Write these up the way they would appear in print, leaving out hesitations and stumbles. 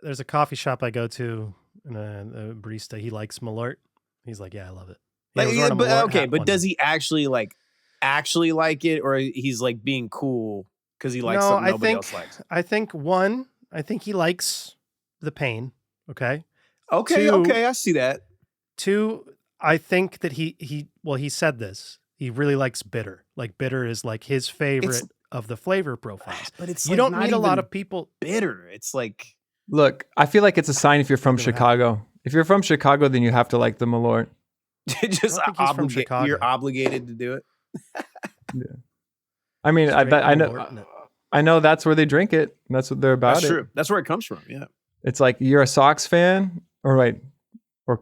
there's a coffee shop I go to, and a barista, he likes Malort. He's like, yeah, I love it. But does he actually like it, or he's like being cool because he likes something nobody else likes? I think he likes the pain. Okay. Okay, I see that. 2, I think that he said this. He really likes bitter. Like bitter is like his favorite of the flavor profiles. But it's you don't meet a lot of people bitter. It's like, look, I feel like it's a sign if you're from Chicago. If you're from Chicago, then you have to like the Malort. Just you're obligated to do it. Yeah. I mean, I know that's where they drink it. That's what they're about. That's true. That's where it comes from. Yeah. It's like you're a Sox fan, or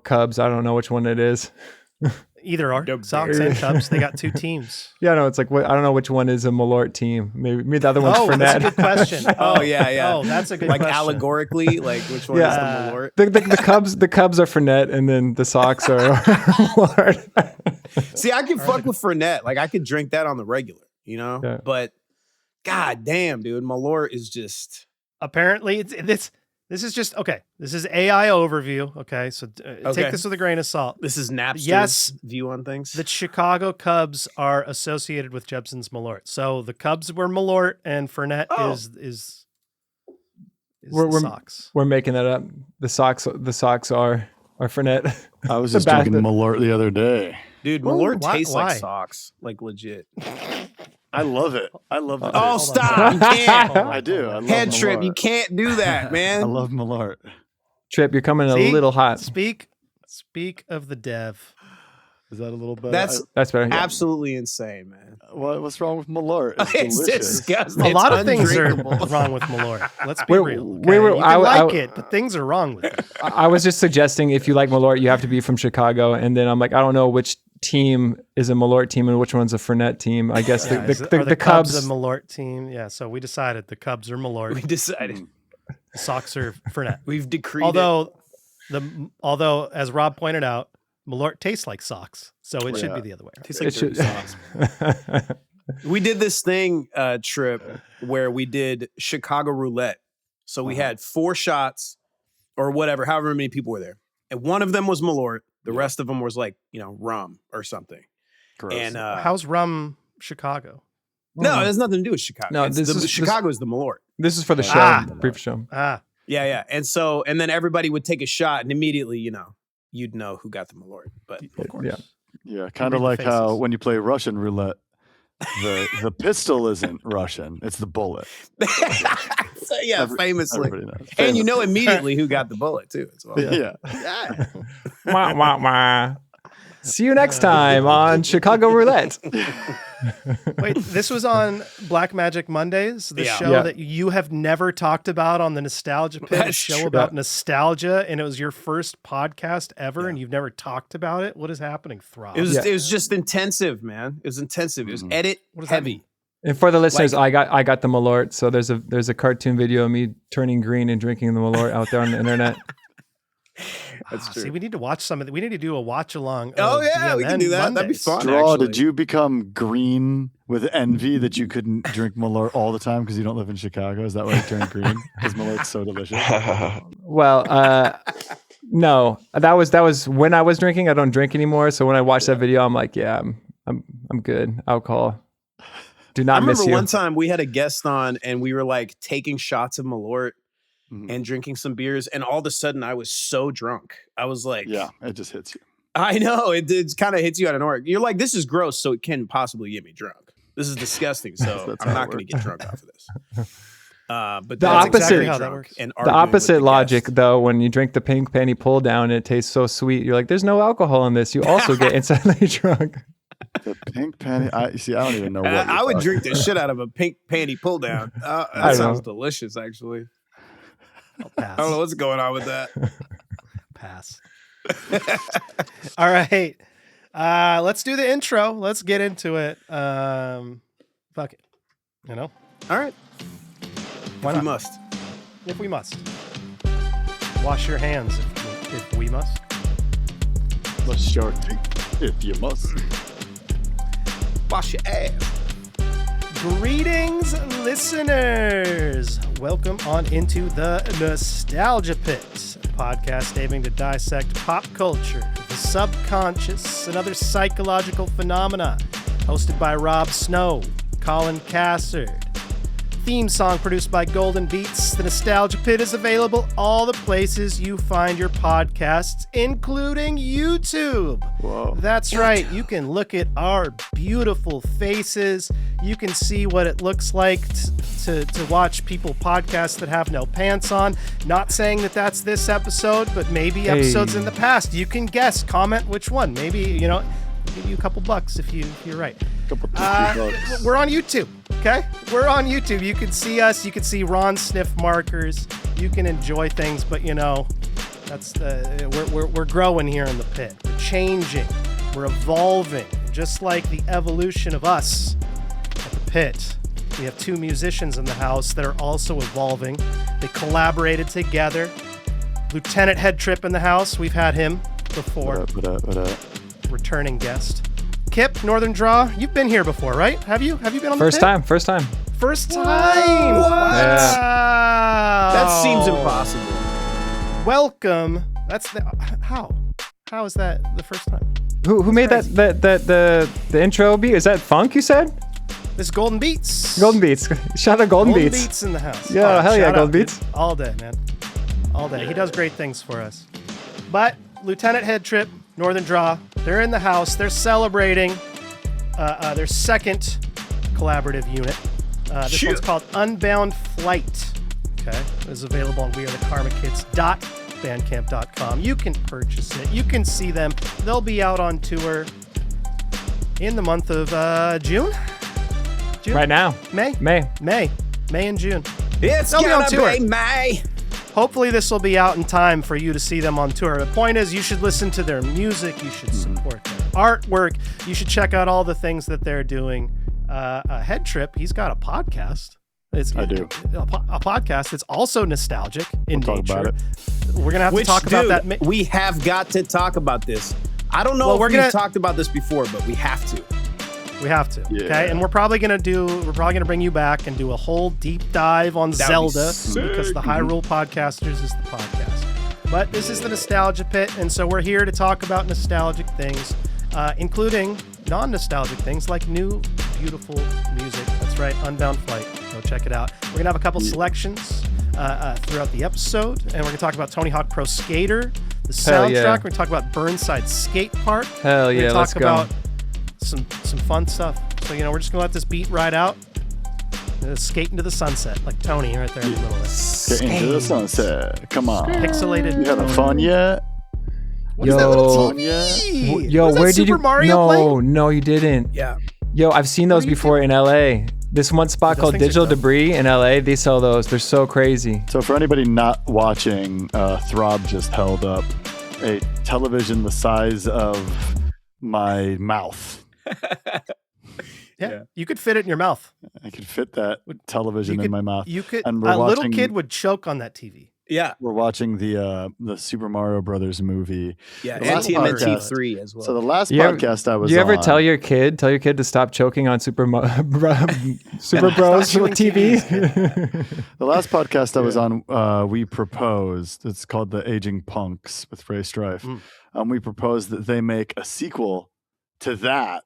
Cubs. I don't know which one it is. Either are Sox and Cubs. They got 2 teams. Yeah, no, it's like I don't know which one is a Malort team. Maybe the other one's Fournette. That's a good question. Yeah. Oh, that's a good question. Like allegorically, like which one is the Malort? The Cubs are Fournette, and then the Sox are Malort. See, I can fuck with Fournette. Like I could drink that on the regular, you know. Yeah. But god damn, dude, Malort is just apparently This is just okay. This is AI overview. Okay, so take this with a grain of salt. This is Napster's view on things. The Chicago Cubs are associated with Jebsen's Malort. So the Cubs were Malort, and Fournette is the Sox. We're making that up. The Sox are Fournette. I was just drinking Malort the other day. Dude, Malort tastes like socks, like legit. I love it. I love it. Oh, stop. You can't. I do. I love Headtrip, Malort. you can't do that, man. I love Malort. Trip, you're coming a little hot. Speak of the dev. Is that a little better? That's better. Absolutely insane, man. What's wrong with Malort? It's disgusting. A lot of things are wrong with Malort. Let's be real. Okay? You can like it, but things are wrong with it. I was just suggesting if you like Malort, you have to be from Chicago. And then I'm like, I don't know which team is a Malort team and which one's a Fournette team. I guess the Cubs a Malort team. Yeah, so we decided the Cubs are Malort. We decided the Sox are Fournette. We've decreed. Although as Rob pointed out, Malort tastes like socks, so it should be the other way. Tastes like dirty socks. We did this thing Trip where we did Chicago roulette. So we had 4 shots or whatever, however many people were there, and one of them was Malort. The rest of them was like, rum or something. Gross. And how's rum Chicago? No, it has nothing to do with Chicago. No, Chicago is the Malort. This is for the show, brief show. Yeah. And then everybody would take a shot, and immediately, you'd know who got the Malort. But of course, yeah, kind of like how when you play Russian roulette, the pistol isn't Russian; it's the bullet. So, famously. And you know immediately who got the bullet too. As well. Yeah. Wah, wah, wah. See you next time on Chicago Roulette. Wait, this was on Black Magic Mondays, the show that you have never talked about on the Nostalgia Pit, show about nostalgia, and it was your first podcast ever, and you've never talked about it. What is happening, Throb? It was just intensive, man. It was intensive. It was edit heavy. And for the listeners, I got the Malort. So there's a cartoon video of me turning green and drinking the Malort out there on the internet. That's true. See, we need to watch some of it. We need to do a watch along. Oh yeah, we can do that. That'd be fun. Draw, did you become green with envy that you couldn't drink Malort all the time because you don't live in Chicago? Is that why you turned green? Because Malort's so delicious. Well, no, that was when I was drinking. I don't drink anymore. So when I watched that video, I'm like, yeah, I'm good. Alcohol. Do not miss you. I remember one time we had a guest on and we were like taking shots of Malort and drinking some beers, and all of a sudden I was so drunk. I was like, yeah, it just hits you. I know, it kind of hits you out of nowhere. You're like, this is gross, so it can possibly get me drunk. This is disgusting, so I'm not going to get drunk off of this. But the opposite, how that works. The opposite logic, though, when you drink the pink penny pull down, it tastes so sweet. You're like, there's no alcohol in this. You also get instantly drunk. The pink panty. I don't even know what. I would drink the shit out of a pink panty pull down. That sounds delicious, actually. I'll pass. I don't know what's going on with that. Pass. All right. Let's do the intro. Let's get into it. Fuck it. All right. Why not? If we must. Wash your hands if we must. Wash your feet if you must. Wash your ass. Greetings, listeners. welcome on into the Nostalgia Pit, a podcast aiming to dissect pop culture, the subconscious, and other psychological phenomena. Hosted by Rob Snow, Colin Cassard. Theme song produced by Golden Beats. The Nostalgia Pit is available all the places you find your podcasts, including YouTube. Whoa. That's right. You can look at our beautiful faces. You can see what it looks like to watch people podcast that have no pants on. Not saying that that's this episode, but maybe episodes in the past. You can guess. Comment which one. Maybe, I'll give you a couple bucks if you're right. We're on YouTube, okay? We're on YouTube. You can see us. You can see Ron sniff markers. You can enjoy things, but that's we're growing here in the pit. We're changing. We're evolving, just like the evolution of us at the pit. We have two musicians in the house that are also evolving. They collaborated together. Lieutenant Headtrip in the house. We've had him before. What up? Returning guest. Kip, NortherDraw, you've been here before, right? Have you been on the First pit? time. First time. What? Wow. That seems impossible. Welcome. That's how is that the first time? Who made the intro beat? Is that funk you said? This is Golden Beats. Golden Beats. Shout out Golden Beats. Golden Beats in the house. Yeah, hell yeah, shout Golden out, Beats. dude. All day, man. All day. He does great things for us. But Lieutenant Headtrip, NortherDraw, they're in the house. They're celebrating their second collaborative unit. This one's called Unbound Flight. Okay, it is available on wearethekarmakids.bandcamp.com. You can purchase it. You can see them. They'll be out on tour in the month of June. Right now. May and June. It's They'll be on gonna tour. be May. Hopefully this will be out in time for you to see them on tour. The point is, you should listen to their music. You should support their artwork. You should check out all the things that they're doing. Headtrip, he's got a podcast. I do. A podcast that's also nostalgic in We'll nature. talk about it. We're going to have to talk about that. We have got to talk about this. I don't know if we've talked about this before, but we have to. We have to. Yeah. Okay. And we're probably gonna bring you back and do a whole deep dive on Zelda because the Hyrule Podcasters is the podcast. But this is the Nostalgia Pit, and so we're here to talk about nostalgic things, including non-nostalgic things like new, beautiful music. That's right, Unbound Flight. Go check it out. We're gonna have a couple selections throughout the episode, and we're gonna talk about Tony Hawk Pro Skater, the soundtrack. Yeah. We're gonna talk about Burnside Skate Park. Hell yeah, let's go. About some fun stuff. So, we're just going to let this beat ride out. Skate into the sunset, like Tony right there in the middle of it. Skate into the sunset. Come on. Pixelated. You having fun yet? What is that little Fun yet? TV? Yo, Was that where did Super you? Mario playing? No, you didn't. Yeah. Yo, I've seen those before in LA. This one spot Those called things are Digital dope. Debris in LA. They sell those. They're so crazy. So for anybody not watching, Throb just held up a television the size of my mouth. Yeah, you could fit it in your mouth. I could fit that television in my mouth. You could. And A little kid would choke on that TV. Yeah. We're watching the Super Mario Brothers movie. Yeah. The last And TMNT podcast. 3 as well. So the last You ever- podcast I was Do you ever on, tell your kid to stop choking on Super Bros chewing TV? the last podcast I was on, we proposed. It's called The Aging Punks with Ray Strife. We proposed that they make a sequel to that,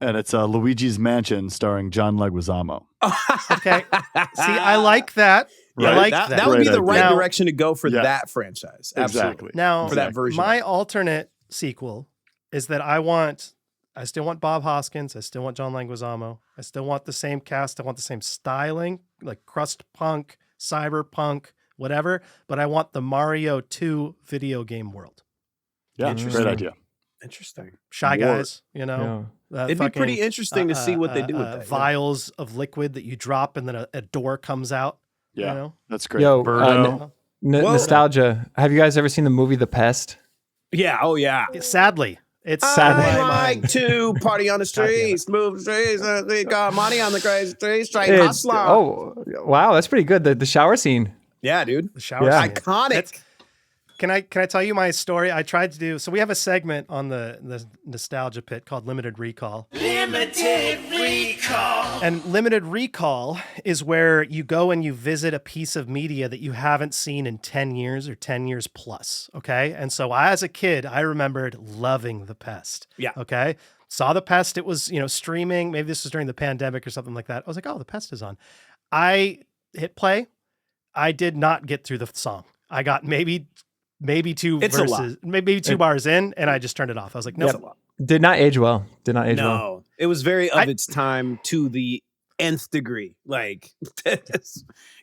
and it's Luigi's Mansion starring John Leguizamo. Okay. See, I like that. Right. I like that. that. That would be Great the right idea. direction to go for Yeah. that franchise. Absolutely. Exactly. Now, For that version. my alternate sequel is that I still want Bob Hoskins. I still want John Leguizamo. I still want the same cast. I want the same styling, like crust punk, cyberpunk, whatever. But I want the Mario 2 video game world. Yeah, Interesting. great idea. Interesting. Shy More- Guys, Yeah. It'd be pretty interesting to see what they do with that. Vials of liquid that you drop and then a door comes out. Yeah, that's great. Yo, Birdo. Whoa. Nostalgia. Have you guys ever seen the movie The Pest? Yeah. Oh, yeah. Sadly, it's I like to party on the streets, move the streets, we got money on the crazy streets, straight hustler. Oh, wow, that's pretty good. The shower scene. Yeah, dude. the shower. Yeah. scene. Iconic. Can I tell you my story? I tried to do so. We have a segment on the Nostalgia Pit called Limited Recall. Limited recall. And limited recall is where you go and you visit a piece of media that you haven't seen in 10 years or 10 years plus. Okay. And so as a kid, I remembered loving The Pest. Yeah. Okay. Saw The Pest. It was, streaming. Maybe this was during the pandemic or something like that. I was like, oh, The Pest is on. I hit play. I did not get through the song. I got maybe two verses, maybe two bars in, and I just turned it off. I was like, no. Yep. Did not age well. No, it was very of its time to the nth degree. Like,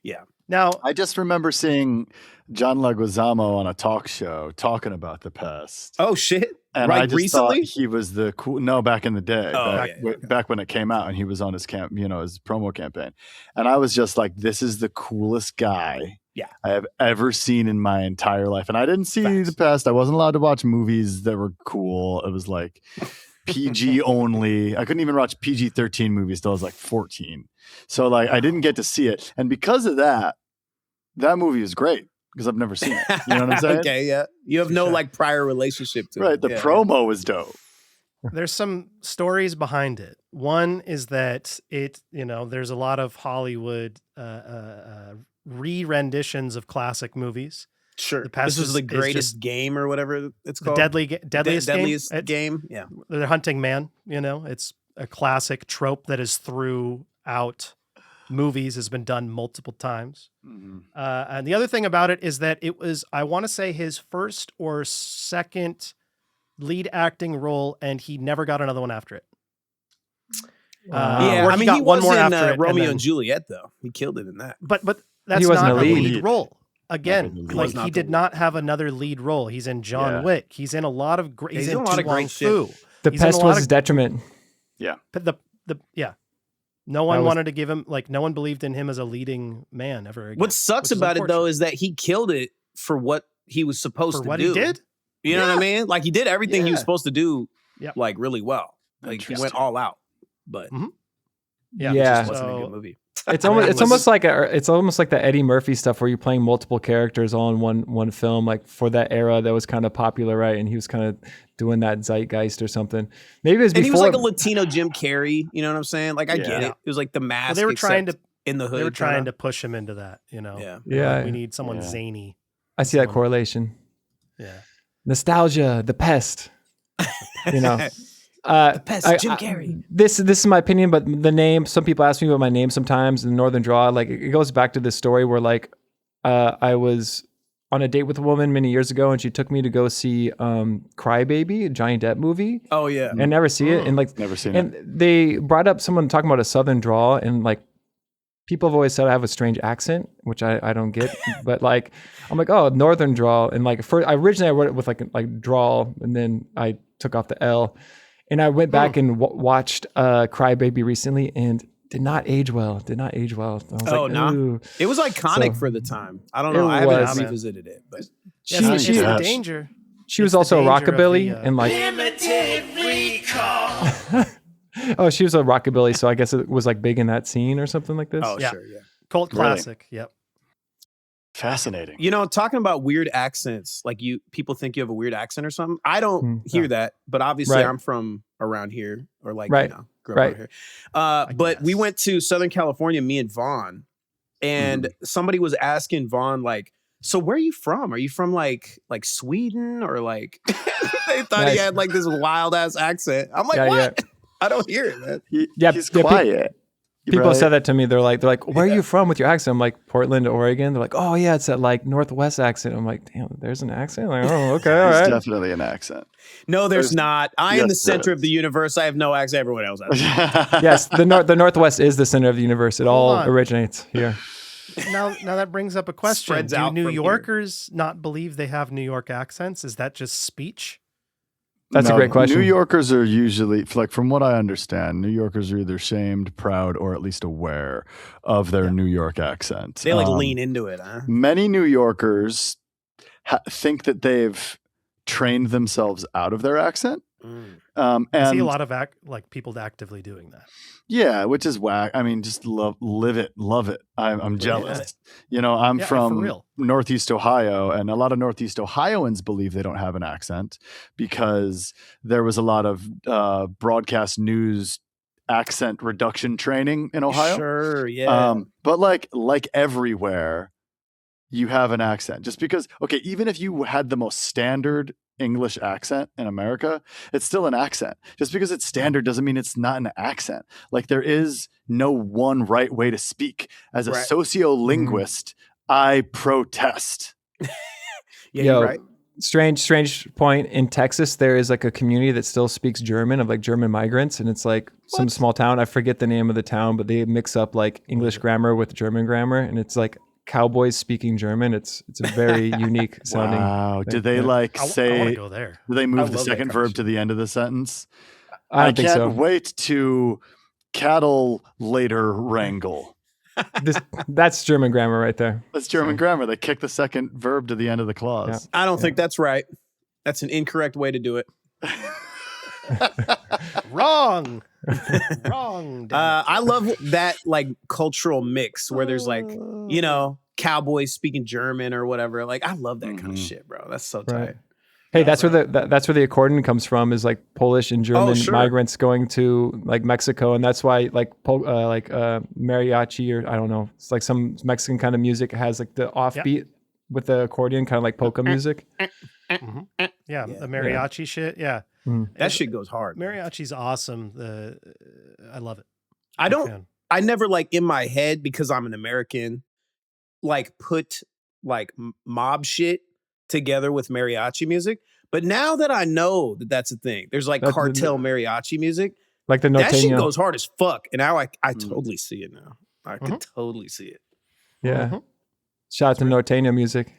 yeah. Now, I just remember seeing John Leguizamo on a talk show talking about The Pest. Oh, shit. And right, I just recently? thought he was the cool. No, back in the day, Oh, back when it came out, and he was on his his promo campaign, and I was just like, "This is the coolest guy I have ever seen in my entire life." And I didn't see The Pest. I wasn't allowed to watch movies that were cool. It was like PG only. I couldn't even watch PG-13 movies till I was like 14. So like, I didn't get to see it, and because of that movie is great. Because I've never seen it. You know what I'm saying? Okay, yeah. You have no like prior relationship to it. Right. The promo was dope. There's some stories behind it. One is that there's a lot of Hollywood re-renditions of classic movies. Sure. The Pest this was the greatest game or whatever it's called. The deadliest game. Yeah. The Hunting Man. It's a classic trope that is throughout movies, has been done multiple times. Mm-hmm. And the other thing about it is that it was, I want to say, his first or second lead acting role, and he never got another one after it. Yeah, I mean, he was in Romeo and Juliet, though. He killed it in that. But that's not a lead role. Again, like he did not have another lead role. He's in John Wick. He's in a lot of great. He's in a lot of great shit. The Pest was his detriment. Yeah. But no one wanted to give him, no one believed in him as a leading man ever again. What sucks about it, though, is that he killed it for what he was supposed to do. For what he did? You know what I mean? Like, he did everything he was supposed to do, like, really well. Like, he went all out. But, it just wasn't a good movie. It's almost like the Eddie Murphy stuff where you're playing multiple characters all in one film, like for that era that was kind of popular, right? And he was kind of doing that zeitgeist or something. Maybe it was before. And he was like a Latino Jim Carrey. You know what I'm saying? Like, I get it. It was like The Mask. Well, they were trying to in the hood. They were trying to push him into that. Yeah. We need someone zany. I see that correlation. Yeah. Nostalgia, The Pest. The Pest, Jim Carrey. This is my opinion, but the name. Some people ask me about my name sometimes in NortherDraw. Like it goes back to this story where I was on a date with a woman many years ago, and she took me to go see Cry Baby, a Johnny Depp movie. Oh yeah, and never see it, and never seen it. And they brought up someone talking about a Southern drawl, and people have always said I have a strange accent, which I don't get. But I'm like, oh, Northern drawl, and originally I wrote it with like drawl, and then I took off the L. And I went back and watched Cry Baby recently, and did not age well. I was no. It was iconic for the time. I don't know. I haven't revisited it, but she's a danger. She was also a rockabilly and limited recall. Oh, she was a rockabilly, so I guess it was big in that scene or something like this. Oh, sure, yeah. Cult classic. Really? Yep. Fascinating. Talking about weird accents, people think you have a weird accent or something. I don't hear that, but obviously I'm from around here or grew up around here. But we went to Southern California, me and Vaughn, and somebody was asking Vaughn, so where are you from? Are you from like Sweden or they thought he had this wild ass accent. I'm like, what? Yeah. I don't hear it, man. He's quiet. People said that to me. They're like, where are you from with your accent? I'm like, Portland, Oregon. They're like, oh yeah, it's that Northwest accent. I'm like, damn, there's an accent. Oh, okay, all right. There's definitely an accent. No, there's not. I am the center of the universe. I have no accent. Everyone else has. Yes, the Northwest is the center of the universe. It all originates here. Now that brings up a question. Do New Yorkers not believe they have New York accents? Is that just speech? That's a great question. New Yorkers are usually, from what I understand, New Yorkers are either shamed, proud, or at least aware of their New York accent. They lean into it, huh? Many New Yorkers think that they've trained themselves out of their accent. And I see a lot of people actively doing that. Yeah, which is whack. I mean, just love it. I'm jealous. I'm from Northeast Ohio, and a lot of Northeast Ohioans believe they don't have an accent because there was a lot of broadcast news accent reduction training in Ohio. Sure, yeah. But like everywhere, you have an accent. Just because, okay, even if you had the most standard English accent in America, it's still an accent. Just because it's standard doesn't mean it's not an accent. Like there is no one right way to speak. As a sociolinguist, I protest. You're right. Strange point. In Texas, there is like a community that still speaks German, of like German migrants, and it's like some small town. I forget the name of the town, but they mix up like English grammar with German grammar, and it's like cowboys speaking German. It's a very unique sounding. Wow. thing. Did they like I say? want to go there. Do they move the love that second kind of verb to the end of the sentence? I don't think so. can't wait to cattle later wrangle. That's German grammar right there. That's German grammar. They kick the second verb to the end of the clause. I don't think that's right. That's an incorrect way to do it. Wrong. Wrong. I love that like cultural mix where there's like, you know, cowboys speaking German or whatever. Like I love that kind of shit, bro. That's so tight. Right. Hey, that's where the accordion comes from, is like Polish and German migrants going to like Mexico, and that's why like mariachi, or I don't know, it's like some Mexican kind of music has like the offbeat with the accordion, kind of like polka music. Yeah, the mariachi shit. Yeah, that shit goes hard. Mariachi's awesome. I love it. I never like in my head, because I'm an American, like put like mob shit together with mariachi music. But now that I know that that's a thing, there's like cartel mariachi music. Like the that shit norteño. goes hard as fuck. And now I totally see it now. I can totally see it. Yeah. Shout out to norteño music.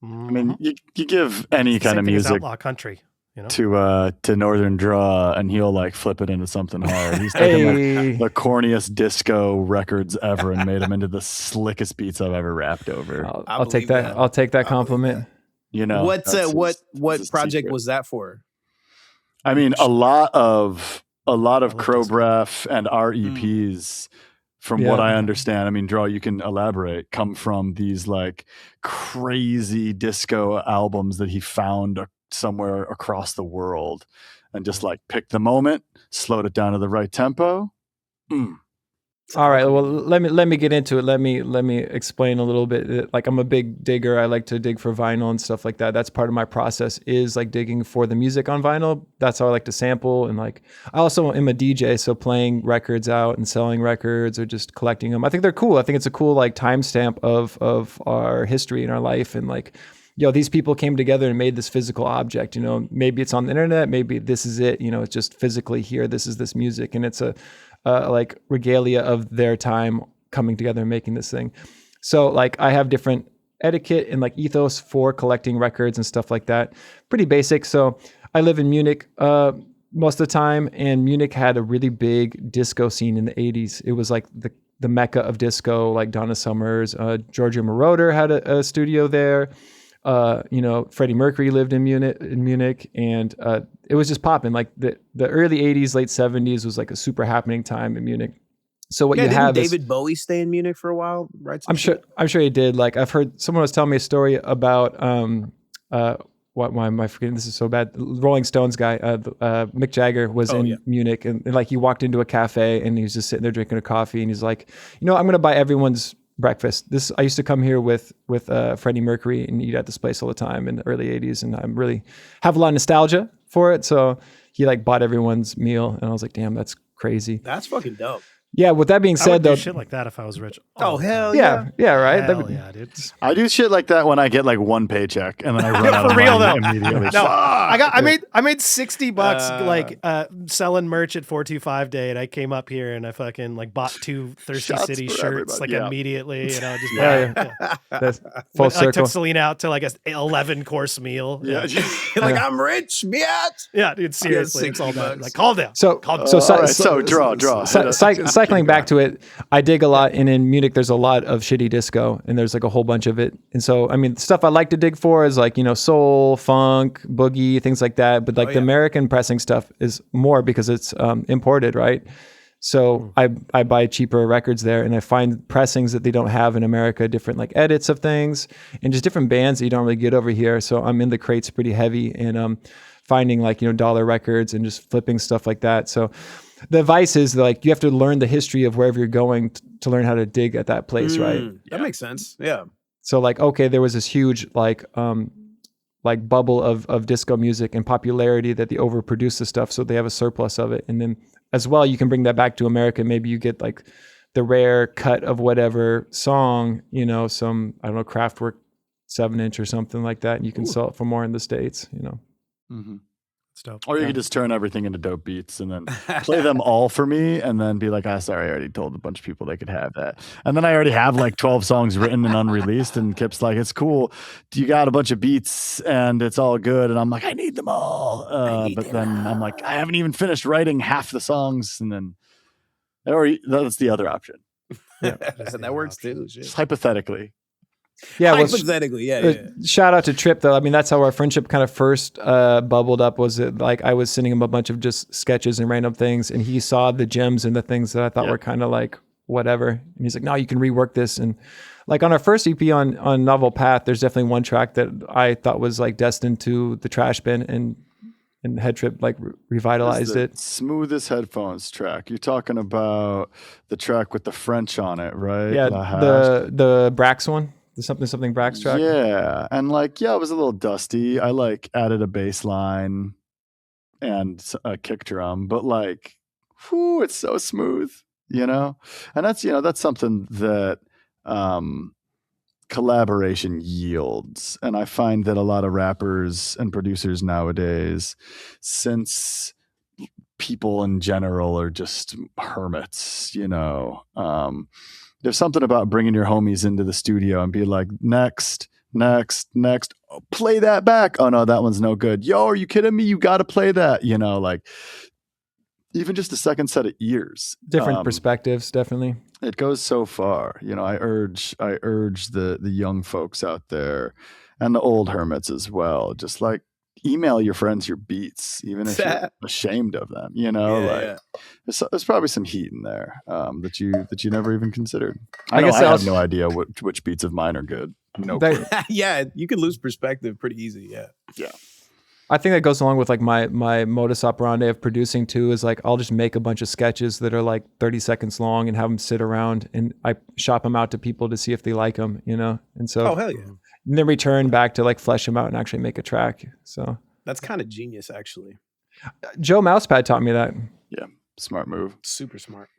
I mean, you give any kind of music outlaw country, you know? to NortherDraw, and he'll like flip it into something hard. He's taken like the corniest disco records ever and made them into the slickest beats I've ever rapped over. I'll take that. I'll take that compliment. You know, what project was that for? I mean, a lot of Crow Breath and our EPs, from what I understand, I mean, Draw, you can elaborate, come from these like crazy disco albums that he found somewhere across the world, and just like picked the moment, slowed it down to the right tempo. All right. Well, let me get into it. Let me explain a little bit. Like, I'm a big digger. I like to dig for vinyl and stuff like that. That's part of my process, is like digging for the music on vinyl. That's how I like to sample. And like, I also am a DJ, so playing records out and selling records or just collecting them. I think they're cool. I think it's a cool like timestamp of our history and our life. And like, these people came together and made this physical object. Maybe it's on the internet. Maybe this is it. It's just physically here. This is this music, and it's a like regalia of their time coming together and making this thing. So like, I have different etiquette and like ethos for collecting records and stuff like that. Pretty basic. So I live in Munich most of the time, and Munich had a really big disco scene in the 80s. It was like the mecca of disco, like Donna Summers, Giorgio Moroder had a studio there. Freddie Mercury lived in Munich, and it was just popping. Like the early 80s, late 70s was like a super happening time in Munich. So what you have is David Bowie stay in Munich for a while, right? I'm sure he did. Like, I've heard someone was telling me a story about why am I forgetting? This is so bad. Rolling Stones guy, Mick Jagger was in Munich, and like he walked into a cafe and he was just sitting there drinking a coffee, and he's like, I'm going to buy everyone's breakfast. I used to come here with Freddie Mercury and eat at this place all the time in the early 80s, and I really have a lot of nostalgia for it. So he like bought everyone's meal, and I was like, damn, that's crazy. That's fucking dope. Yeah, with that being said, I would though, do shit like that if I was rich. Oh hell yeah, right. Hell yeah, dude. I do shit like that when I get like one paycheck and then I run out of For real, money though. immediately. No, I made $60 selling merch at 425 Day, and I came up here and I fucking like bought 2 Thirsty Shots City for shirts everybody. immediately, and I just That's full I circle. took Celine out to like a 11-course meal. Yeah. like I'm rich, bitch. Yeah, dude, seriously, it's all bad. Like, calm down. So draw. Cycling back to it, I dig a lot, and in Munich there's a lot of shitty disco, and there's like a whole bunch of it. And so, I mean, stuff I like to dig for is like, soul, funk, boogie, things like that. But like the American pressing stuff is more because it's imported, right? So I buy cheaper records there, and I find pressings that they don't have in America, different like edits of things, and just different bands that you don't really get over here. So I'm in the crates pretty heavy, and finding like, dollar records and just flipping stuff like that. So the advice is like you have to learn the history of wherever you're going to learn how to dig at that place, right? That makes sense. Yeah. So like, okay, there was this huge like bubble of disco music and popularity that they overproduced the stuff, so they have a surplus of it. And then as well, you can bring that back to America. Maybe you get like the rare cut of whatever song, you know, some, I don't know, Kraftwerk 7-inch or something like that, and you can sell it for more in the States, you know. Mm-hmm. It's dope. Or you could just turn everything into dope beats and then play them all for me and then be like, sorry, I already told a bunch of people they could have that. And then I already have like 12 songs written and unreleased, and Kip's like, it's cool. You got a bunch of beats and it's all good. And I'm like, I need them all. But then I'm like, I haven't even finished writing half the songs. And then, or that's the other option. Yeah, that works too. Just hypothetically. Yeah, hypothetically, yeah. Shout out to Trip though. I mean, that's how our friendship kind of first bubbled up. Was it like I was sending him a bunch of just sketches and random things, and he saw the gems and the things that I thought were kind of like whatever, and he's like, "No, you can rework this." And like on our first EP on Novel Path, there's definitely one track that I thought was like destined to the trash bin, and Headtrip like revitalized it. Smoothest Headphones track. You're talking about the track with the French on it, right? Yeah, the Brax one. The something Brax track. Yeah. And like, it was a little dusty. I like added a bass line and a kick drum, but like, it's so smooth, you know? And that's something that collaboration yields. And I find that a lot of rappers and producers nowadays, since people in general are just hermits, you know, there's something about bringing your homies into the studio and be like, next, oh, play that back. Oh no, that one's no good. Yo, are you kidding me? You got to play that. You know, like even just a second set of ears. Different perspectives, definitely. It goes so far. You know, I urge the young folks out there and the old hermits as well. Just like email your friends your beats, even if you're ashamed of them. You know, there's probably some heat in there that you never even considered. I have no idea which beats of mine are good. No, yeah, you can lose perspective pretty easy. Yeah. I think that goes along with like my modus operandi of producing too. Is like I'll just make a bunch of sketches that are like 30 seconds long and have them sit around, and I shop them out to people to see if they like them. You know, and so hell yeah. And then return back to like flesh them out and actually make a track. So that's kind of genius, actually. Joe Mousepad taught me that. Yeah, smart move. Super smart.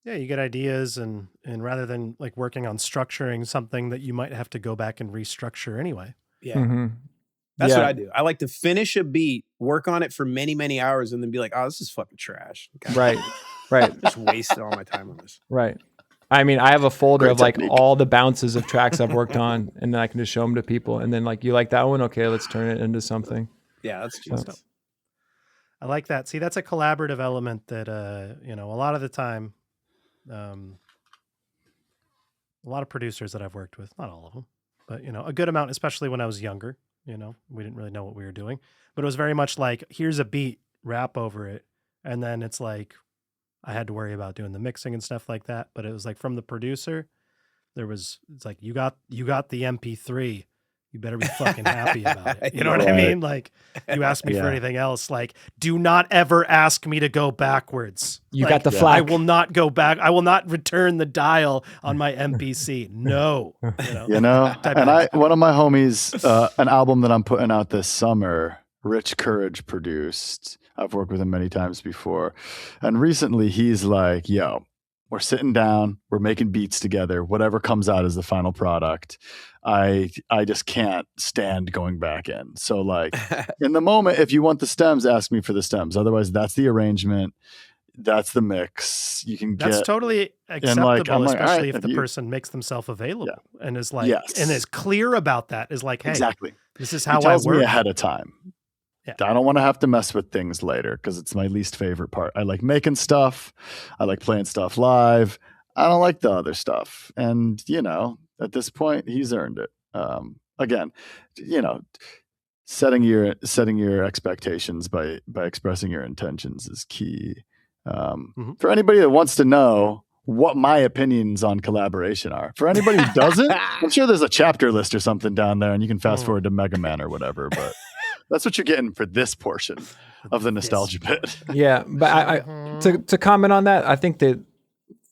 Yeah, you get ideas, and rather than like working on structuring something that you might have to go back and restructure anyway. Yeah, that's what I do. I like to finish a beat, work on it for many, many hours, and then be like, "Oh, this is fucking trash." Right. Just wasted all my time on this. Right. I mean, I have a folder of like all the bounces of tracks I've worked on, and then I can just show them to people. And then like, you like that one? Okay, let's turn it into something. Yeah, that's just. I like that. See, that's a collaborative element that a lot of the time, a lot of producers that I've worked with, not all of them, but a good amount, especially when I was younger. We didn't really know what we were doing, but it was very much like, here's a beat, rap over it, and then it's like, I had to worry about doing the mixing and stuff like that. But it was like from the producer, it's like, you got the MP3. You better be fucking happy about it. You know what I mean? Like, you ask me for anything else, like, do not ever ask me to go backwards. You got the flag. I will not go back. I will not return the dial on my MPC. No. And one of my homies, an album that I'm putting out this summer, Rich Courage produced. I've worked with him many times before. And recently he's like, yo, we're sitting down, we're making beats together. Whatever comes out is the final product. I just can't stand going back in. So like in the moment, if you want the stems, ask me for the stems. Otherwise, that's the arrangement. That's the mix. You can That's totally acceptable, especially if the person makes themselves available and is like, and is clear about that. Is like, hey, exactly. This is how he tells I work. Me ahead of time. Yeah. I don't want to have to mess with things later because it's my least favorite part. I like making stuff. I like playing stuff live. I don't like the other stuff. And, at this point, he's earned it. Again, setting your expectations by expressing your intentions is key. For anybody that wants to know what my opinions on collaboration are, for anybody who doesn't, I'm sure there's a chapter list or something down there and you can fast forward to Mega Man or whatever, but that's what you're getting for this portion of the nostalgia pit. Yeah, but To comment on that, I think that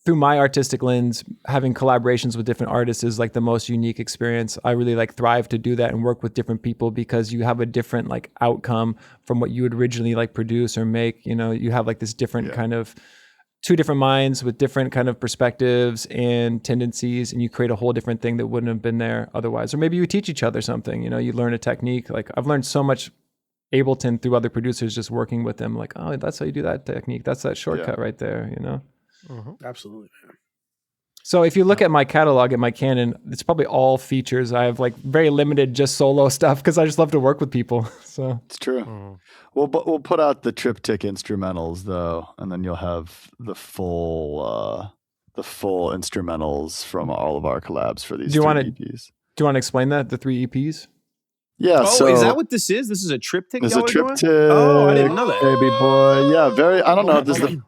through my artistic lens, having collaborations with different artists is like the most unique experience. I really like thrive to do that and work with different people because you have a different like outcome from what you would originally like produce or make. You know, you have like this different kind of two different minds with different kind of perspectives and tendencies, and you create a whole different thing that wouldn't have been there otherwise. Or maybe you teach each other something, you know, you learn a technique. Like I've learned so much Ableton through other producers, just working with them, like, oh, that's how you do that technique. That's that shortcut right there, you know? Absolutely, man. So if you look at my catalog at my Canon, it's probably all features. I have like very limited just solo stuff because I just love to work with people. So it's true. We'll put out the triptych instrumentals though, and then you'll have the full instrumentals from all of our collabs for these EPs. Do you want to explain that, the 3 EPs? Yeah. Oh, so is that what this is? This is a triptych. This is a triptych. Oh, I didn't know that, baby boy. Yeah, very. I don't know.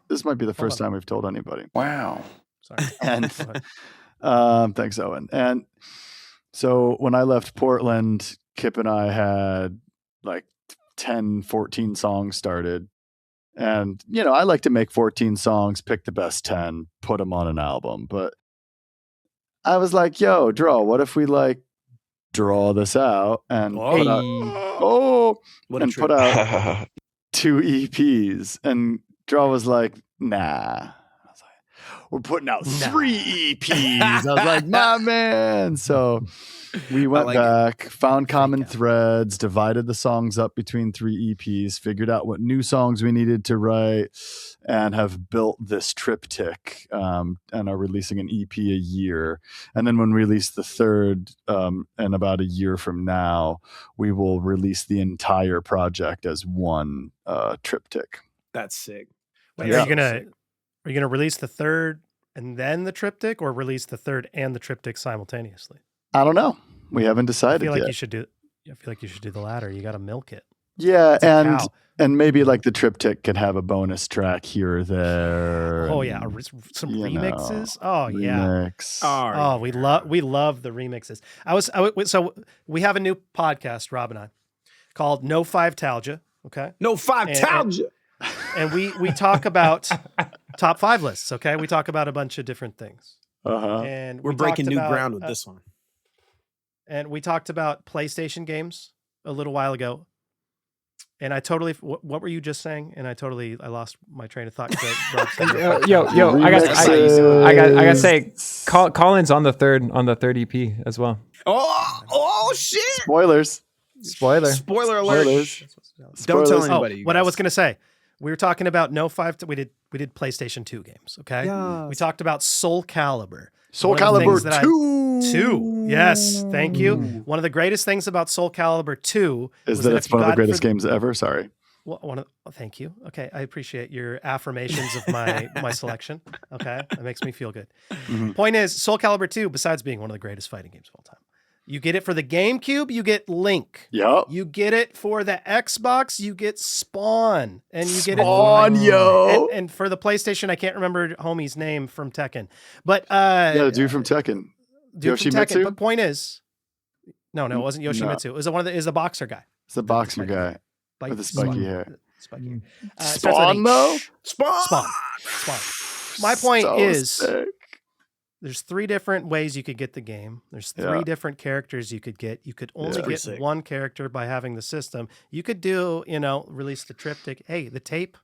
This might be the first time we've told anybody. Wow. Sorry. And thanks, Owen. And so when I left Portland, Kip and I had like 10, 14 songs started. And, you know, I like to make 14 songs, pick the best 10, put them on an album. But I was like, yo, Draw, what if we like draw this out and put out 2 EPs? And Draw was like, nah. We're putting out 3 EPs. I was like, nah, man. So we went back, found common threads, divided the songs up between 3 EPs, figured out what new songs we needed to write, and have built this triptych and are releasing an EP a year. And then when we release the third, in about a year from now, we will release the entire project as one triptych. That's sick. Wait, are you gonna release the third and then the triptych, or release the third and the triptych simultaneously? I don't know. We haven't decided yet. I feel like you should do the latter. You got to milk it. Yeah, and maybe like the triptych could have a bonus track here or there. Oh yeah, some remixes. Remix. Oh, we love the remixes. So we have a new podcast, Rob and I, called No Five-talgia. Okay. No Five-talgia. And we talk about top 5 lists. Okay, we talk about a bunch of different things. And we're breaking new ground with this one. And we talked about PlayStation games a little while ago. And I totally, what were you just saying? And I lost my train of thought. Yo, I gotta say, Colin's on the third EP as well. Oh shit! Spoiler alert! Spoilers. Don't tell anybody. What I was gonna say, we were talking about we did PlayStation 2 games. Okay, we talked about Soul Calibur. Soul Calibur 2. Yes, thank you. One of the greatest things about Soul Calibur 2 is that it's one of the greatest games ever. Sorry. Well, thank you. Okay, I appreciate your affirmations of my selection. Okay, that makes me feel good. Point is, Soul Calibur 2, besides being one of the greatest fighting games of all time, you get it for the GameCube, you get Link. Yep. You get it for the Xbox, you get Spawn. And you get it and for the PlayStation, I can't remember homie's name from Tekken. But the dude from Tekken. Yoshimitsu? But point is, no, it wasn't Yoshimitsu. It was is a boxer guy. It's the boxer guy with the spiky hair. Spiky. Spawn though? Spawn. My point is, sick. There's 3 different ways you could get the game. There's 3 different characters you could get. You could only get one character by having the system. You could do, release the triptych. Hey, the tape,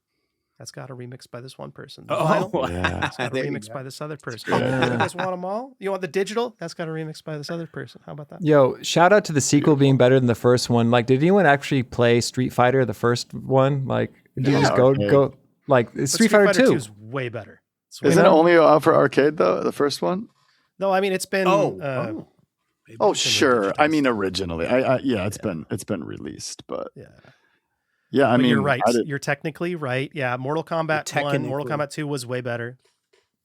that's got a remix by this one person. The vinyl, that's got a remix by this other person. You guys want them all? You want the digital? That's got a remix by this other person. How about that? Yo, shout out to the sequel being better than the first one. Like, did anyone actually play Street Fighter, the first one? Like, did you just go like Street Fighter 2 is way better. Isn't it only out for arcade though? The first one? No, I mean it's been. Sure. I mean originally, it's been released, but I mean you're right. You're technically right. Yeah, Mortal Kombat 1, Mortal Kombat 2 was way better.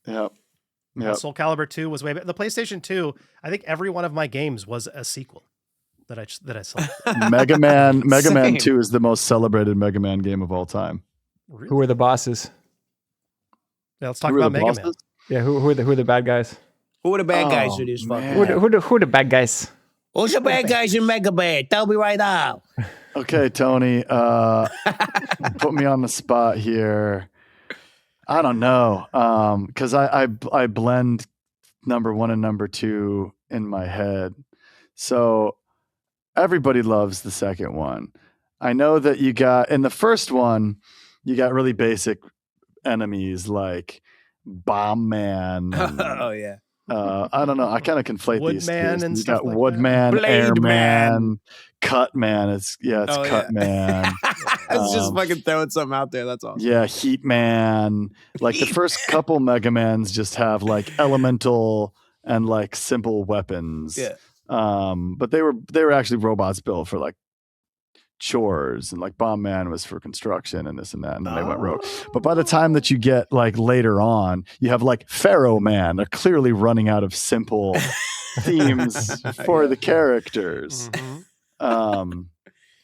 Yep. Soul Calibur 2 was way better. The PlayStation 2, I think every one of my games was a sequel that I saw. Mega Man 2 is the most celebrated Mega Man game of all time. Really? Who are the bosses? Yeah, let's talk about Mega Man. Yeah, who are the bad guys? Who are the bad guys in this fucking? Who are the bad guys? Who's the bad guys in Mega Man? Tell me right now. Okay, Tony. Put me on the spot here. I don't know. Because I blend number 1 and number 2 in my head. So everybody loves the second one. I know that you got in the first one, you got really basic enemies like Bomb Man. And, Oh yeah. I don't know. I kind of conflate these two. Woodman and You stuff got like Woodman, that. Blade Airman, Man. Cut Man. It's Cut Man. It's just fucking throwing something out there. That's awesome. Yeah, Heat Man. Like the first couple Mega Mans just have like elemental and like simple weapons. Yeah. But they were actually robots built for like chores, and like Bomb Man was for construction and this and that, and then they went rogue. But by the time that you get like later on, you have like Pharaoh Man. They're clearly running out of simple themes for the characters.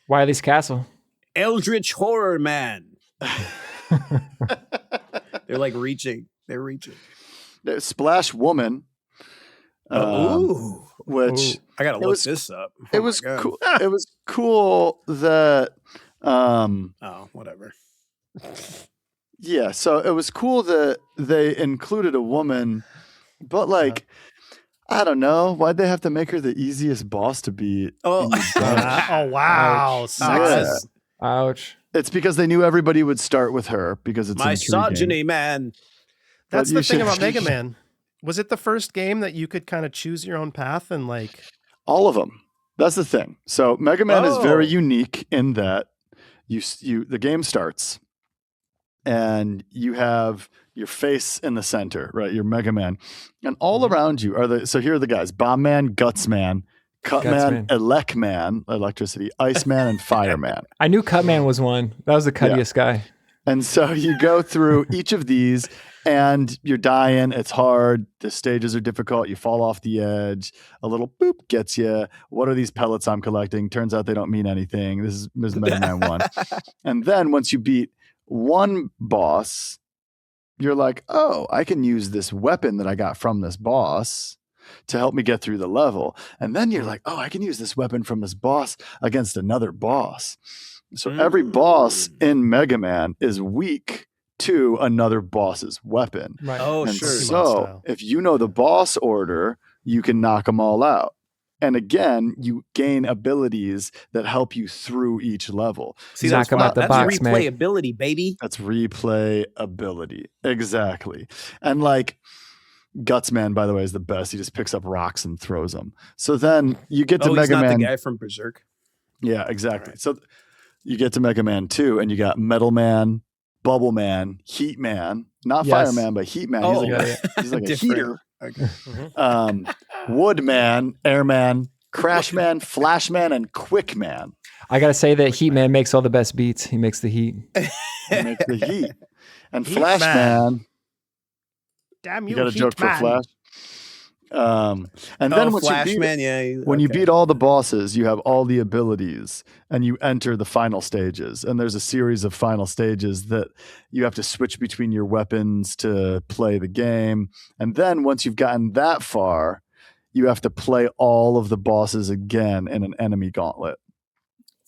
Wily's Castle. Eldritch Horror Man. They're like reaching. They're reaching. Splash Woman. Ooh. Which I gotta look this up. It was cool. It was cool that whatever. Yeah, so it was cool that they included a woman, but like I don't know, why'd they have to make her the easiest boss to beat? Oh, wow. Ouch. Sexist. Ouch. It's because they knew everybody would start with her because it's misogyny, man. That's the thing about Mega Man. Was it the first game that you could kind of choose your own path and like all of them? That's the thing. So Mega Man is very unique in that the game starts and you have your face in the center, right? You're Mega Man, and all around you are here are the guys: Bomb Man, Guts Man, Cut Man, Elec Man, electricity, Ice Man, and Fire Man. I knew Cut Man was one. That was the cuttiest guy. And so you go through each of these and you're dying. It's hard. The stages are difficult. You fall off the edge. A little boop gets you. What are these pellets I'm collecting? Turns out they don't mean anything. This is Mega Man 1. And then once you beat one boss, you're like, oh, I can use this weapon that I got from this boss to help me get through the level. And then you're like, oh, I can use this weapon from this boss against another boss. So every boss in Mega Man is weak to another boss's weapon. Right. Oh, and sure. So if you know the boss order, you can knock them all out. And again, you gain abilities that help you through each level. See, that's replayability, baby. That's replayability. Exactly. And like Gutsman, by the way, is the best. He just picks up rocks and throws them. So then you get to Mega Man. The guy from Berserk. Yeah, exactly. Right. So you get to Mega Man 2 and you got Metal Man, Bubble Man, Heat Man, not Fire Man, but Heat Man. He's like a heater. Okay. Wood Man, Air Man, Crash Man, Flash Man, and Quick Man. I gotta say that Heat Man makes all the best beats. He makes the heat. He makes the heat. And Flash Man. Damn you got a joke for Flash? And then when you beat all the bosses, you have all the abilities and you enter the final stages. And there's a series of final stages that you have to switch between your weapons to play the game. And then once you've gotten that far, you have to play all of the bosses again in an enemy gauntlet.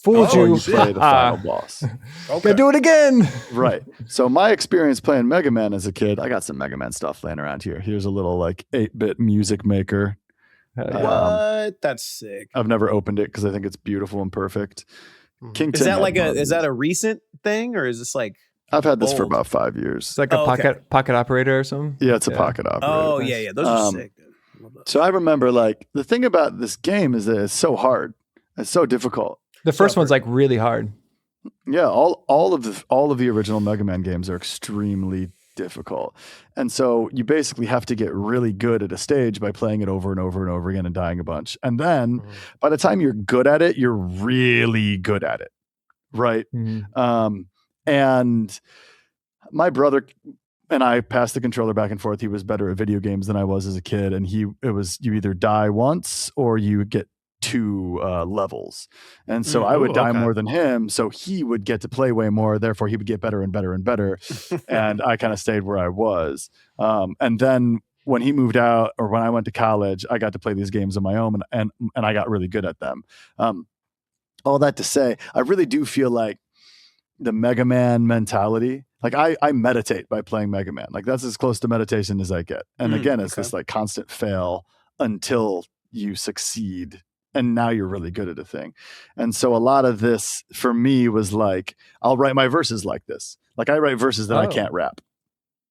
Fooled you. You play the final boss. Okay. Do it again. Right. So my experience playing Mega Man as a kid, I got some Mega Man stuff laying around here. Here's a little like 8-bit music maker. What? That's sick. I've never opened it because I think it's beautiful and perfect. King is that like is that a recent thing or is this like? I've had this for about 5 years. It's like a pocket operator or something. Yeah, it's a pocket operator. Oh yeah, those are sick. So I remember like the thing about this game is that it's so hard. It's so difficult. The first one's like really hard. Yeah, all of the original Mega Man games are extremely difficult. And so you basically have to get really good at a stage by playing it over and over and over again and dying a bunch. And then by the time you're good at it, you're really good at it. Right? Mm-hmm. And my brother and I passed the controller back and forth. He was better at video games than I was as a kid. And you either die once or you get 2 levels. And so I would die more than him. So he would get to play way more. Therefore, he would get better and better and better. And I kind of stayed where I was. And then when he moved out or when I went to college, I got to play these games on my own and I got really good at them. All that to say, I really do feel like the Mega Man mentality Like I meditate by playing Mega Man. Like that's as close to meditation as I get. And again, it's this like constant fail until you succeed. And now you're really good at a thing. And so a lot of this for me was like, I'll write my verses like this. Like I write verses that I can't rap.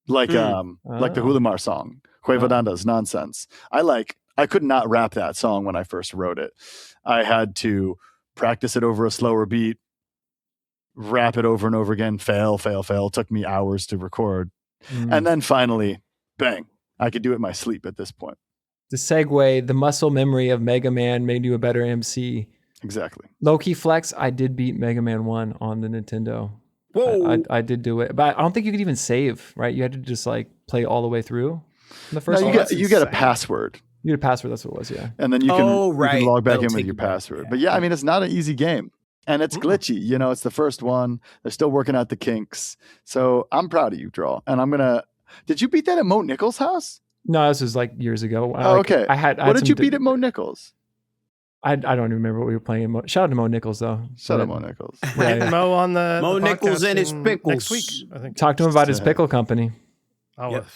Like the Hulimar song, Cuevadanda's Nonsense. I could not rap that song when I first wrote it. I had to practice it over a slower beat, rap it over and over again, fail. It took me hours to record. And then finally, bang, I could do it in my sleep at this point. The segue, the muscle memory of Mega Man made you a better MC. Exactly. Low-key flex, I did beat Mega Man 1 on the Nintendo. Whoa. I did do it. But I don't think you could even save, right? You had to just like play all the way through the first one. You get a password. You get a password, that's what it was, yeah. And then you can log back in with your password. Yeah. But yeah, I mean, it's not an easy game. And it's glitchy. You know, it's the first one. They're still working out the kinks. So I'm proud of you, Draw. And did you beat that at Mo Nichols' house? No, this was like years ago. Okay. What did you beat at Mo Nichols? I don't even remember what we were playing. Shout out to Mo Nichols, though. Shout out Mo Nichols. Yeah. Mo on the Mo Nichols and his pickles. Next week, I think. Talk to him about his pickle company. Oh, yep.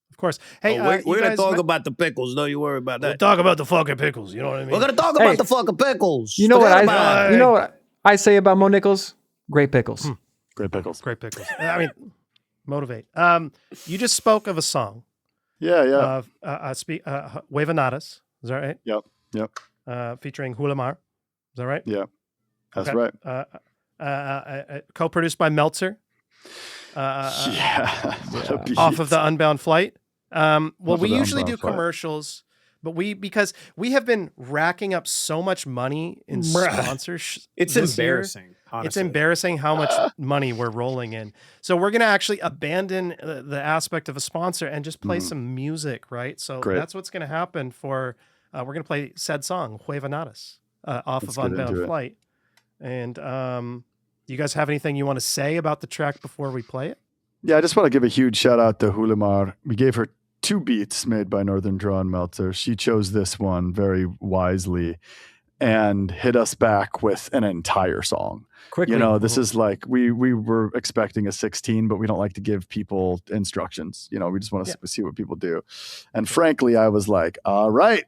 Of course. Hey, we're going to talk about the pickles. Don't you worry about that. We'll talk about the fucking pickles. You know what I mean? We're going to talk about the fucking pickles. You know what I say about Mo Nichols? Great pickles. Great pickles. Great pickles. I mean, motivate. You just spoke of a song. Yeah. Huevanadas. Is that right? Yep. Featuring Hulimar. Is that right? Yeah. That's right. Co-produced by Meltzer. Off of the Unbound Flight. We usually do commercials, but because we have been racking up so much money in sponsors. It's embarrassing. Honestly. It's embarrassing how much money we're rolling in. So we're going to actually abandon the aspect of a sponsor and just play some music, right? So that's what's going to happen we're going to play said song, Huevanadas, off of Unbound Flight. And do you guys have anything you want to say about the track before we play it? Yeah, I just want to give a huge shout out to Hulimar. We gave her 2 beats made by NortherDraw and Meltzer. She chose this one very wisely and hit us back with an entire song. Quickly. You know, this is like, we were expecting a 16, but we don't like to give people instructions. You know, we just want to see what people do. And frankly, I was like, all right,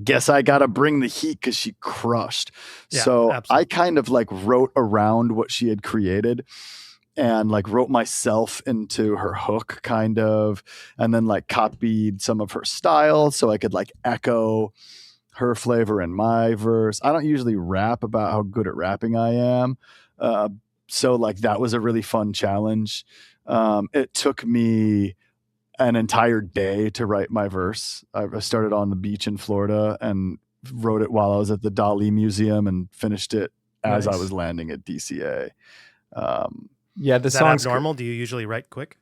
guess I got to bring the heat because she crushed. Yeah, so absolutely. I kind of like wrote around what she had created and like wrote myself into her hook kind of, and then like copied some of her style so I could like echo her flavor in my verse. I don't usually rap about how good at rapping I am. So like that was a really fun challenge. It took me an entire day to write my verse. I started on the beach in Florida and wrote it while I was at the Dali Museum and finished it as I was landing at DCA. The song's normal. Do you usually write quick?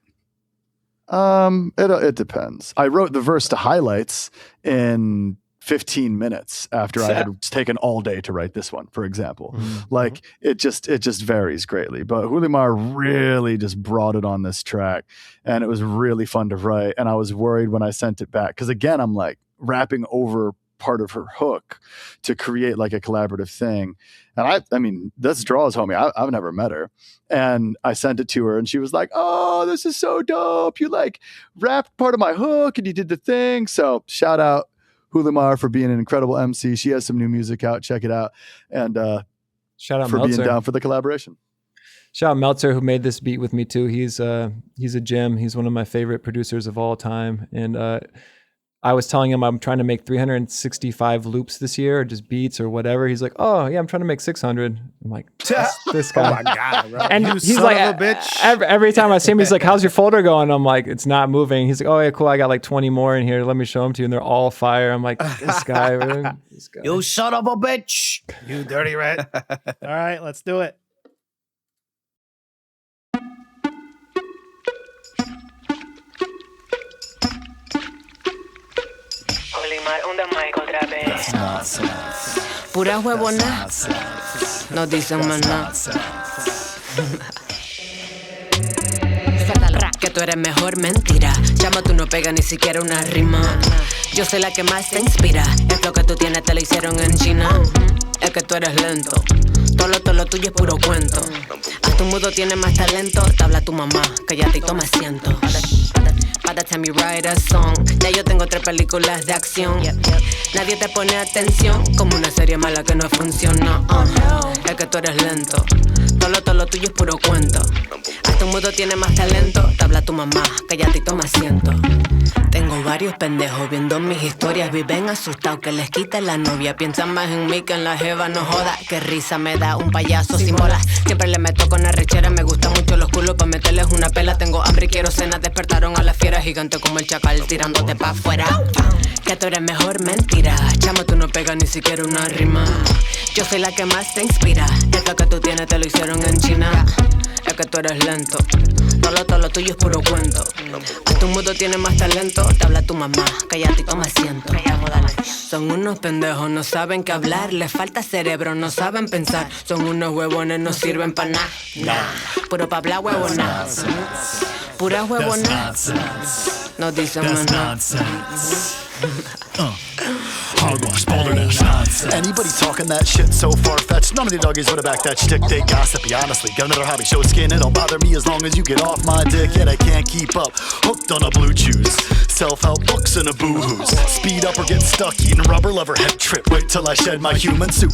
It depends. I wrote the verse to highlights in 15 minutes after I had taken all day to write this one, for example. Like it just varies greatly, but Hulimar really just brought it on this track and it was really fun to write. And I was worried when I sent it back, because again, I'm like rapping over part of her hook to create like a collaborative thing. And I mean, this Draw's homie. I've never met her. And I sent it to her and she was like, oh, this is so dope. You like rapped part of my hook and you did the thing. So shout out Hulimar for being an incredible MC. She has some new music out. Check it out. And shout out for Meltzer. being down for the collaboration. Shout out Meltzer, who made this beat with me too. He's a gem. He's one of my favorite producers of all time. And I was telling him I'm trying to make 365 loops this year, or just beats or whatever. He's like, oh yeah, I'm trying to make 600. I'm like, this guy. Oh my God, bro. And he's like, a bitch. Every time I see him, he's like, how's your folder going? I'm like, it's not moving. He's like, oh yeah, cool. I got like 20 more in here. Let me show them to you. And they're all fire. I'm like, this guy. You son of a bitch. You dirty rat. All right, let's do it. Pura huevona, no dicen más nada. Que tú eres mejor mentira. Chama, tú no pegas ni siquiera una rima. Yo soy la que más te inspira. El flow que tú tienes te lo hicieron en China. Es que tú eres lento. Todas Todo lo tuyo es puro cuento. A tu mudo tiene más talento. Te habla tu mamá, cállate y toma asiento. By the time you write a song, ya yo tengo 3 películas de acción. Nadie te pone atención, como una serie mala que no funciona. Es que tú eres lento. Todo lo tuyo es puro cuento. A tu mudo tiene más talento. Te habla tu mamá, cállate y toma asiento. Tengo varios pendejos viendo mis historias. Viven asustados que les quiten la novia. Piensan más en mí que en la jeva, no joda. Qué risa me da un payaso sin bolas. Siempre le meto con arrechera. Me gustan mucho los culos pa' meterles una pela. Tengo hambre y quiero cena. Despertaron a la fiera gigante como el chacal tirándote pa' afuera. Que tú eres mejor mentira. Chamo, tú no pegas ni siquiera una rima. Yo soy la que más te inspira. Esto que tú tienes te lo hicieron en China. Es que tú eres lento. Todo lo tuyo es puro cuento. A tu mudo tiene más talento. Te habla tu mamá, cállate y toma asiento. Son unos pendejos, no saben qué hablar. Les falta cerebro, no saben pensar. Son unos huevones, no sirven pa' nada. Puro pa' hablar huevona. Pura huevona. No dicen nada. Hogwash, balderdash, nonsense. Anybody talking that shit so far-fetched? None of the doggies would have backed that shtick. They gossipy, honestly. Got another hobby, show skin. It don't bother me as long as you get off my dick. Yet I can't keep up. Hooked on a blue chews. Self-help books and a boo-hoos. Speed up or get stuck eating rubber. Lover head trip. Wait till I shed my human suit.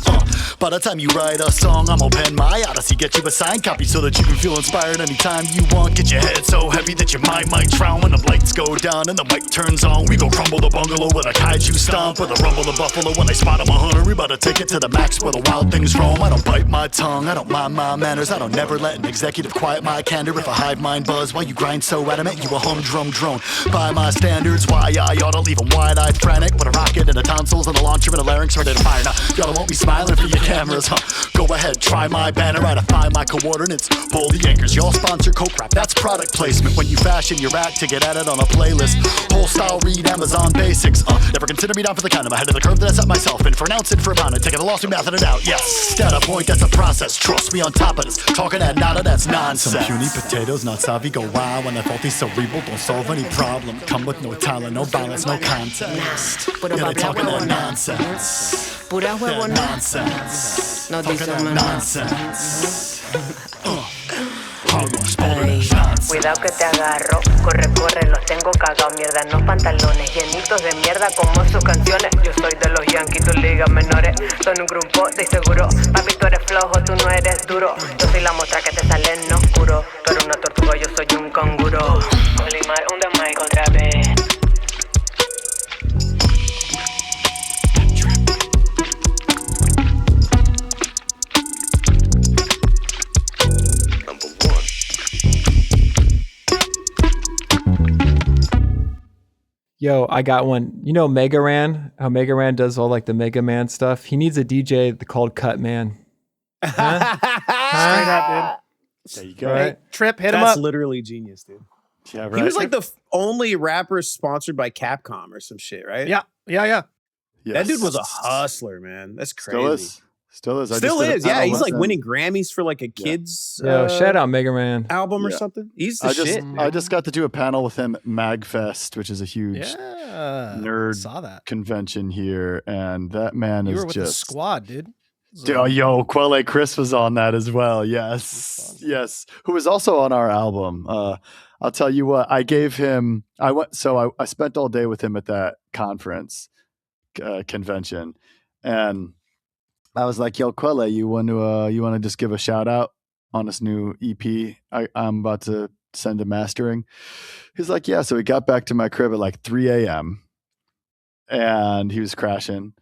By the time you write a song, I'm open my odyssey. Get you a signed copy so that you can feel inspired anytime you want. Get your head so heavy that your mind might drown. When the lights go down and the mic turns on, we go crumble the bungalow with a kaiju stomp. With a rumble the buffalo when they spot 'em a hunter. We about to take it to the max where the wild things roam. I don't bite my tongue, I don't mind my manners. I don't never let an executive quiet my candor. If a hive mind buzz while you grind so adamant, you a humdrum drone. By my standards, why I oughta leave 'em wide-eyed frantic. With a rocket and a tonsils and a launcher and a larynx ready to fire. Now, y'all won't be smiling for your cameras, huh? Go ahead, try my banner, I defy my coordinates. Pull the anchors, y'all sponsor coke rap. That's product placement when you fashion your act to get added on a playlist. Whole style read Amazon basics, never consider me down for the kind. I'm ahead of the curve that I set myself in. For an ounce and for a pound, taking a loss and mathing it out. Yes, data point, that's a process. Trust me on top of this. Talking at nada, that's nonsense. Some puny potatoes, not savvy, go wild when I faulty cerebral. Don't solve any problem. Come with no talent, no balance, no context. Puro Yeah, pa' they talking that huevona. nonsense. Pura huevona. Nonsense. No Talking dicen that nada. nonsense. Hogwash, balderdash, nonsense. Cuidado que te agarro, corre, los tengo cagados. Mierda en los pantalones, llenitos de mierda como sus canciones. Yo soy de los Yankees, tus ligas menores. Son un grupo de seguro. Papi, tú eres flojo, tú no eres duro. Yo soy la muestra que te sale en oscuro. Tú eres una tortuga, yo soy un canguro. Olimar, un de Mike otra vez. Yo, I got one. You know Mega Ran? How Mega Ran does all like the Mega Man stuff? He needs a DJ called Cut Man. Huh? Straight up, There you dude. go. Right. Hey, Trip, hit him That's up. literally genius, dude. Yeah, right. He was like the only rapper sponsored by Capcom or some shit, right? Yeah. Yes. That dude was a hustler, man. That's crazy. Still is. I Still just did a is. Yeah, panel he's with like him. winning Grammys for like a kid's Yo, shout out Mega Man. album or Yeah. something. He's the shit. I just got to do a panel with him at MagFest, which is a huge Yeah. nerd Saw that. convention here, and that man You is were with the just. squad, dude. Oh, yo, Quelle Chris was on that as well. Yes, yes. Who was also on our album. I'll tell you what. I gave him. I spent all day with him at that conference convention, and I was like, "Yo, Quelle, you want to just give a shout out on this new EP I'm about to send to mastering?" He's like, "Yeah." So he got back to my crib at like 3 a.m. and he was crashing,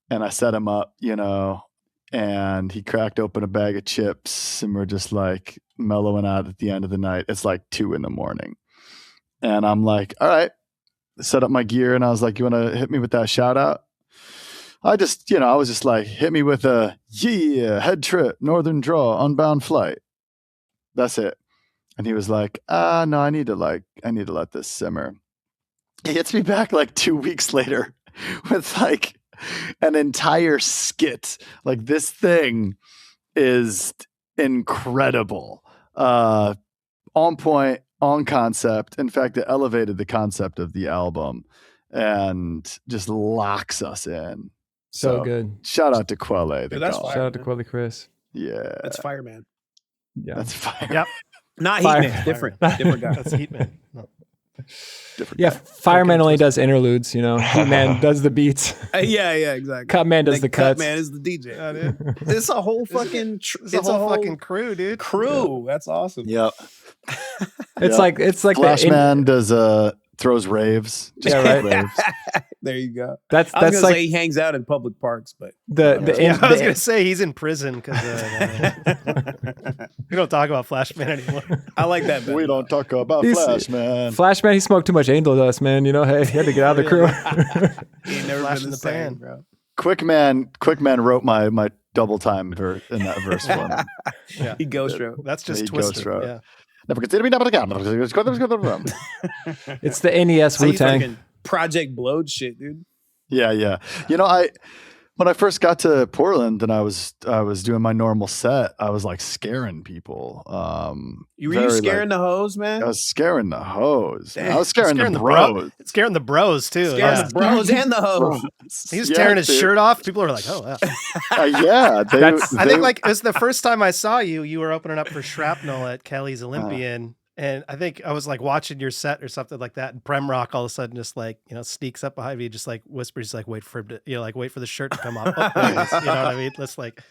and I set him up, and he cracked open a bag of chips, and we're just like mellowing out at the end of the night. It's like 2 a.m. And I'm like, all right, set up my gear. And I was like, you want to hit me with that shout out? I was just like, hit me with a Headtrip NorthernDraw Unbound Flight. That's it. And he was like, no, I need to let this simmer. He hits me back like 2 weeks later with like an entire skit. Like, this thing is incredible. On point, on concept. In fact, it elevated the concept of the album and just locks us in. So good. Shout out to Quelle. Dude, that's Shout out to Quelle Chris. Yeah. That's Fireman. Yeah. That's fire. Yep. Not Fire- Heatman. Different guy. That's Heatman. No. Different Yeah, guy. Fireman only does interludes, you know. Heatman does the beats. Yeah, exactly. Cutman does the cuts. Cutman is the DJ. Yeah, dude. It's a whole fucking. It's a whole fucking crew, dude. crew. That's awesome. Yep. It's Yep. like the Flashman does throws raves. Just Yeah, right. raves. There you go. that's I was gonna like say he hangs out in public parks, but the Yeah, I was the- gonna say he's in prison because we don't talk about Flashman anymore. I like that better. We don't talk about He's- Flashman. Flashman. He smoked too much angel dust, man. You know, hey, he had to get out of the crew. He ain't never Flash been in the the same, pan. bro. Quickman wrote my double time in that verse for me. Yeah, He ghost wrote. that's just He Twister. ghost wrote. Yeah. Never consider me never again. It's the NES So Wu you Tang. fucking Project Blowed shit, dude. Yeah. You know, when I first got to Portland and I was doing my normal set, I was like scaring people. Were you very, scaring like, the hoes, man? I was scaring the hoes. Damn. I was scaring the bros. Scaring the bros too. Scaring Yeah. the bros and the hoes. He was Yeah, tearing his dude. shirt off. People are like, "Oh, wow." Yeah, I think like it was the first time I saw you. You were opening up for Shrapnel at Kelly's Olympian, and I think I was like watching your set or something like that. And Prem Rock all of a sudden just like sneaks up behind me, just like whispers, like wait for him to wait for the shirt to come off. Oh, there it is. You know what I mean? Let's like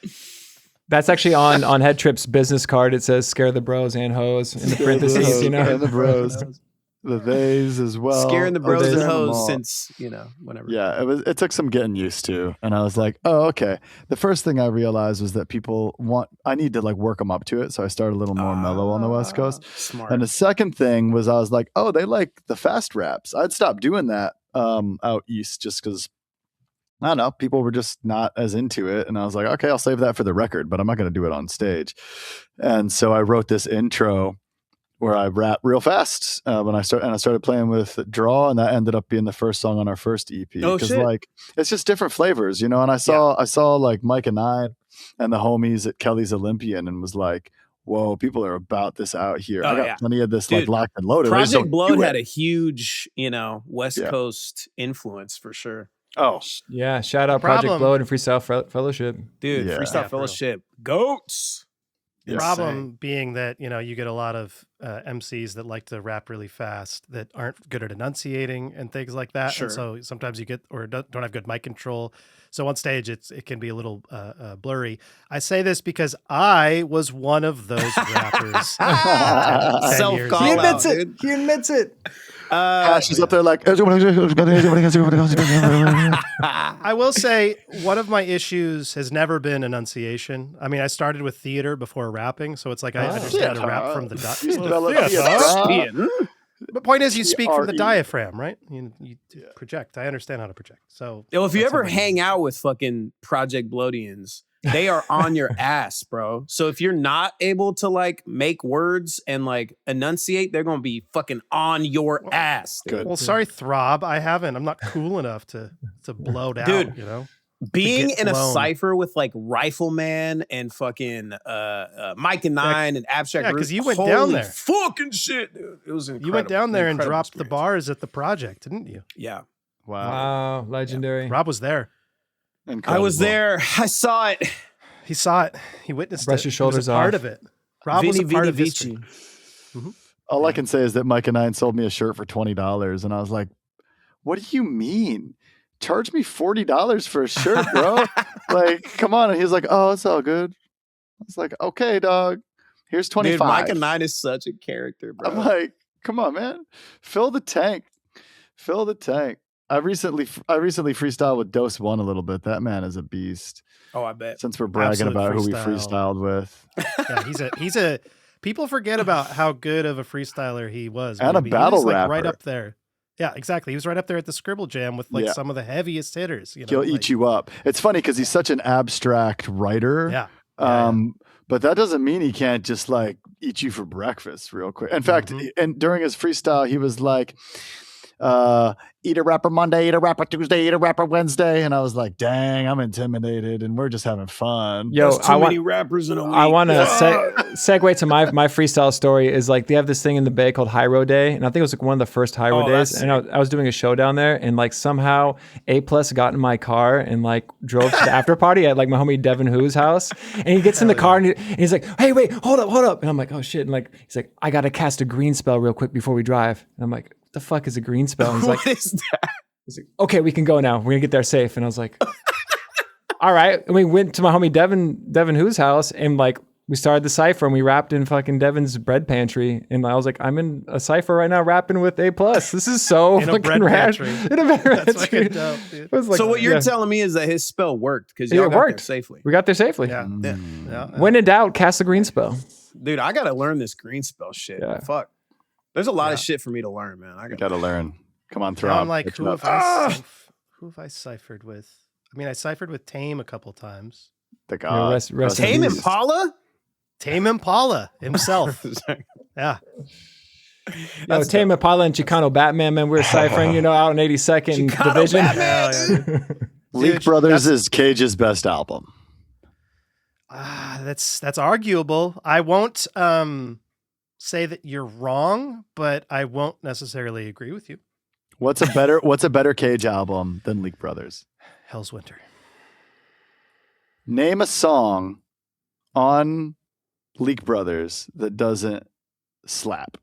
That's actually on Headtrip's business card. It says "Scare the bros and hoes" in the parentheses. You know, and the bros, the theys as well. Scaring the bros and Scaring them hoes all. since, whenever. Yeah, it took some getting used to, and I was like, oh, okay. The first thing I realized was that I need to like work them up to it, so I started a little more mellow on the West Coast. Smart. And the second thing was I was like, oh, they like the fast raps. I'd stopped doing that out east just because I don't know, people were just not as into it, and I was like, okay, I'll save that for the record, but I'm not going to do it on stage. And so I wrote this intro where I rap real fast when I started playing with Draw, and that ended up being the first song on our first EP. Oh, shit. Like it's just different flavors, and I saw like Mike and I and the homies at Kelly's Olympian, and was like, whoa, people are about this out here. Oh, I got yeah. plenty of this Dude, like locked and loaded. I just Project don't Blowed do it. had a huge, West Yeah. Coast influence for sure. Oh, yeah. Shout out Problem- Project Blow and Freestyle Fellowship. Dude, Yeah. Freestyle Yeah, for real. Fellowship. Goats. yes. problem being that you get a lot of MCs that like to rap really fast that aren't good at enunciating and things like that. Sure. And so sometimes you get or don't have good mic control. So on stage it can be a little blurry. I say this because I was one of those rappers. 10 Self years call ago. out, dude. He admits it. Ash is up there like. I will say one of my issues has never been enunciation. I mean, I started with theater before rapping, so it's like I understand how to rap from the The point is, you speak from the diaphragm, right? You project. I understand how to project. So, Yo, if you that's ever something- hang out with fucking Project Blodians, they are on your ass, bro. So if you're not able to like make words and like enunciate, they're gonna be fucking on your ass. Dude. Good. well, sorry, Throb, I haven't. I'm not cool enough to blow down. Dude. Being get in a blown. cipher with like Rifleman and fucking Mike and Nine and Abstract yeah, Group, 'cause you went holy down there. fucking shit, dude. It was incredible. You went down there and Incredible dropped the experience. bars at the project, didn't you? Yeah, Wow, legendary. Rob was there. I was there. I saw it. He saw it. He witnessed Brush it. your He shoulders was a part off. of it. Rob was a Vini part Vini of history. Vici. All I can say is that Mike and I sold me a shirt for $20, and I was like, "What do you mean? Charge me $40 for a shirt, bro? Like, come on!" And he was like, "Oh, it's all good." I was like, "Okay, dog. Here's 25." Dude, Mike and Nine is such a character, bro. I'm like, "Come on, man. Fill the tank. Fill the tank." I recently freestyled with Dose One a little bit. That man is a beast. Oh, I bet. Since we're bragging Absolute about who we freestyle. freestyled with, Yeah, he's a. People forget about how good of a freestyler he was. And a maybe. battle he was, like, right rapper. up there. Yeah, exactly. He was right up there at the Scribble Jam with like Yeah. some of the heaviest hitters. he'll like, eat you up. It's funny because he's such an abstract writer. Yeah. But that doesn't mean he can't just like eat you for breakfast real quick. In fact, and during his freestyle, he was like, eat a rapper Monday, eat a rapper Tuesday, eat a rapper Wednesday. And I was like, dang, I'm intimidated and we're just having fun. Yo, That's too many rappers in a week. I want to segue to my freestyle story is like they have this thing in the Bay called High Road Day. And I think it was like one of the first High Road days. And I was doing a show down there and like somehow A+ got in my car and like drove to the after party at like my homie Devin Hu's house. And he gets in the car and he's like, hey, wait, hold up. And I'm like, oh shit. And like, he's like, I got to cast a green spell real quick before we drive. And I'm like, what the fuck is a green spell? And he's like, What is that? he's like, okay, we can go now. We're gonna get there safe. And I was like, all right. And we went to my homie Devin Hu's house and like we started the cipher and we rapped in fucking Devin's bread pantry. And I was like, I'm in a cipher right now rapping with A+. This is so in fucking a bread rad. pantry. In a bread That's pantry. fucking dope, dude. It was like, So what you're telling me is that his spell worked because y'all it got worked there safely. We got there safely. Yeah. When in doubt, cast the green spell. Dude, I gotta learn this green spell shit. Yeah. Fuck. There's a lot of shit for me to learn, man. I Gotta learn. Come on, throw. Now I'm like, who have I ciphered with? I mean, I ciphered with Tame a couple times. The Yeah, god. rest in Tame peace. Impala? Tame Impala himself. Yeah. Yo, Tame Impala and Chicano Batman, man, we were ciphering, out in 82nd Chicano Division. Batman. Leak Dude, Brothers is Cage's best album. That's arguable. I won't say that you're wrong, but I won't necessarily agree with you. What's a better Cage album than Leak Brothers? Hell's Winter. Name a song on Leak Brothers that doesn't slap.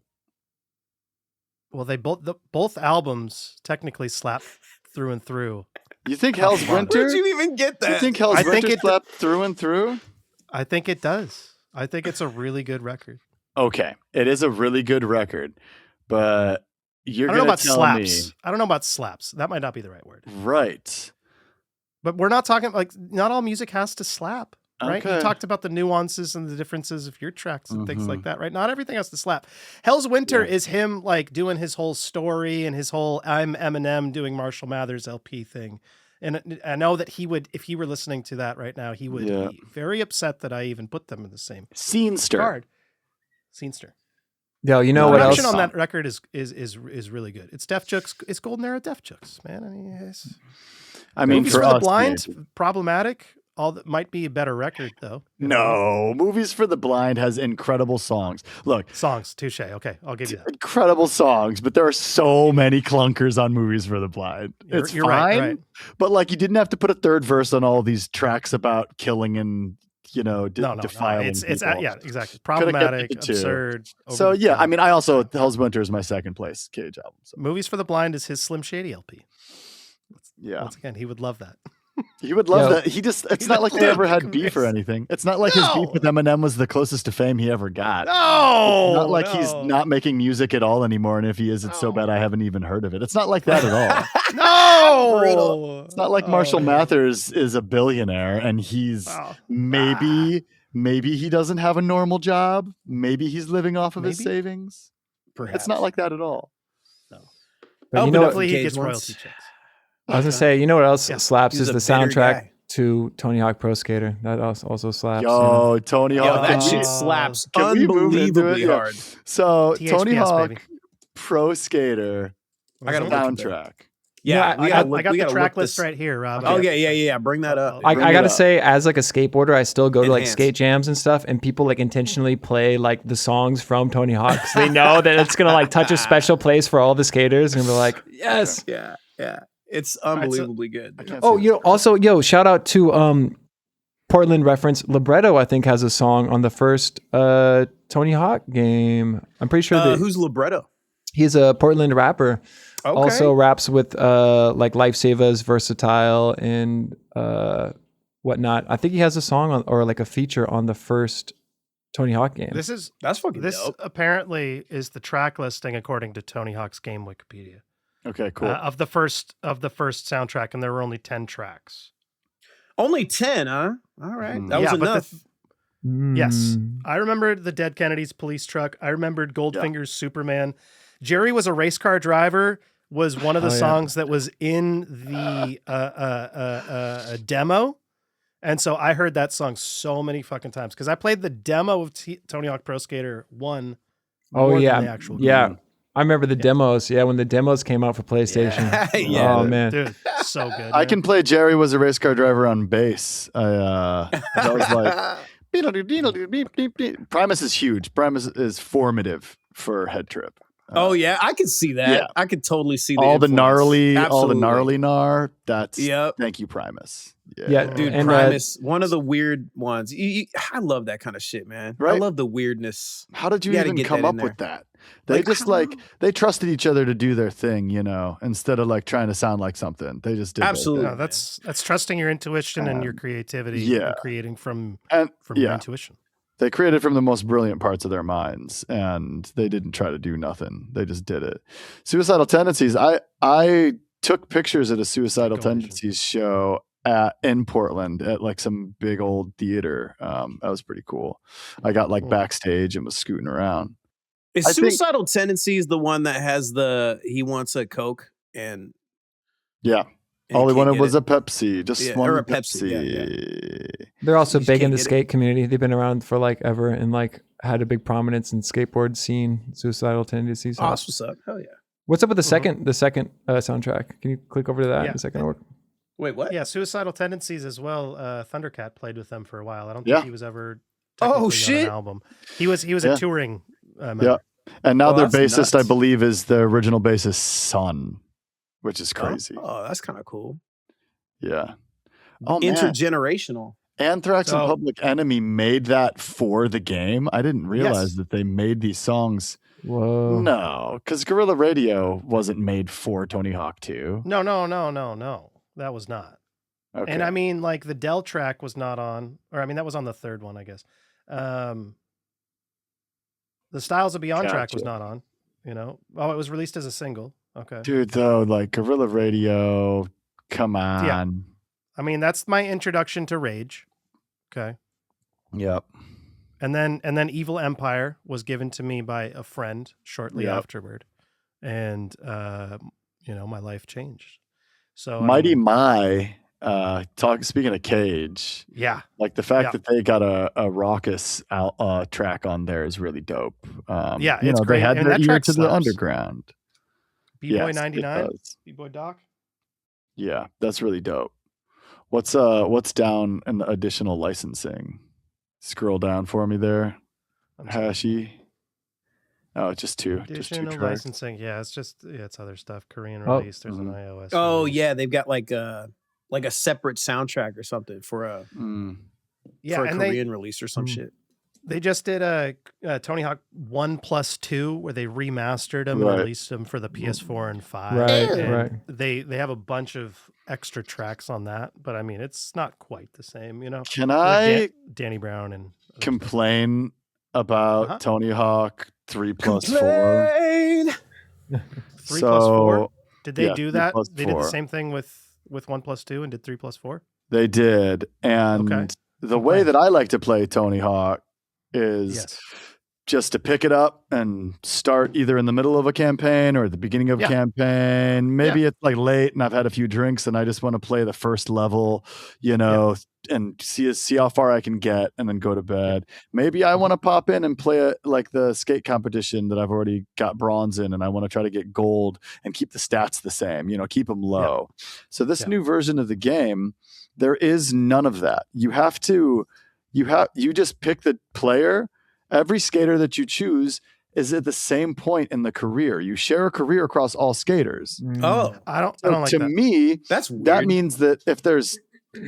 Well, they both albums technically slap through and through. You think Hell's Winter? Where'd you even get that? You think Hell's I think Winter it- slapped through and through? I think it does. I think it's a really good record. Okay, it is a really good record, but you're I don't know gonna about tell slaps. me, I don't know about slaps. That might not be the right word. right? But we're not talking like not all music has to slap, right? Okay. You talked about the nuances and the differences of your tracks and things like Mhm. that, right? Not everything has to slap. Hell's Winter is him like doing his whole story and his whole I'm Eminem doing Marshall Mathers LP thing. And I know that he would, if he were listening to that right now, he would be very upset that I even put them in the same Scenester. card. Scenester. Yo, you know what else? Production on that record is really good. It's Def Jux. It's golden era Def Jux, man. I mean, Movies for for the us, Blind, maybe. problematic. All that might be a better record though. No, Movies for the Blind has incredible songs. Look, Songs, touche. Okay, I'll give you that. incredible songs, but there are so many clunkers on Movies for the Blind. It's You're fine, right. but like you didn't have to put a third verse on all these tracks about killing and defiling. It's people. yeah, exactly. Could've kept Problematic, it to two. absurd. So over the yeah, top. I mean, I also Hell's Winter is my second place Cage album. So Movies for the Blind is his Slim Shady LP. yeah, Once again, he would love that. he would love Yo. that. It's not like they ever had beef or anything. It's not like his beef with Eminem was the closest to fame he ever got. No, Not like he's not making music at all anymore, and if he is, it's so bad I haven't even heard of it. It's not like that at all. No, It's not like Marshall Mathers is a billionaire and he's maybe he doesn't have a normal job. Maybe he's living off of his Maybe. savings. Perhaps. It's not like that at all. But you know what? Hopefully he Cage gets once. royalty checks. I was gonna say, you know what else slaps He's is a the bitter soundtrack guy. to Tony Hawk Pro Skater. That also slaps. Yo, Tony Yo, Hawk. that can shit we- slaps can we move into it? unbelievably Yeah. hard. So THPS, Tony Hawk baby. Pro Skater I gotta look at that. soundtrack. Yeah, No, we I gotta got, look- I got we the gotta track look list this- right here, Rob. Oh yeah. Bring that up. I Bring it gotta up. say, as like a skateboarder, I still go to like Enhanced. skate jams and stuff, and people like intentionally play like the songs from Tony Hawk 'cause they know that it's gonna like touch a special place for all the skaters, and we're like, yes. Yeah. It's unbelievably I good. can't Oh, see it. also, shout out to Portland reference. Libretto, I think, has a song on the first Tony Hawk game. I'm pretty sure that Who's Libretto? he's a Portland rapper. Okay. Also raps with like Lifesavers, Versatile, and whatnot. I think he has a song on, or like a feature on the first Tony Hawk game. That's fucking This dope. apparently is the track listing according to Tony Hawk's Game Wikipedia Okay, cool. of the first soundtrack, and there were only 10 tracks. Only 10, huh? All right. That Yeah, was but enough. Yes, Mm. I remembered the Dead Kennedys police truck. I remembered Goldfinger's Superman. Jerry Was a Race Car Driver was one of the songs that was in the demo. And so I heard that song so many fucking times because I played the demo of Tony Hawk Pro Skater 1 Oh more yeah, than the actual game. yeah. I remember the demos. Yeah, when the demos came out for PlayStation. Yeah. Oh man, Dude, so good. I can play Jerry was a race car driver on bass. That was like Primus is huge. Primus is formative for Headtrip. Oh yeah, I could see that. Yeah. I could totally see all the influence. gnarly gnar. That's Yep. Thank you, Primus. Yeah, Dude, and, Primus, one of the weird ones. I love that kind of shit, man. I Right? love the weirdness. How did you You gotta even get come that up in with there. that? They Like, just I don't know. they trusted each other to do their thing, instead of like trying to sound like something. They just did their Absolutely. thing. No, that's trusting your intuition and your creativity and creating from your intuition. They created from the most brilliant parts of their minds, and they didn't try to do nothing. They just did it. Suicidal Tendencies. I took pictures at a Suicidal Tendencies show in Portland at like some big old theater. That was pretty cool. I got like backstage and was scooting around. Is Suicidal Tendencies the one that has he wants a Coke and Yeah. and All he he can't wanted get was it? a Pepsi. Just Yeah, one or a Pepsi. Pepsi, they're also You just big in can't the get it. skate community. They've been around for like ever and like had a big prominence in skateboard scene. Suicidal Tendencies. Oh, that's what's up. Hell yeah. What's up with the second soundtrack? Can you click over to that in a second? Or Wait, what? Yeah, Suicidal Tendencies as well. Thundercat played with them for a while. I don't Yeah. think he was ever technically on shit. an album. He was a touring member. Yeah. And now Oh, their that's bassist, I nuts. believe, is the original bassist's son, which is crazy. Oh, that's kind of cool. Yeah. Oh, man. Intergenerational. Anthrax and Oh. Public Enemy made that for the game. I didn't realize Yes. that they made these songs. whoa. No, because Guerrilla Radio wasn't made for Tony Hawk 2. No. That was not. Okay. And I mean, like the Dell track was not on, or I mean, that was on the third one, I guess. The Styles of Beyond track was Gotcha. not on. Oh, it was released as a single. Okay. Dude, though, like Guerrilla Radio, come on. Yeah. I mean, that's my introduction to Rage. Okay. Yep. And then Evil Empire was given to me by a friend shortly Yep. afterward. And my life changed. So Mighty My, speaking of Cage, Yeah. like the fact that they got a raucous track on there is really dope. Yeah, it's they great. had And their that ear track to the slaps. underground. B-Boy Yes, it 99, does. B-Boy Doc. Yeah, that's really dope. What's down in the additional licensing? Scroll down for me there, Hashi. Oh, just two Additional tracks. licensing. Yeah, it's other stuff. Korean Oh. release. There's an iOS. Oh release. yeah, they've got like a separate soundtrack or something for a Yeah, and Korean release or some shit. they just did a Tony Hawk 1+2 where they remastered them Right. and released them for the PS4 and 5. Right, And right. They have a bunch of extra tracks on that, but I mean, it's not quite the same, Can With I Danny Brown and other stuff. complain about Uh-huh. Tony Hawk 3+4? 3+4? Did they yeah, do that? They did the 3+4. same thing with 1+2 and did 3+4? They did, and Okay. the way that I like to play Tony Hawk is Yes. just to pick it up and start either in the middle of a campaign or at the beginning of a Yeah. campaign. Maybe it's like late and I've had a few drinks and I just want to play the first level, and see how far I can get and then go to bed. Maybe I want to pop in and play like the skate competition that I've already got bronze in and I want to try to get gold and keep the stats the same, keep them low. So this new version of the game, there is none of that. You just pick the player. Every skater that you choose is at the same point in the career. You share a career across all skaters. Oh, I don't So like to that. me, that's weird. that means that if there's,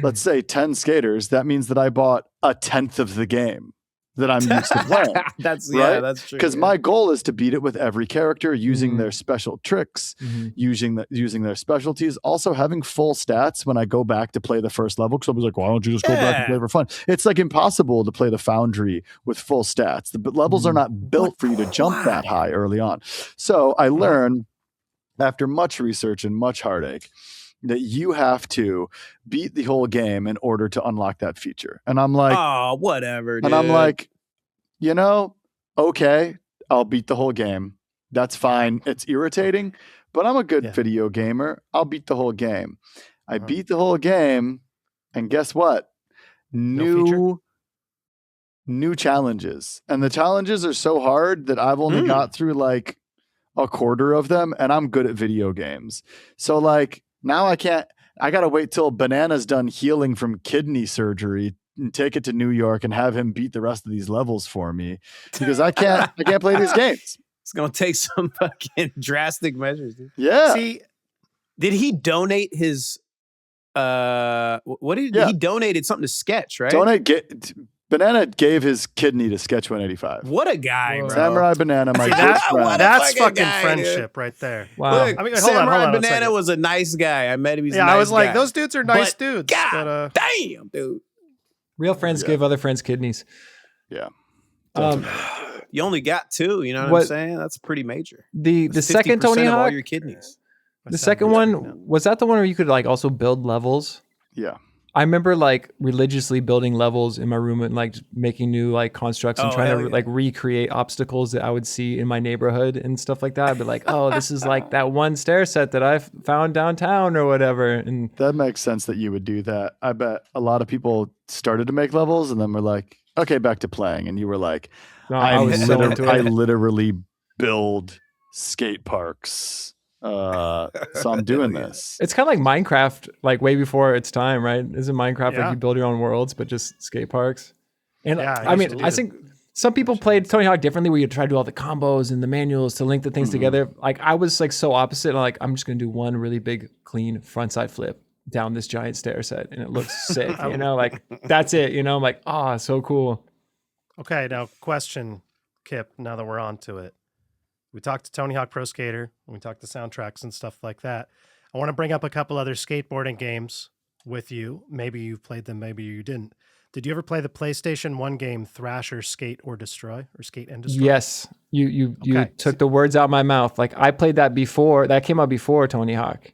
let's say, 10 skaters, that means that I bought a 10th of the game that I'm used to playing. that's right? that's true. Because yeah. my goal is to beat it with every character using their special tricks, Mhm. using their specialties, also having full stats when I go back to play the first level. Because I was like, why don't you just go back and play for fun? It's like impossible to play the Foundry with full stats. The levels are not built for you to jump that high early on. So I learned after much research and much heartache that you have to beat the whole game in order to unlock that feature. And I'm like, oh, whatever. Dude. and I'm like, okay, I'll beat the whole game. That's fine. It's irritating, but I'm a good video gamer. I'll beat the whole game. I beat the whole game, and guess what? New challenges. And the challenges are so hard that I've only got through like a quarter of them, and I'm good at video games. So like now I gotta wait till Banana's done healing from kidney surgery and take it to New York and have him beat the rest of these levels for me because I can't play these games. It's gonna take some fucking drastic measures, dude. Yeah. See, did he donate his he donated something to Sketch, right? Banana gave his kidney to Sketch 185. What a guy, bro. Samurai Banana, my good friend. That's fucking guy, friendship right there. Wow. Look, I mean, Samurai Banana was a nice guy. I met him. He's a nice I was like, guy. those dudes are nice But dudes. God damn, dude. Real friends give other friends kidneys. Yeah. You only got 2. You know what I'm saying? That's pretty major. The That's second 50% Tony of all Hawk, your kidneys. the second one, was that the one where you could like also build levels? Yeah. I remember like religiously building levels in my room and like making new like constructs and trying to like recreate obstacles that I would see in my neighborhood and stuff like that. I'd be like, oh, this is like that one stair set that I found downtown or whatever. And that makes sense that you would do that. I bet a lot of people started to make levels and then were like, okay, back to playing. And you were like, I literally build skate parks. So I'm doing this. It's kind of like Minecraft, like way before its time, right? Isn't Minecraft like you build your own worlds, but just skate parks? And I mean, I think some people played Tony Hawk differently, where you try to do all the combos and the manuals to link the things together. Like I was like so opposite. Like I'm just gonna do one really big, clean frontside flip down this giant stair set, and it looks sick. You know, like that's it. You know, I'm like, so cool. Okay, now question, Kip. Now that we're on to it. We talked to Tony Hawk Pro Skater, and we talked to soundtracks and stuff like that. I want to bring up a couple other skateboarding games with you. Maybe you've played them, maybe you didn't. Did you ever play the PlayStation 1 game Thrasher Skate or Destroy, or Skate and Destroy? Yes, you took the words out of my mouth. Like I played that before. That came out before Tony Hawk.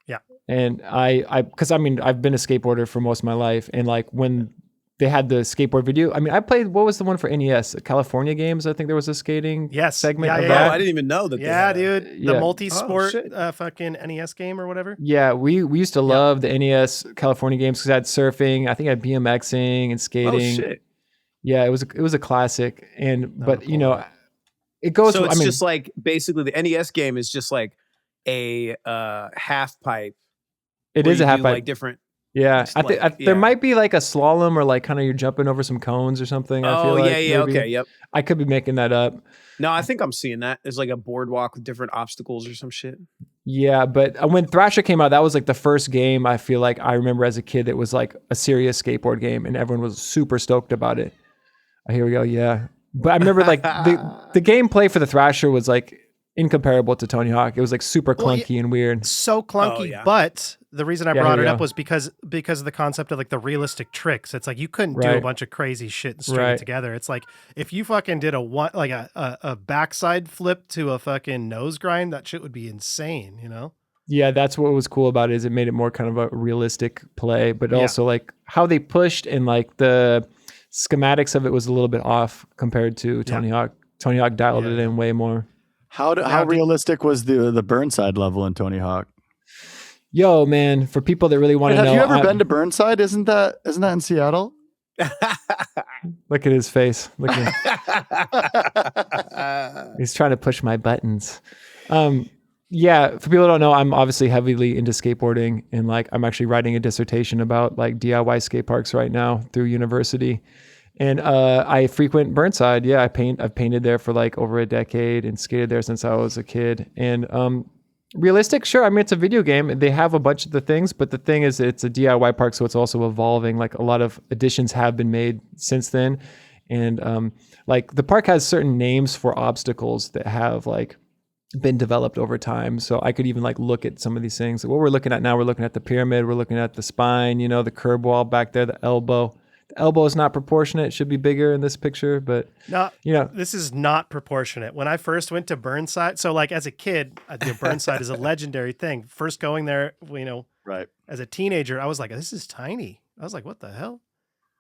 Yeah, and because I mean I've been a skateboarder for most of my life, and like when they had the skateboard video. I mean, I played, what was the one for NES? California Games, I think there was a skating segment of that. I didn't even know that. Yeah, dude. The multi-sport fucking NES game or whatever. Yeah, we used to love the NES California Games because it had surfing. I think it had BMXing and skating. Oh, shit. Yeah, it was a classic. But you know, it goes. So it's just like, basically the NES game is just like a half pipe. It is a half pipe. Like different. Yeah, there might be like a slalom or like kind of you're jumping over some cones or something. I feel like, okay, yep. I could be making that up. No, I think I'm seeing that. There's like a boardwalk with different obstacles or some shit. Yeah, but when Thrasher came out, that was like the first game I feel like I remember as a kid that was like a serious skateboard game, and everyone was super stoked about it. Here we go, yeah. But I remember like the gameplay for the Thrasher was like incomparable to Tony Hawk. It was like super clunky and weird. So clunky, but the reason I brought it up was because of the concept of like the realistic tricks. It's like you couldn't do a bunch of crazy shit and string it together. It's like if you fucking did a backside flip to a fucking nose grind, that shit would be insane, you know? Yeah, that's what was cool about it, is it made it more kind of a realistic play, but also like how they pushed and like the schematics of it was a little bit off compared to Tony Hawk. Tony Hawk dialed it in way more. How realistic was the Burnside level in Tony Hawk? Yo, man, for people that really want to know. Have you ever been to Burnside? Isn't that in Seattle? Look at his face. Look at him. He's trying to push my buttons. Yeah, for people who don't know, I'm obviously heavily into skateboarding, and like I'm actually writing a dissertation about like DIY skate parks right now through university. And I frequent Burnside. Yeah, I've painted there for like over a decade and skated there since I was a kid. And realistic, sure. I mean, it's a video game. They have a bunch of the things, but the thing is, it's a DIY park, so it's also evolving. Like a lot of additions have been made since then. And like the park has certain names for obstacles that have like been developed over time. So I could even like look at some of these things. What we're looking at now, we're looking at the pyramid, we're looking at the spine, you know, the curb wall back there, the elbow. Elbow is not proportionate. It should be bigger in this picture, but this is not proportionate. When I first went to Burnside, so like as a kid, Burnside is a legendary thing. First going there, you know, as a teenager, I was like, this is tiny. I was like, what the hell?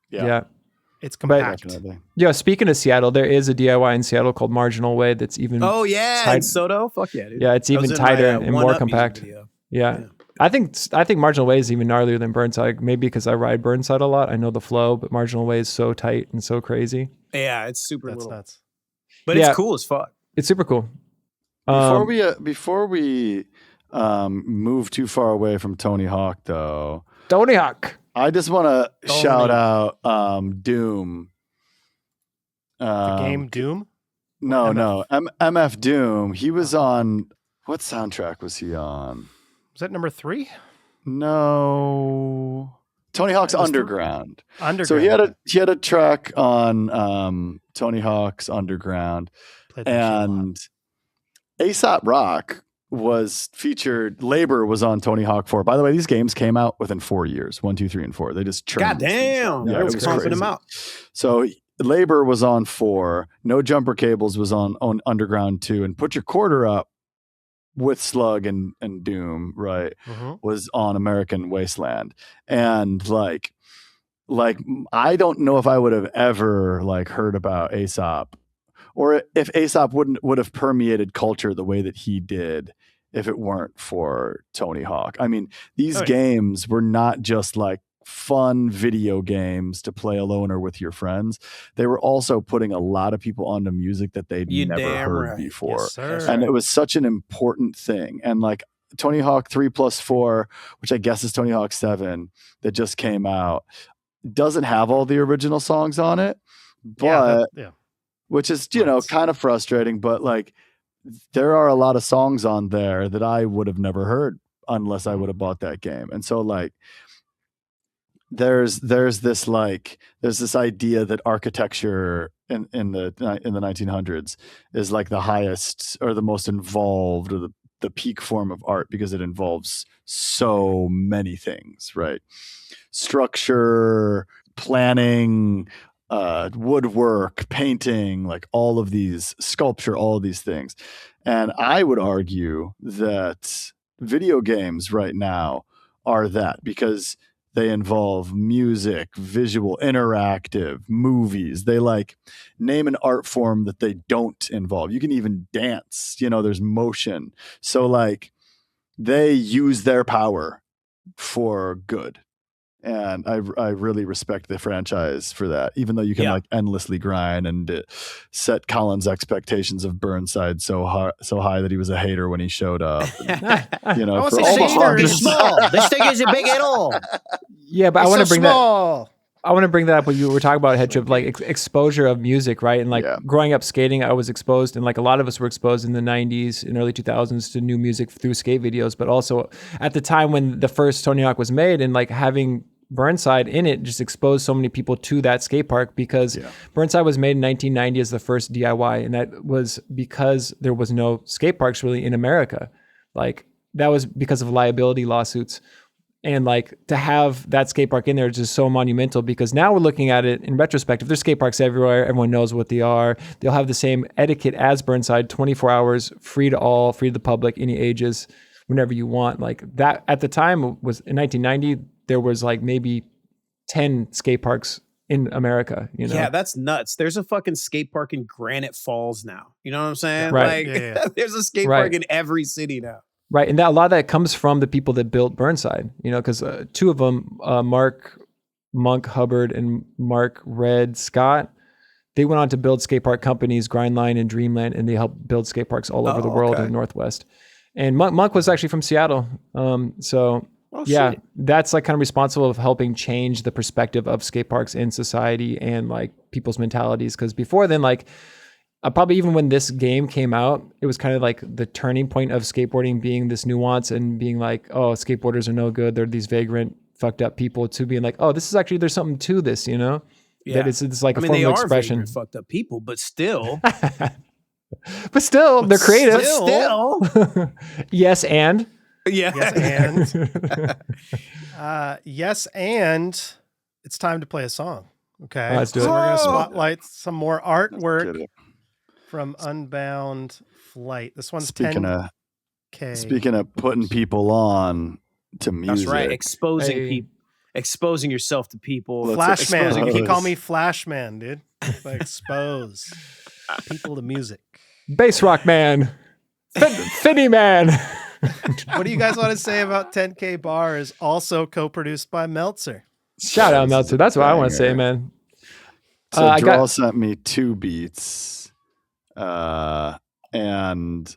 Yeah. It's compact. Yeah, speaking of Seattle, there is a DIY in Seattle called Marginal Way that's even in Soto? Fuck yeah, dude. Yeah, it's even tighter and more compact. Yeah. I think Marginal Way is even gnarlier than Burnside, maybe because I ride Burnside a lot. I know the flow, but Marginal Way is so tight and so crazy. Yeah, it's super nuts. But it's cool as fuck. It's super cool. Before we move too far away from Tony Hawk, though, Tony Hawk. I just want to shout out Doom. The game Doom? No, MF Doom. He was on. What soundtrack was he on? Was that number 3? No, Tony Hawk's Underground. Underground. So he had a track on Tony Hawk's Underground, and A$AP Rock was featured. Labor was on Tony Hawk 4. By the way, these games came out within 4 years. 1, 2, 3, and 4. They just churned. Goddamn! Yeah, It was pumping them out. So Labor was on 4. No Jumper Cables was on Underground 2, and Put Your Quarter Up with Slug and Doom, right, was on American Wasteland. And like I don't know if I would have ever heard about A$AP, or if A$AP would have permeated culture the way that he did if it weren't for Tony Hawk. I mean, these games were not just fun video games to play alone or with your friends. They were also putting a lot of people onto music that they'd never heard before. Yes, and it was such an important thing. And Tony Hawk 3+4, which I guess is Tony Hawk 7 that just came out, doesn't have all the original songs on it, but which is, kind of frustrating, but there are a lot of songs on there that I would have never heard unless I would have bought that game. And so there's this idea that architecture in the 1900s is the highest or the most involved or the peak form of art because it involves so many things, right? Structure, planning, woodwork, painting, all of these, sculpture, all of these things. And I would argue that video games right now are that, because they involve music, visual, interactive, movies. They name an art form that they don't involve. You can even dance, there's motion. So they use their power for good. And I really respect the franchise for that, even though you can endlessly grind and set Colin's expectations of Burnside so high that he was a hater when he showed up. And, for all the hard small. This thing isn't big at all. Yeah, but I want to bring small. I want to bring that up when you were talking about Headtrip, exposure of music, right? And growing up skating, I was exposed, and a lot of us were exposed in the 90s and early 2000s to new music through skate videos, but also at the time when the first Tony Hawk was made, and having Burnside in it just exposed so many people to that skate park, because Burnside was made in 1990 as the first DIY, and that was because there was no skate parks really in America. That was because of liability lawsuits. And to have that skate park in there is just so monumental, because now we're looking at it in retrospect. If there's skate parks everywhere, everyone knows what they are. They'll have the same etiquette as Burnside, 24 hours, free to all, free to the public, any ages, whenever you want. That at the time was in 1990, there was maybe 10 skate parks in America. Yeah, that's nuts. There's a fucking skate park in Granite Falls now. You know what I'm saying? Right. There's a skate park in every city now. Right, and a lot of that comes from the people that built Burnside, because 2 of them, Mark Monk Hubbard and Mark Red Scott, they went on to build skate park companies, Grindline and Dreamland, and they helped build skate parks all over the world in the Northwest. And Monk was actually from Seattle. Shit. That's kind of responsible of helping change the perspective of skate parks in society and people's mentalities. Because before then, probably even when this game came out, it was kind of the turning point of skateboarding being this nuance and being oh, skateboarders are no good. They're these vagrant, fucked up people, to being oh, this is actually, there's something to this, that it's a form of expression. Vagrant, fucked up people, but still. But still, they're creative. Still. Yes, and. Yeah. Yes, and it's time to play a song. Okay. Let's do it. So we're going to spotlight some more artwork from Unbound Flight. This one's Speaking 10K. Speaking of putting people on to music. That's right. Exposing people. Exposing yourself to people. Flashman. You can call me Flashman, dude. Expose people to music. Bass rock man. Finny man. What do you guys want to say about 10K Bars, also co-produced by Meltzer? Shout out Meltzer. That's what I want to say, man. So Draw sent me 2 beats. And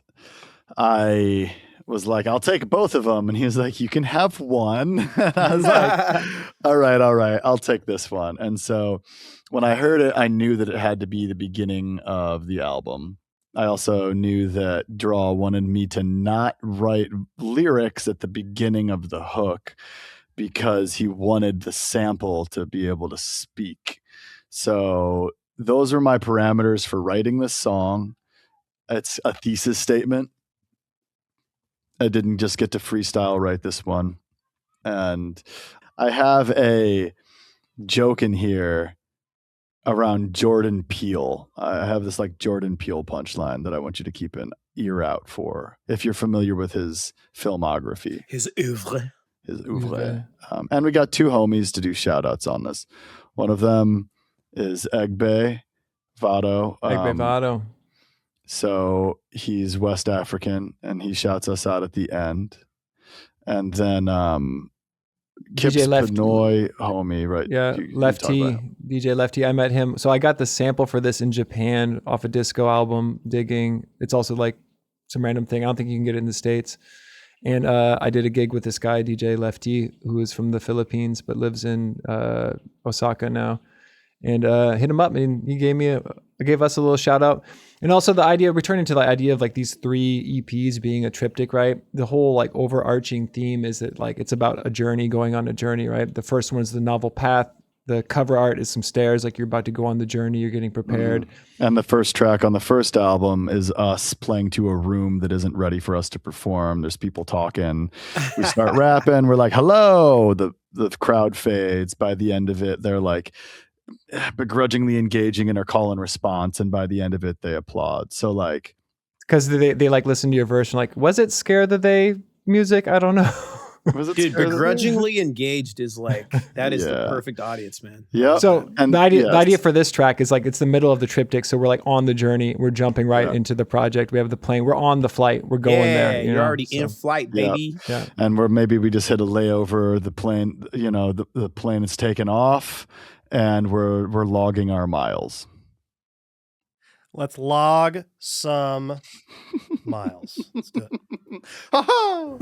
I was like, I'll take both of them. And he was like, you can have one. And I was like, all right, I'll take this one. And so when I heard it, I knew that it had to be the beginning of the album. I also knew that Draw wanted me to not write lyrics at the beginning of the hook because he wanted the sample to be able to speak. So those are my parameters for writing this song. It's a thesis statement. I didn't just get to freestyle write this one. And I have a joke in here around Jordan Peele. I have this like Jordan Peele punchline that I want you to keep an ear out for if you're familiar with his filmography. His oeuvre. And we got two homies to do shout outs on this. One of them is Egbe Vado. Egbe Vado. So he's West African and he shouts us out at the end. And then Kip's Pinoy homie, right? Yeah, Lefty, DJ Lefty. I met him. So I got the sample for this in Japan off a disco album, Digging. It's also like some random thing. I don't think you can get it in the States. And I did a gig with this guy, DJ Lefty, who is from the Philippines but lives in Osaka now. And hit him up, and he gave us a little shout out. And also the idea, returning to the idea of like these 3 EPs being a triptych, right? The whole like overarching theme is that like it's about a journey, going on a journey, right? The first one is the novel path. The cover art is some stairs, like you're about to go on the journey, you're getting prepared. And the first track on the first album is us playing to a room that isn't ready for us to perform. There's people talking. We start rapping. We're like, hello. The crowd fades. By the end of it, they're like begrudgingly engaging in our call and response. And by the end of it, they applaud. So like, because they like listen to your verse and like, was it Scare the Day music? I don't know. Dude, begrudgingly engaged is like, that is the perfect audience, man. Yeah. So and the idea for this track is like, it's the middle of the triptych. So we're like on the journey. We're jumping right into the project. We have the plane. We're on the flight. We're going there. You're already in flight, baby. Yeah. And maybe we just hit a layover. The plane, the plane is taken off and we're logging our miles. Let's log some miles. Let's do it. Ha-ha!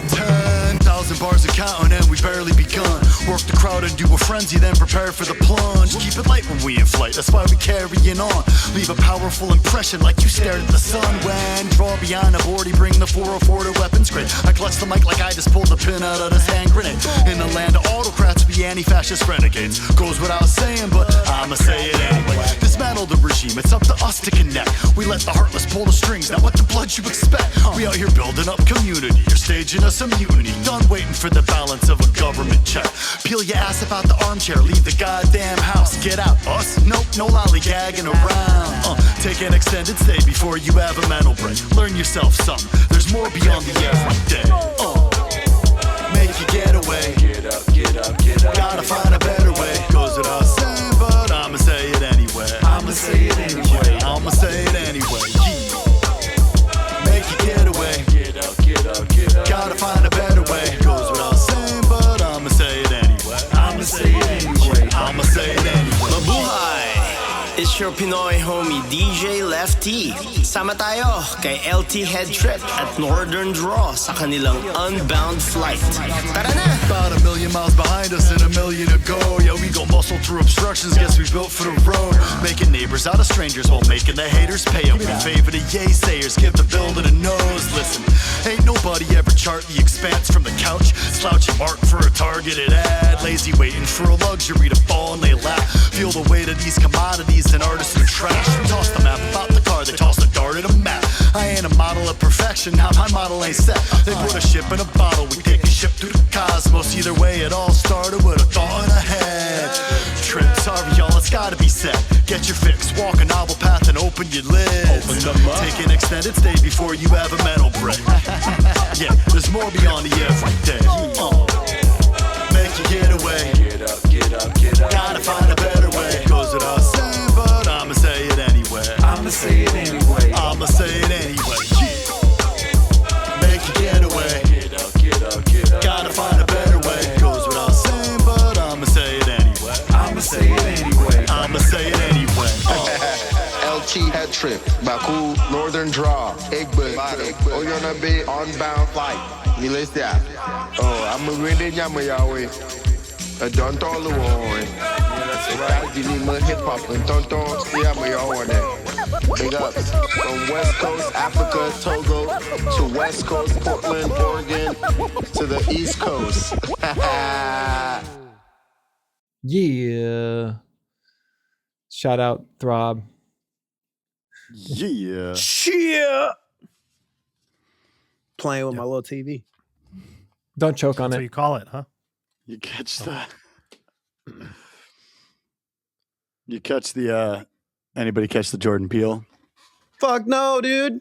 10,000 bars of counting and we barely begun. Work the crowd and do a frenzy, then prepare for the plunge. Keep it light when we in flight, that's why we carrying on. Leave a powerful impression like you stared at the sun. When draw beyond a board, bring the 404 to weapons grade. I clutch the mic like I just pulled the pin out of this hand grenade. In the land of autocrats, we anti-fascist renegades. Goes without saying, but I'ma say it anyway. Dismantle the regime, it's up to us to connect. We let the heartless pull the strings, now what the blood you expect? We out here building up community, you're staging us a mutiny. Done waiting for the balance of a government check. Peel your ass up out the armchair, leave the goddamn house. Get out, us? Nope, no lollygagging around. Take an extended stay before you have a mental break. Learn yourself something, there's more beyond the everyday. Make your getaway. Get up, get up, get up. Gotta find a better way. Goes without saying, but I'ma say it anyway. I'ma say it anyway. I'ma say it anyway. Yeah. Make your getaway. Get up, get up, get up. Gotta find a better way. Goes without saying, but I'ma say it anyway. I'ma say it anyway. I'ma say it anyway. Mabuhay! It's your Pinoy homie DJ Lefty. Sama tayo kay LT Headtrip at NorthernDraw sa kanilang Unbound Flight. Tara na! About 1,000,000 miles behind us and 1,000,000 to go. Yeah, we gon' muscle through obstructions, guess we built for the road. Making neighbors out of strangers while making the haters pay up. We favor the yaysayers, give the building a nose. Listen, ain't nobody ever chart the expanse from the couch. Slouchy mark for a targeted ad. Lazy waiting for a luxury to fall and they laugh. Feel the weight of these commodities and artisan trash. Toss the map about the car, they toss the dart at a map. I ain't a model of perfection, now my model ain't set. They put a ship in a bottle, we take a ship through the cosmos. Either way, it all started with a thought in a head. Trip, sorry y'all, it's gotta be said. Get your fix, walk a novel path and open your lids. Take an extended stay before you have a mental break. Yeah, there's more beyond the everyday. Make your getaway. Get up, get up, get up. Gotta find a better way. Goes without saying, but I'ma say it anyway. I'ma say it anyway. I'ma say it anyway. Yeah. Make your getaway. Get up, get up, get up. Gotta find a better way. Goes without saying, but I'ma say it anyway. I'ma say it anyway. I'ma say it anyway. LT Headtrip, Baku, NortherDraw, Egbert, Oyonnabe, Unbound Flight. Milesia. Oh, I'm a really yama Yahweh. A don't all the war. Right, give me my hip hop and don't see how we all on that. Big ups from West Coast, Africa, Togo, to West Coast, Portland, Oregon, to the East Coast. Yeah. Shout out Throb. Yeah. Cheer. Playing with my little TV. Don't choke on That's what it. you call it, huh? You catch the. You catch the. Anybody catch the Jordan Peele? Fuck no, dude. I'm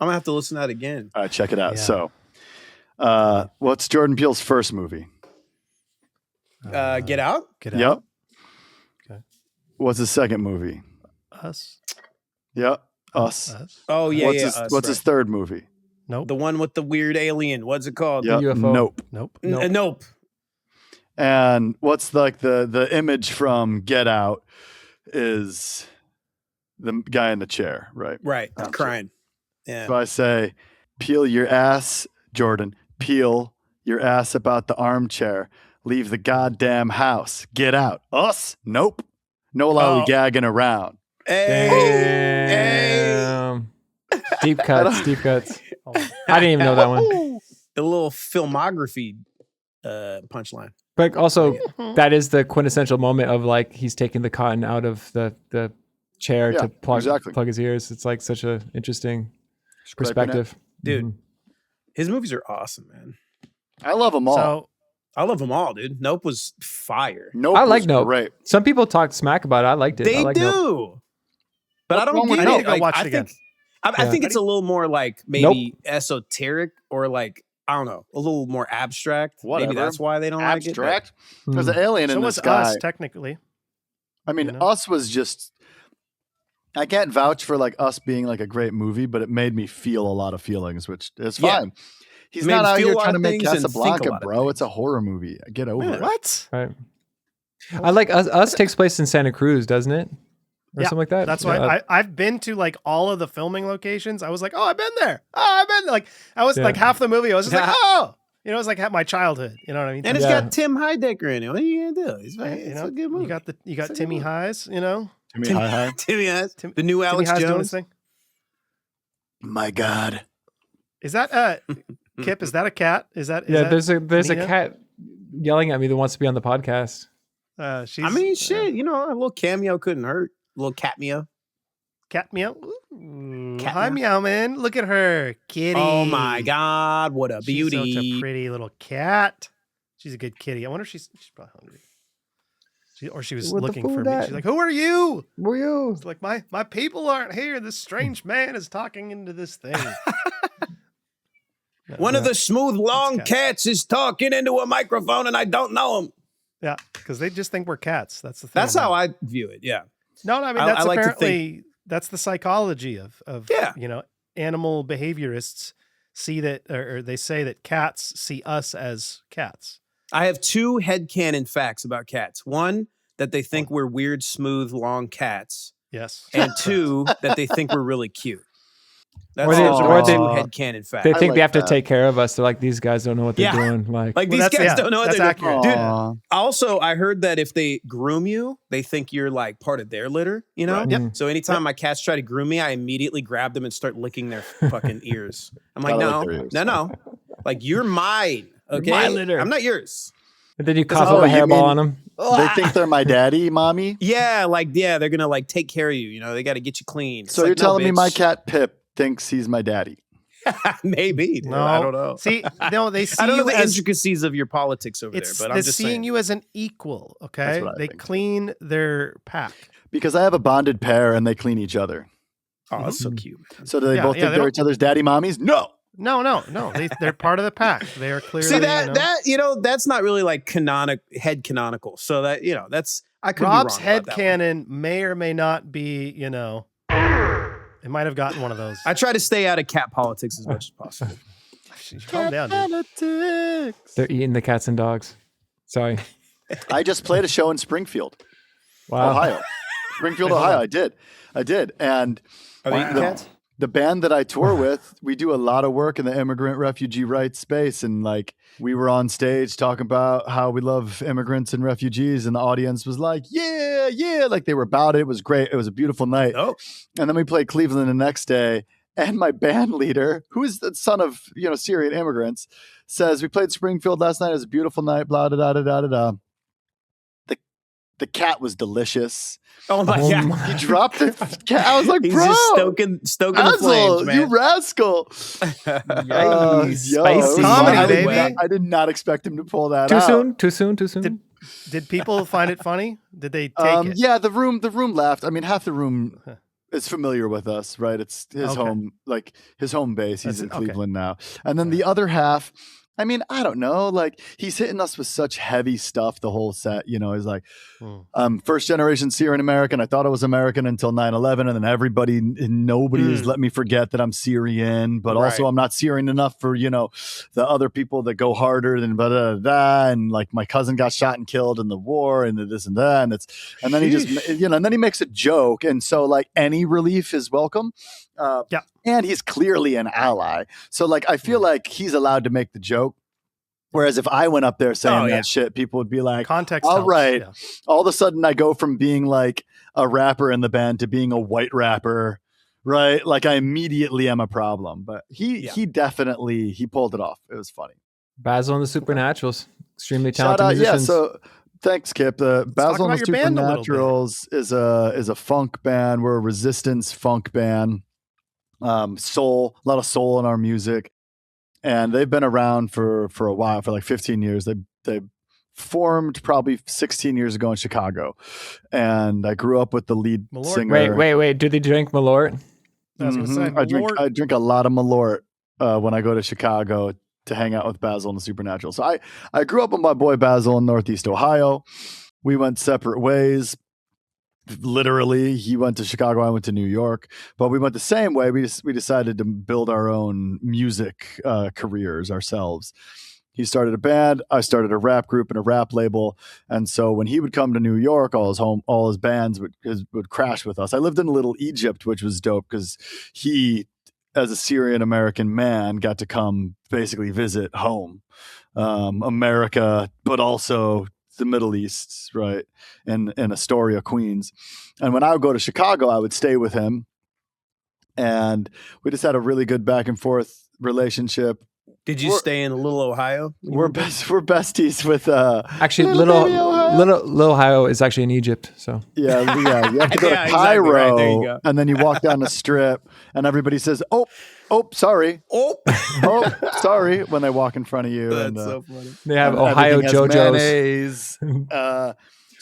gonna have to listen to that again. All right, check it out. Yeah. So, what's Jordan Peele's first movie? Get Out? Get Out. Yep. Okay. What's his second movie? Us. Yep. Us. Oh yeah, what's yeah. his, Us, what's right. his third movie? Nope. The one with the weird alien. What's it called? Yep. UFO. Nope. Nope. Nope. And what's like the image from Get Out is the guy in the chair, right? Right. Crying. Yeah. So I say, peel your ass, Jordan. Peel your ass about the armchair. Leave the goddamn house. Get out. Us? Nope. No lolly gagging around. Damn. Deep cuts. Deep cuts. I didn't even know that one. The little filmography punchline. But also, that is the quintessential moment of like he's taking the cotton out of the chair to plug his ears. It's like such a interesting perspective. Dude, his movies are awesome, man. I love them all. So I love them all, dude. Nope was fire. Nope. I like was Nope. Great. Some people talk smack about it. I liked it. They I like do. Nope. But What's I don't wrong with get Nope? I it. need to go watch it again. I think it's a little more like maybe esoteric or like, I don't know, a little more abstract. Whatever. Maybe that's why they don't Abstract? like it. There's an alien So in was this guy. Us technically. I mean, you know? Us was just. I can't vouch for like Us being like a great movie, but it made me feel a lot of feelings, which is fine. He's Made not me out feel here a lot trying to of make things and think a Casablanca, lot of bro. things. It's a horror movie. Get over it. What? Right. I like Us takes place in Santa Cruz, doesn't it? Or something like that. That's why I've been to like all of the filming locations. I was like, oh, I've been there. Oh, I've been there. Like I was like half the movie. I was just like, oh, you know, it was like my childhood. You know what I mean? And it's got Tim Heidecker in it. What are you gonna do? It's a good movie. You got Timmy Highs. You know, Timmy Hi. Timmy Highs. The new Alex Timmy Highs doing Jones. his thing. My God. Is that Kip? Is that a cat? Is that there's a Nina? cat yelling at me that wants to be on the podcast. She's, I mean, shit. You know, a little cameo couldn't hurt. A little cat meow. Cat meow. Cat Hi, meow. meow man. Look at her, kitty. Oh my God, what a She's beauty! such a pretty little cat. She's a good kitty. I wonder if she's probably hungry. She was Where the looking for food me. at? She's like, "Who are you?" Were you? It's like my people aren't here. This strange man is talking into this thing. One of the smooth long cats. cats is talking into a microphone, and I don't know him. Yeah, because they just think we're cats. That's the thing. That's how I view it. Yeah. No, I mean I that's like to apparently that's the psychology of Yeah. you know, animal behaviorists see that, or they say that cats see us as cats. I have two headcanon facts about cats. One, that they think we're weird, smooth, long cats. Yes. And two, that they think we're really cute. That's Or those are my they- two headcanon facts. They think like they have to that. take care of us. They're like, these guys don't know what they're Yeah. doing. Like Like Well, these that's- guys yeah, don't know what that's they're accurate. doing. Dude, Aw. also, I heard that if they groom you, they think you're like part of their litter, you know? Right. Yep. So anytime my cats try to groom me, I immediately grab them and start licking their fucking ears. I'm like, I no, like their ears. no. Like, you're mine, okay? my litter. I'm not yours. and then you cough Oh, up a you hairball mean- on them. They think they're my daddy, mommy. Yeah, they're gonna like take care of you. You know, they got to get you clean. It's So like, you're no, telling me my bitch. cat Pip thinks he's my daddy. Maybe. Dude. No, I don't know. See, no, they see I don't know you the as intricacies of your politics over there, it's but I'm they're just seeing saying. you as an equal. Okay, That's what I they think, too. clean their pack. Because I have a bonded pair and they clean each other. Oh, that's so cute. Man. So do they Yeah, both yeah, think they they're don't- each other's daddy mommies? No. No. They're part of the pack. They are clearly. See that you know, that's not really like head canonical. So that that's I could Rob's be wrong head about that one. canon may or may not be. You know, it might have gotten one of those. I try to stay out of cat politics as much as possible. Calm down, dude. Politics. They're eating the cats and dogs. Sorry. I just played a show in Springfield, Wow. Ohio. Springfield, Ohio. I did. And Are they eating cats? the band that I tour with, we do a lot of work in the immigrant refugee rights space. And like, we were on stage talking about how we love immigrants and refugees. And the audience was like, yeah. Like they were about it. It was great. It was a beautiful night. Oh. And then we played Cleveland the next day. And my band leader, who is the son of, Syrian immigrants, says, we played Springfield last night. It was a beautiful night, blah, da, da, da, da, da. The cat was delicious. Oh my God. He dropped the cat. I was like, He's bro. just stoking the flames, man. You rascal. Spicy. Comedy, baby. I did not expect him to pull that out. Too soon. Did people find it funny? Did they take it? Yeah, the room laughed. I mean, half the room is familiar with us, right? It's his home, like his home base. He's in Cleveland now. And then the other half, I mean, I don't know. Like he's hitting us with such heavy stuff the whole set. He's like, first generation Syrian American. I thought I was American until 9/11, and then nobody has let me forget that I'm Syrian. But also, I'm not Syrian enough for the other people that go harder than blah, blah, blah, blah. And like my cousin got shot and killed in the war, and this and that. And then he just and then he makes a joke, and so like any relief is welcome. And he's clearly an ally. So like, I feel like he's allowed to make the joke. Whereas if I went up there saying that shit, people would be like, context. All helps. right. Yeah. All of a sudden I go from being like a rapper in the band to being a white rapper. Right. Like I immediately am a problem, but he definitely, he pulled it off. It was funny. Basil and the Supernaturals, extremely talented musicians. Yeah. So thanks, Kip. Basil and the Supernaturals is a funk band. We're a resistance funk band. Soul, a lot of soul in our music, and they've been around for a while, for like 15 years. They formed probably 16 years ago in Chicago, and I grew up with the lead singer. Wait, do they drink Malort? I was gonna say, I drink a lot of Malort when I go to Chicago to hang out with Basil and the Supernatural. So I grew up with my boy Basil in Northeast Ohio. We went separate ways. Literally, he went to Chicago, I went to New York, but we went the same way. We decided to build our own music careers ourselves. He started a band, I started a rap group and a rap label, and so when he would come to New York, all his bands would crash with us. I lived in Little Egypt, which was dope because he, as a Syrian American man, got to come basically visit home, America, but also the Middle East, right, in Astoria, Queens. And when I would go to Chicago, I would stay with him, and we just had a really good back and forth relationship. Did you stay in Little Ohio? We're besties with actually Little Ohio is actually in Egypt. So yeah. You have to go to Cairo, right. There you go. And then you walk down the strip, and everybody says, "Oh, sorry, oh, sorry," when they walk in front of you. That's so funny. They have Ohio JoJo's.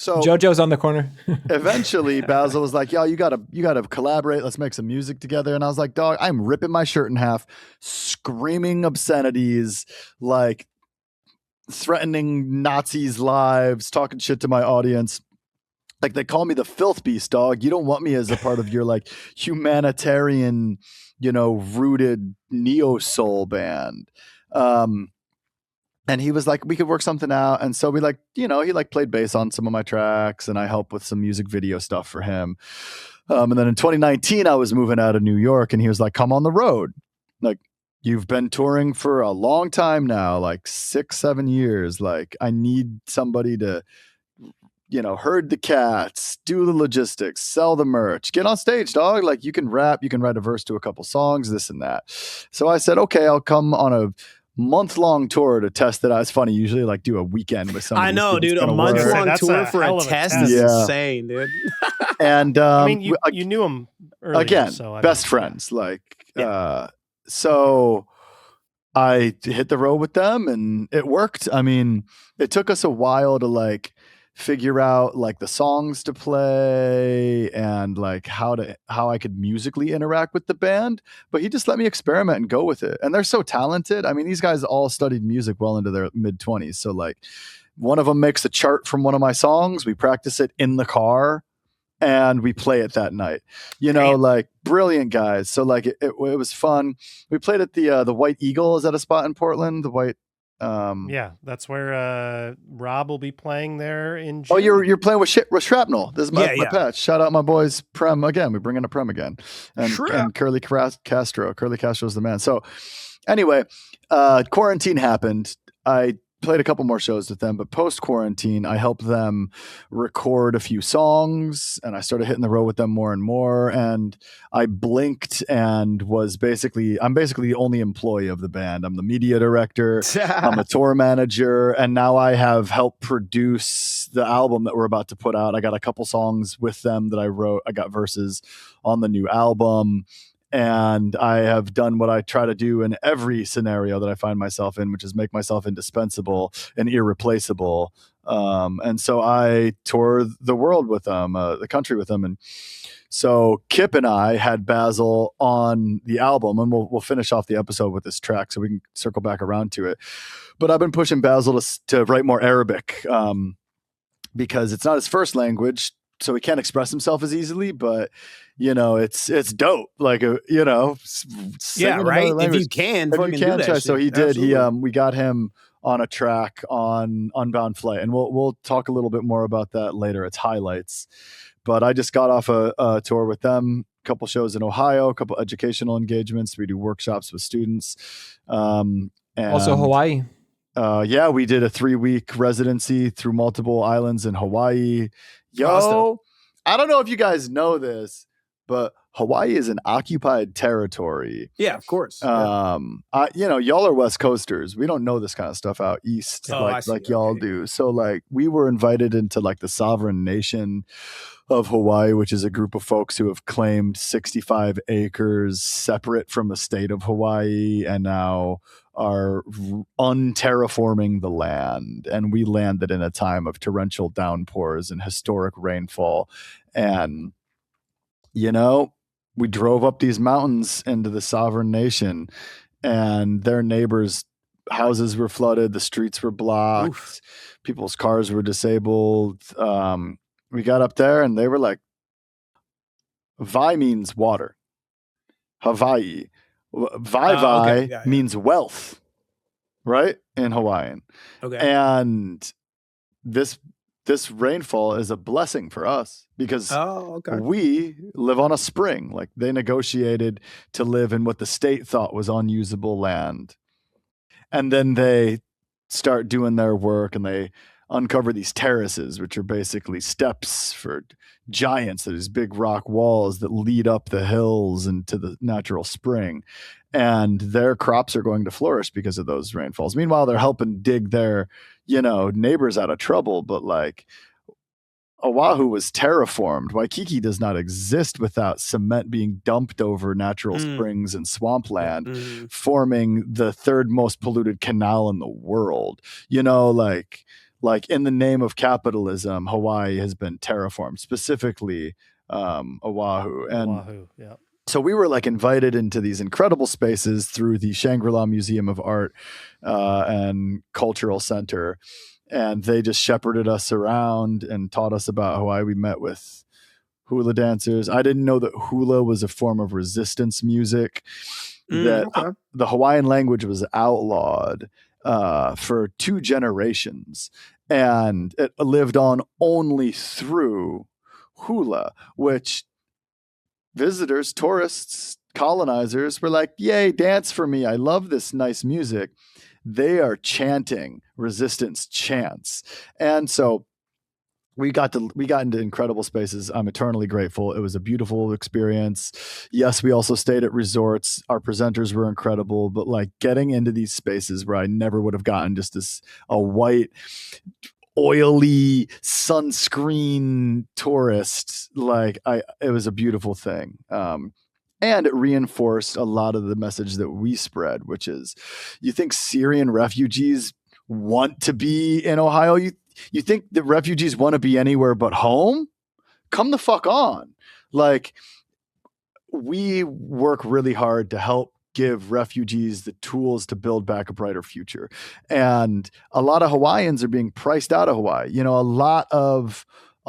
So JoJo's on the corner. Eventually, Basil was like, "Yo, you gotta collaborate. Let's make some music together." And I was like, "Dog, I'm ripping my shirt in half, screaming obscenities, like threatening Nazis' lives, talking shit to my audience. Like they call me the filth beast, dog. You don't want me as a part of your like humanitarian, rooted neo soul band." And he was like, we could work something out. And so we he played bass on some of my tracks, and I helped with some music video stuff for him. And then in 2019, I was moving out of New York, and he was like, come on the road. Like, you've been touring for a long time now, like 6-7 years. Like, I need somebody to, herd the cats, do the logistics, sell the merch, get on stage, dog. Like, you can rap, you can write a verse to a couple songs, this and that. So I said, okay, I'll come on a month-long tour to test it out. It's funny, usually like do a weekend with somebody. I know, dude. A month-long tour for a test is insane, dude. And I mean, you knew him earlier, again, so best friends. Like, so I hit the road with them, and it worked. I mean, it took us a while to like figure out like the songs to play and like how I could musically interact with the band, but he just let me experiment and go with it. And they're so talented. I mean, these guys all studied music well into their mid-20s. So like one of them makes a chart from one of my songs. We practice it in the car and we play it that night, like brilliant guys. So like it was fun. We played at the White Eagle. Is that a spot in Portland? The White Yeah, that's where Rob will be playing there in June. Oh, you're playing with Shrapnel. This is my patch. Shout out my boys Prem again. We bring in a Prem again, and Curly Castro. Curly Castro's the man. So anyway, quarantine happened. I played a couple more shows with them, but post quarantine, I helped them record a few songs, and I started hitting the road with them more and more. And I blinked and I'm basically the only employee of the band. I'm the media director, I'm a tour manager, and now I have helped produce the album that we're about to put out. I got a couple songs with them that I wrote. I got verses on the new album. And I have done what I try to do in every scenario that I find myself in, which is make myself indispensable and irreplaceable. And so I tour the world with them, the country with them. And so Kip and I had Basil on the album, and we'll finish off the episode with this track so we can circle back around to it. But I've been pushing Basil to write more Arabic because it's not his first language, so he can't express himself as easily, but it's dope. Like, right. If you can do that try. Shit. So he did. Absolutely. We got him on a track on Unbound Flight, and we'll talk a little bit more about that later. It's highlights, but I just got off a tour with them. A couple shows in Ohio, a couple educational engagements. We do workshops with students. And also Hawaii. We did a 3-week residency through multiple islands in Hawaii. I don't know if you guys know this, but Hawaii is an occupied territory. Yeah, of course. Y'all are West Coasters. We don't know this kind of stuff out east like y'all do. So like we were invited into like the sovereign nation of Hawaii, which is a group of folks who have claimed 65 acres separate from the state of Hawaii and now are unterraforming the land. And we landed in a time of torrential downpours and historic rainfall. And, we drove up these mountains into the sovereign nation, and their neighbors' houses were flooded. The streets were blocked. Oof. People's cars were disabled. We got up there and they were like, Vai means water. Hawaii. Vai means wealth, right? In Hawaiian. Okay. And this rainfall is a blessing for us because we live on a spring. Like they negotiated to live in what the state thought was unusable land. And then they start doing their work and they uncover these terraces, which are basically steps for giants. These big rock walls that lead up the hills into the natural spring. And their crops are going to flourish because of those rainfalls. Meanwhile, they're helping dig their, neighbors out of trouble. But like Oahu was terraformed. Waikiki does not exist without cement being dumped over natural springs and swampland, forming the third most polluted canal in the world. Like in the name of capitalism, Hawaii has been terraformed, specifically Oahu. And so we were like invited into these incredible spaces through the Shangri-La Museum of Art and Cultural Center. And they just shepherded us around and taught us about Hawaii. We met with hula dancers. I didn't know that hula was a form of resistance music, that the Hawaiian language was outlawed for 2 generations, and it lived on only through hula, which visitors, tourists, colonizers were like, yay, dance for me. I love this nice music. They are chanting resistance chants. And so we got into incredible spaces. I'm eternally grateful. It was a beautiful experience. Yes, we also stayed at resorts. Our presenters were incredible, but like getting into these spaces where I never would have gotten just a white, oily sunscreen tourist, it was a beautiful thing. And it reinforced a lot of the message that we spread, which is, you think Syrian refugees want to be in Ohio? You think the refugees want to be anywhere but home? Come the fuck on. Like, we work really hard to help give refugees the tools to build back a brighter future. And a lot of Hawaiians are being priced out of Hawaii.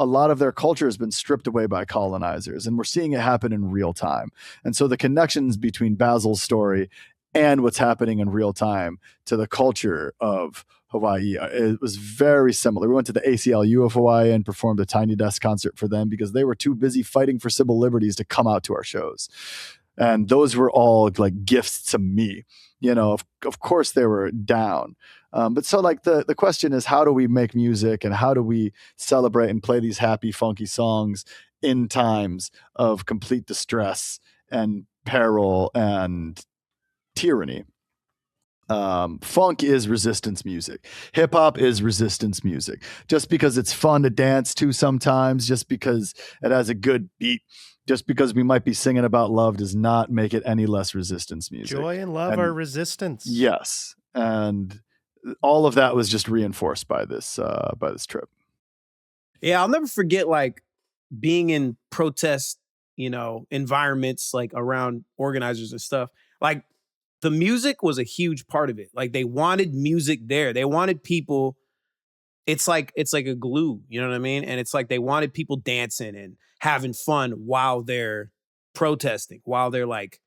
A lot of their culture has been stripped away by colonizers, and we're seeing it happen in real time. And so the connections between Basil's story and what's happening in real time to the culture of Hawaii. It was very similar. We went to the ACLU of Hawaii and performed a Tiny Desk concert for them because they were too busy fighting for civil liberties to come out to our shows. And those were all like gifts to me. You know, of course they were down. But so like the question is, how do we make music and how do we celebrate and play these happy, funky songs in times of complete distress and peril and tyranny? Funk is resistance music. Hip hop is resistance music. Just because it's fun to dance to sometimes, just because it has a good beat, just because we might be singing about love does not make it any less resistance music. Joy and love are resistance. Yes. And all of that was just reinforced by this trip. Yeah, I'll never forget like being in protest, environments like around organizers and stuff. Like the music was a huge part of it. Like they wanted music there. They wanted people. It's like a glue, you know what I mean? And it's like they wanted people dancing and having fun while they're protesting, while they're like,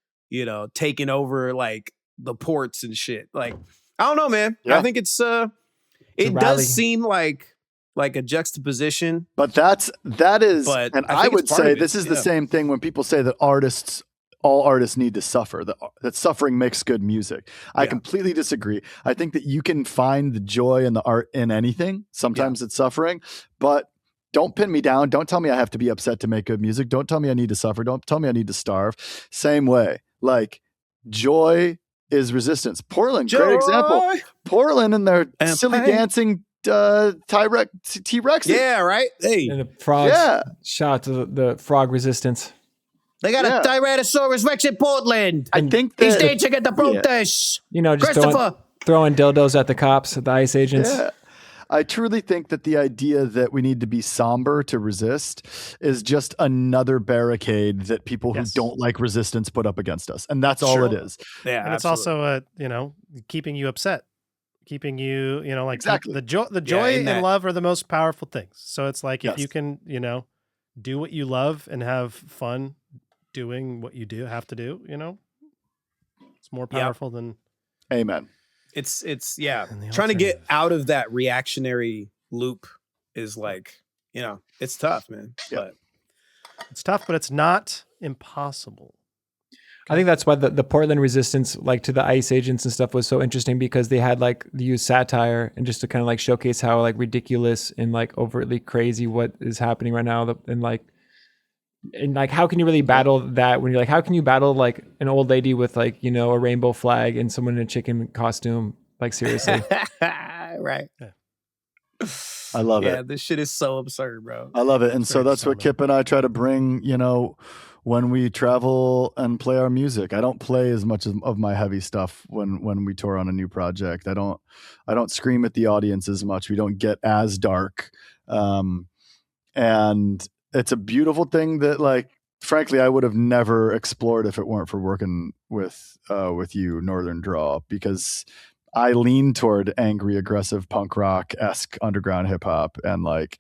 taking over like the ports and shit. Like, I don't know, man. Yeah. I think it does seem like a juxtaposition. But that is, and I would say this is the same thing when people say that all artists need to suffer, that suffering makes good music. I completely disagree. I think that you can find the joy and the art in anything. Sometimes it's suffering, but don't pin me down. Don't tell me I have to be upset to make good music. Don't tell me I need to suffer. Don't tell me I need to starve. Same way, like joy is resistance. Portland, great example. Portland and their silly dancing T-Rex. Yeah, right? Hey. And the frogs. Yeah. Shout out to the frog resistance. They got a Tyrannosaurus Rex in Portland. I think he's dancing at the protest. Just throwing dildos at the cops, at the ICE agents. Yeah. I truly think that the idea that we need to be somber to resist is just another barricade that people who don't like resistance put up against us. And that's all it is. Yeah, and it's also keeping you upset. Keeping you, like exactly. the joy and love are the most powerful things. So it's like if you can, do what you love and have fun doing what you have to do, it's more powerful than. Amen. It's trying to get out of that reactionary loop is like, it's tough, man. But it's tough, but it's not impossible. I think that's why the Portland resistance, like to the ICE agents and stuff, was so interesting because they had like they used satire and just to kind of like showcase how like ridiculous and like overtly crazy what is happening right now, and like how can you really battle that when you're like, how can you battle like an old lady with like a rainbow flag and someone in a chicken costume? Like seriously, right? I love it. Yeah, this shit is so absurd, bro. I love it, and so that's what Kip and I try to bring. When we travel and play our music, I don't play as much of my heavy stuff when we tour on a new project. I don't scream at the audience as much. We don't get as dark. And it's a beautiful thing that, like, frankly, I would have never explored if it weren't for working with you, NortherDraw, because I lean toward angry, aggressive punk rock-esque underground hip hop, and like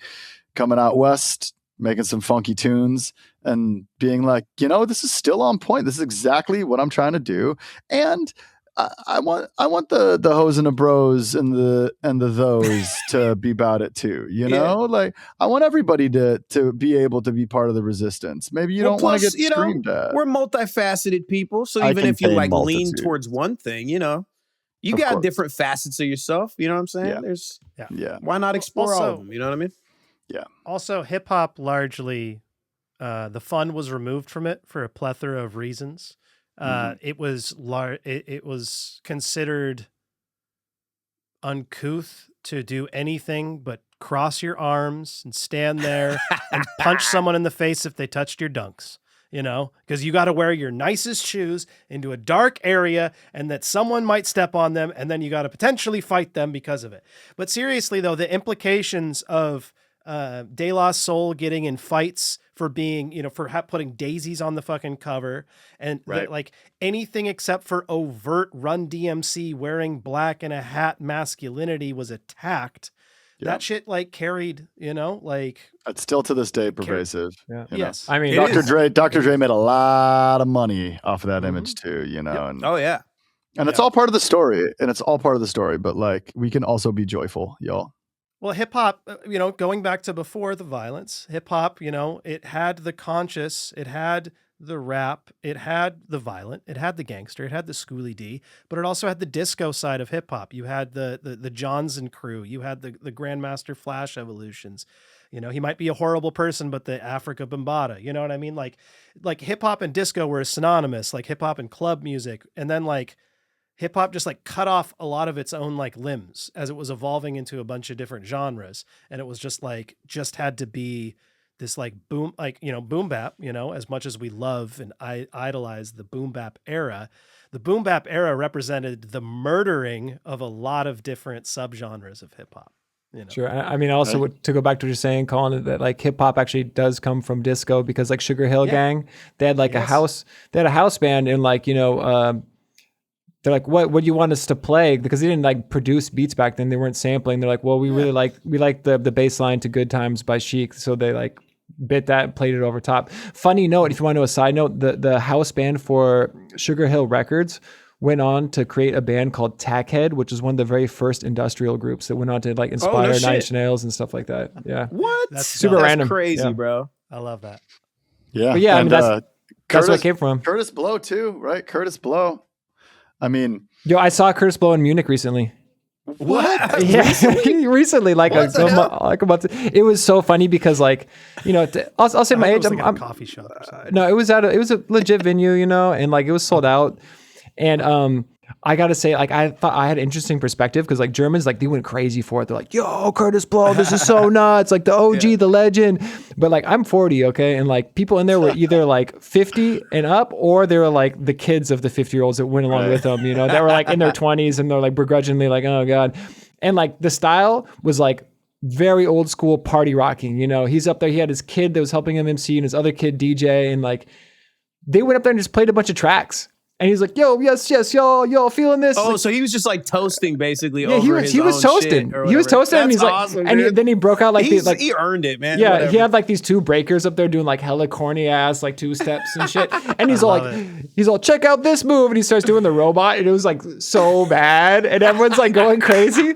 coming out west, making some funky tunes and being like, this is still on point. This is exactly what I'm trying to do. And I want the hoes and the bros and the those to be about it too. Like I want everybody to be able to be part of the resistance. Maybe you don't want to get screamed at. We're multifaceted people. So even if you like lean towards one thing, you got different facets of yourself. You know what I'm saying? Yeah. There's yeah. Why not explore all of them? You know what I mean? Yeah. Also, hip hop largely, the fun was removed from it for a plethora of reasons. It was considered uncouth to do anything but cross your arms and stand there and punch someone in the face if they touched your dunks. Because you got to wear your nicest shoes into a dark area and that someone might step on them and then you got to potentially fight them because of it. But seriously, though, the implications of De La Soul getting in fights for being, for putting daisies on the fucking cover and like anything except for overt Run DMC wearing black and a hat masculinity was attacked. Yeah. That shit like carried, like it's still to this day pervasive. Yes. I mean, Dr. Dre made a lot of money off of that image too, and Oh yeah. And it's all part of the story. But like, we can also be joyful, y'all. Well, hip hop, going back to before the violence, hip hop, it had the conscious, it had the rap, it had the violent, it had the gangster, it had the Schoolie D, but it also had the disco side of hip hop. You had the Johnson crew, you had the Grandmaster Flash evolutions. He might be a horrible person, but the Africa Bambaataa, you know what I mean? Like hip hop and disco were synonymous, like hip hop and club music. And then like hip hop just like cut off a lot of its own like limbs as it was evolving into a bunch of different genres. And it was just had to be this like boom, boom bap, as much as we love and idolize the boom bap era, the boom bap era represented the murdering of a lot of different subgenres of hip hop. Sure. I mean, also to go back to what you're saying, Colin, that like hip hop actually does come from disco, because like Sugar Hill Gang, they had like a house band, and like, they're like, what do you want us to play? Because they didn't like produce beats back then. They weren't sampling. They're like, well, we like the bass line to Good Times by Chic. So they like bit that and played it over top. Funny note, if you want to know a side note, the house band for Sugar Hill Records went on to create a band called Tackhead, which is one of the very first industrial groups that went on to like inspire Nine Inch Nails and stuff like that. Yeah. What? That's super random. Crazy, bro. I love that. Yeah. But yeah, and that's where it came from. Curtis Blow too, right? Curtis Blow. I mean, I saw Curtis Blow in Munich recently. What? Yeah, recently, like a month. It was so funny because, like, I'll say my age. I'm a coffee shop or something. No, it was a legit venue, and like it was sold out. And I gotta say, like, I thought I had an interesting perspective, because like Germans, like, they went crazy for it. They're like, yo, Curtis Blow, this is so nuts, like the OG, the legend. But like, I'm 40, okay, and like people in there were either like 50 and up, or they were like the kids of the 50-year-olds that went along with them, they were like in their 20s, and they're like begrudgingly like, oh god. And like the style was like very old school party rocking. He's up there, he had his kid that was helping him MC and his other kid DJ, and like they went up there and just played a bunch of tracks. And he's like, yo, yes, y'all feeling this? Oh, like, so he was just like toasting basically. Yeah, over he was toasting. He was toasting, and he's awesome, like, then he broke out like he earned it, man. Yeah, Whatever. he had like these two breakers up there doing like hella corny ass like two steps and shit. And he's all check out this move, and he starts doing the robot, and it was like so bad, and everyone's like going crazy.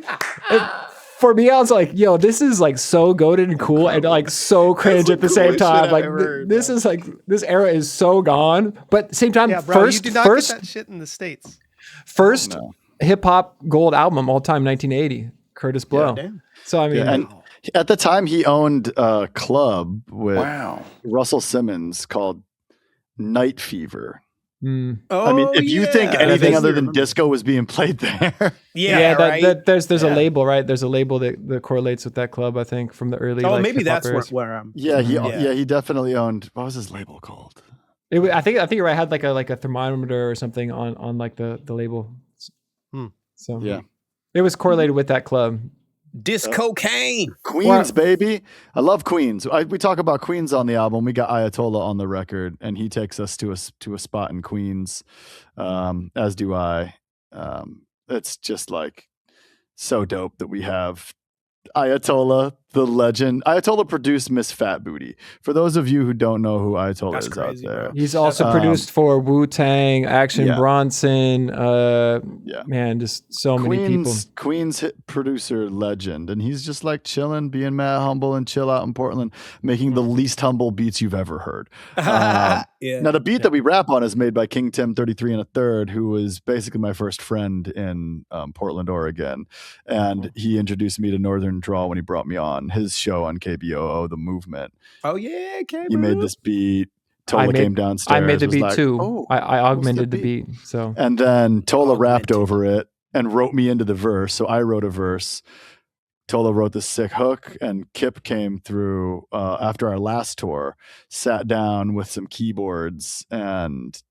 And for me, I was like, yo, this is like so goated and cool, and like so cringe at the same time. Like this is like, this era is so gone. But at the same time, you did not get that shit in the States. First hip hop gold album all time, 1980, Curtis Blow. Yeah, so I mean, and at the time he owned a club with Russell Simmons called Night Fever. I mean, if you think anything other than disco was being played there, there's a label, right? There's a label that correlates with that club, I think, from the early. Oh, maybe that's where I'm. He definitely owned. What was his label called? I think you're right. Had like a thermometer or something on like the label. So yeah, it was correlated with that club. Discocaine. Queens, baby. I love Queens. We talk about Queens on the album. We got Ayatollah on the record, and he takes us to a spot in Queens, as do I. It's just like so dope that we have Ayatollah, the legend. Ayatollah produced Miss Fat Booty. For those of you who don't know who Ayatollah is out there, bro. He's also produced for Wu-Tang, Action Bronson. Man, just so many people. Queen's hit producer legend, and he's just like chilling, being mad humble and chill out in Portland, making the least humble beats you've ever heard. Now the beat that we rap on is made by King Tim 33 and a third, who was basically my first friend in Portland, Oregon, and he introduced me to NortherDraw when he brought me on his show on KBOO, The Movement. Oh yeah, he made this beat. Tola came downstairs. I made the beat too. I augmented the beat. So and then Tola rapped over it and wrote me into the verse. So I wrote a verse. Tola wrote the sick hook, and Kip came through after our last tour, sat down with some keyboards and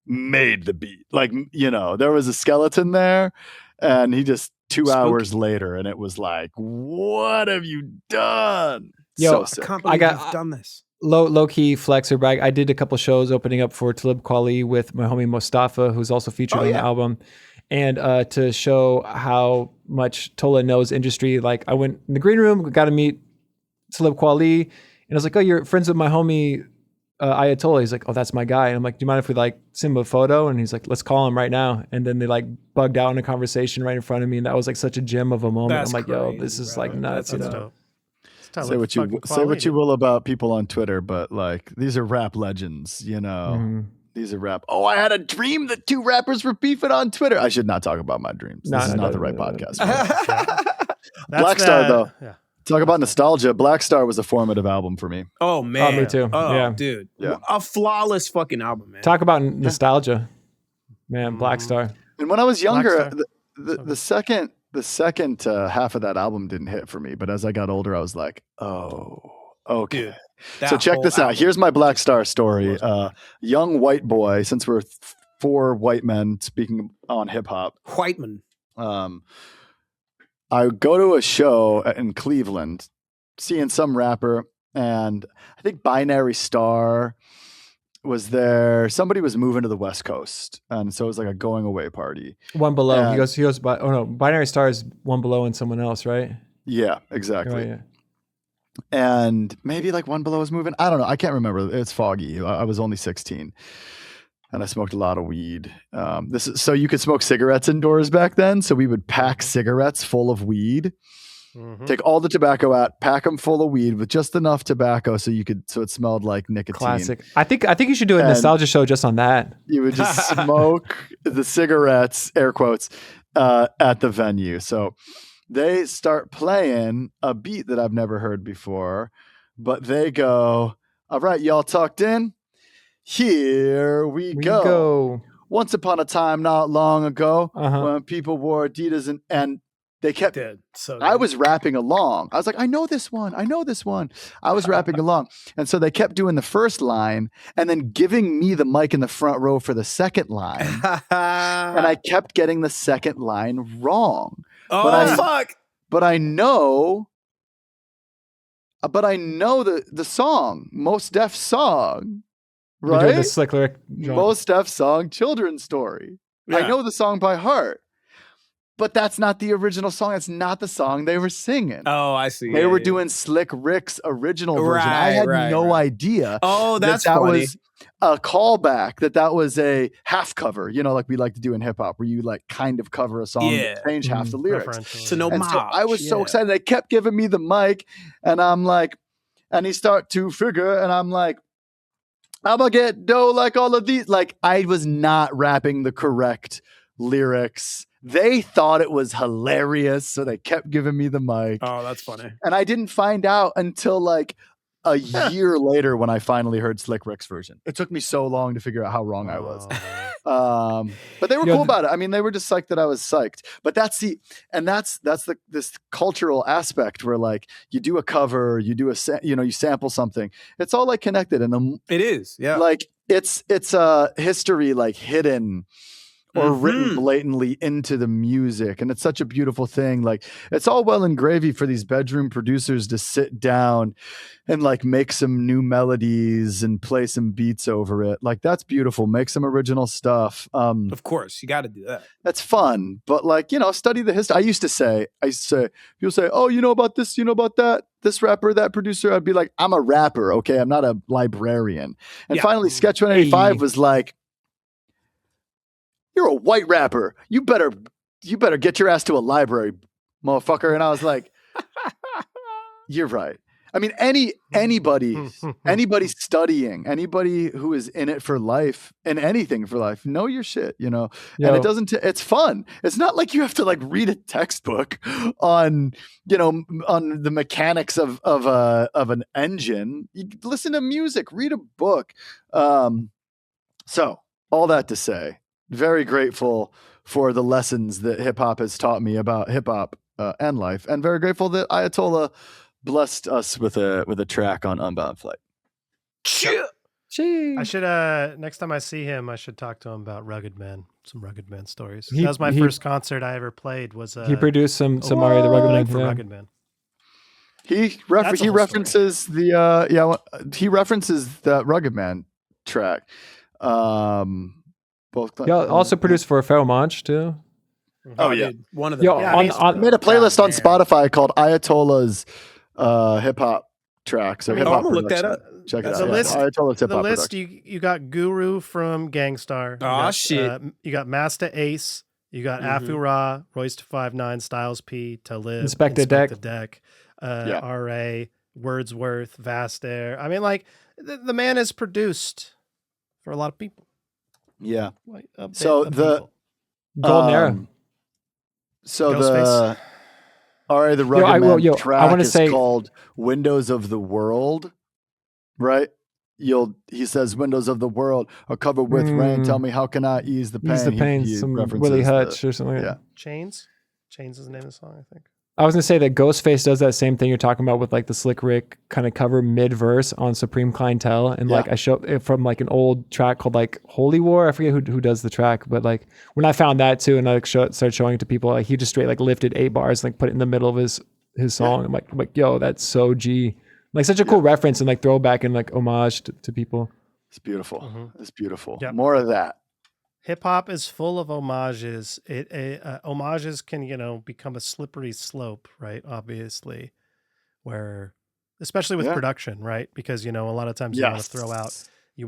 made the beat. Like, there was a skeleton there, and he just 2 hours later, and it was like, what have you done? Yo, I can't believe you've done this. Low key flex or brag. I did a couple shows opening up for Talib Kweli with my homie Mustafa, who's also featured on the album. And to show how much Tola knows industry, like I went in the green room, got to meet Talib Kweli, and I was like, oh, you're friends with my homie Ayatollah. He's like, oh, that's my guy. And I'm like, do you mind if we like send him a photo? And he's like, let's call him right now. And then they like bugged out in a conversation right in front of me. And that was like such a gem of a moment. That's I'm like, crazy, yo, this is bro. like nuts. That's You know? dope. Say what you will about people on Twitter, but like these are rap legends, you know. Mm-hmm. These are rap. Oh, I had a dream that 2 rappers were beefing on Twitter. I should not talk about my dreams. This is not the right podcast. Black Star, though. Yeah. Talk about nostalgia. Black Star was a formative album for me. Oh man, me too. Oh, Yeah. dude, Yeah. a flawless fucking album, man. Talk about nostalgia, man. Black Star. And when I was younger, Black the second half of that album didn't hit for me. But as I got older, I was like, oh, okay. Dude, that So check whole this out. album. Here's my Black Star story. Young white boy, since we're 4 white men speaking on hip hop. Whiteman. I go to a show in Cleveland, seeing some rapper, and I think Binary Star was there. Somebody was moving to the West Coast, and so it was like a going away party. One Below. And- He goes by, oh no, Binary Star is One Below and someone else, right? Yeah, exactly. Right, yeah. And maybe like One Below was moving. I don't know. I can't remember. It's foggy. I was only 16. And I smoked a lot of weed. So you could smoke cigarettes indoors back then. So we would pack cigarettes full of weed, take all the tobacco out, pack them full of weed with just enough tobacco so it smelled like nicotine. Classic. I think you should do a And- nostalgia show just on that. You would just smoke the cigarettes, air quotes, at the venue. So they start playing a beat that I've never heard before, but they go, all right, y'all tucked in? Here we go. Once upon a time, not long ago, when people wore Adidas and they kept. So I was rapping along. I was like, I know this one. I was rapping along, and so they kept doing the first line and then giving me the mic in the front row for the second line, and I kept getting the second line wrong. Fuck! But I know the song, Mos Def's song. You're doing the Right? slick lyric joint. Mos Def's song, Children's Story. I Yeah. know the song by heart, but that's not the original song. That's not the song they were singing. Oh, I see. They Yeah, were yeah. doing Slick Rick's original version. I Right, had right, no right. idea. Oh, that's that funny. was a callback, that was a half cover, like we like to do in hip hop, where you like kind of cover a song, Yeah. but change half the lyrics. To no And so I was so yeah. excited. They kept giving me the mic, and I'm like, and he start to figure, and I'm like, I'm gonna get dough like all of these. Like I was not rapping the correct lyrics. They thought it was hilarious, so they kept giving me the mic. Oh, that's funny. And I didn't find out until like a year later when I finally heard Slick Rick's version. It took me so long to figure out how wrong I was. But they were cool about it. I mean, they were just psyched that I was psyched. But that's this cultural aspect where like you do a cover, you do you sample something. It's all like connected, and It is, yeah. like it's history like hidden or written blatantly into the music, and it's such a beautiful thing. Like it's all well and gravy for these bedroom producers to sit down and like make some new melodies and play some beats over it. Like that's beautiful. Make some original stuff. Of course, you got to do that. That's fun, but like study the history. I used to say people say, oh, you know about this, you know about that, this rapper, that producer. I'd be like, I'm a rapper, okay, I'm not a librarian. And finally, Sketch 185 was like, you're a white rapper. You better get your ass to a library, motherfucker. And I was like, you're right. I mean, anybody studying, anybody who is in it for life and anything for life, know your shit, And it doesn't. It's fun. It's not like you have to like read a textbook on on the mechanics of an engine. You listen to music, read a book. So all that to say, very grateful for the lessons that hip hop has taught me about hip hop and life, and very grateful that Ayatollah blessed us with a track on Unbound Flight. I should next time I see him, I should talk to him about Rugged Man, some Rugged Man stories. That was my first concert I ever played. Was he produced some Mario the Rugged Man for yeah. Rugged Man. He references he references that Rugged Man track. Also produced for Pharoah Monch too. Oh yeah, dude, one of them. I made a playlist on Spotify called Ayatollah's hip hop tracks. Or I'm gonna look that up. Check it out. The list, I told the list you got Guru from Gangstar. Oh, shit. You got Masta Ace. You got Afu Ra, Royce to 5'9", Styles P, Talib, Inspector Deck, R.A., Wordsworth, Vast Air. I mean, like, the man has produced for a lot of people. Yeah. Like, a bit So of the people. Golden Era. So Ghostface. the Rugged Man track I want to is say called Windows of the World, right? He says Windows of the World are covered with rain. Tell me, how can I ease the pain? Ease the pain. He Some references Willie Hutch or something. Yeah. Chains is the name of the song, I think. I was gonna say that Ghostface does that same thing you're talking about with like the Slick Rick kind of cover mid verse on Supreme Clientele, and like I show it from like an old track called like Holy War. I forget who does the track, but like when I found that too, and I started showing it to people, like he just straight like lifted 8 bars and like put it in the middle of his song. I'm like, yo, that's so G, like such a cool reference and like throwback and like homage to people. It's beautiful. It's beautiful. Yep. More of that. Hip hop is full of homages. Homages can, become a slippery slope, right? Obviously, where, especially with production, right? Because, a lot of times you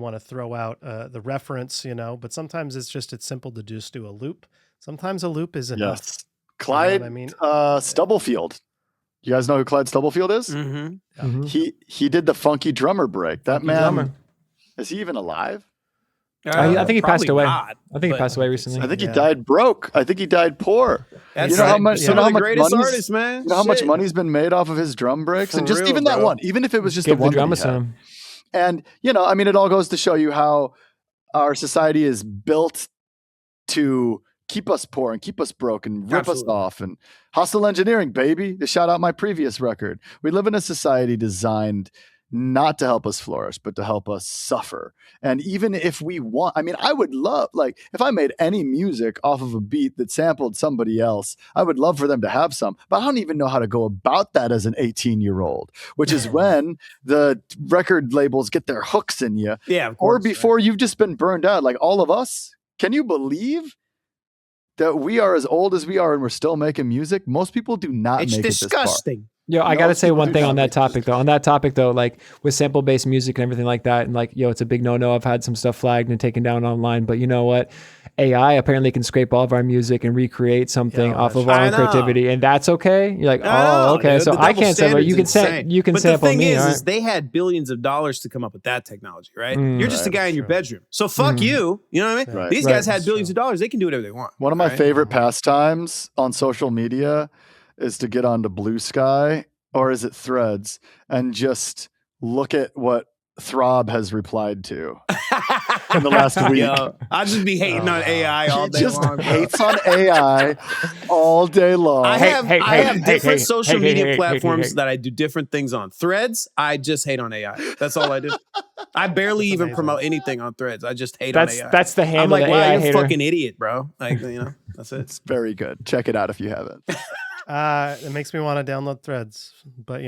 want to throw out the reference, but sometimes it's simple to just do a loop. Sometimes a loop is enough. Yes. Clyde, Stubblefield. You guys know who Clyde Stubblefield is? Mm-hmm. Mm-hmm. He did the funky drummer break. That man, drummer. Is he even alive? I think he passed away. Not, I think he passed away recently. I think he died broke. I think he died poor. That's how much? Some of the greatest artists, man. You know how much money's been made off of his drum breaks, For and just real, even that one, even if it was just Give the one the drummer that he had. some. And it all goes to show you how our society is built to keep us poor and keep us broke and rip us off. And hostile engineering, baby. To shout out my previous record. We live in a society designed not to help us flourish, but to help us suffer. And even if we want, I would love, like, if I made any music off of a beat that sampled somebody else, I would love for them to have some, but I don't even know how to go about that as an 18-year-old, which is when the record labels get their hooks in you. Yeah. Of course, or before you've just been burned out, like all of us. Can you believe that we are as old as we are and we're still making music? Most people do not make it this far. It's disgusting. Yo, I gotta say one thing on that topic though. On that topic though, like with sample-based music and everything like that, and like, it's a big no-no. I've had some stuff flagged and taken down online, but you know what? AI apparently can scrape all of our music and recreate something off of our own creativity, and that's okay. You're like, okay, so I can't sample. You can sample me. But the thing is is they had billions of dollars to come up with that technology, right? You're just a guy in your bedroom, so fuck you. You know what I mean? Right. These guys had billions of dollars. They can do whatever they want. One of my favorite pastimes on social media is to get onto Blue Sky, or is it Threads, and just look at what Throb has replied to in the last week. Yo, I'll just be hating on AI all day long. He just hates on AI all day long. I have different social media platforms that I do different things on. Threads, I just hate on AI. That's all I do. I barely even promote anything on Threads. I just hate on AI. That's the handle. I'm like, the wow, AI you're hater. a fucking idiot, bro. Like, that's it. It's very good. Check it out if you haven't. It makes me want to download Threads, but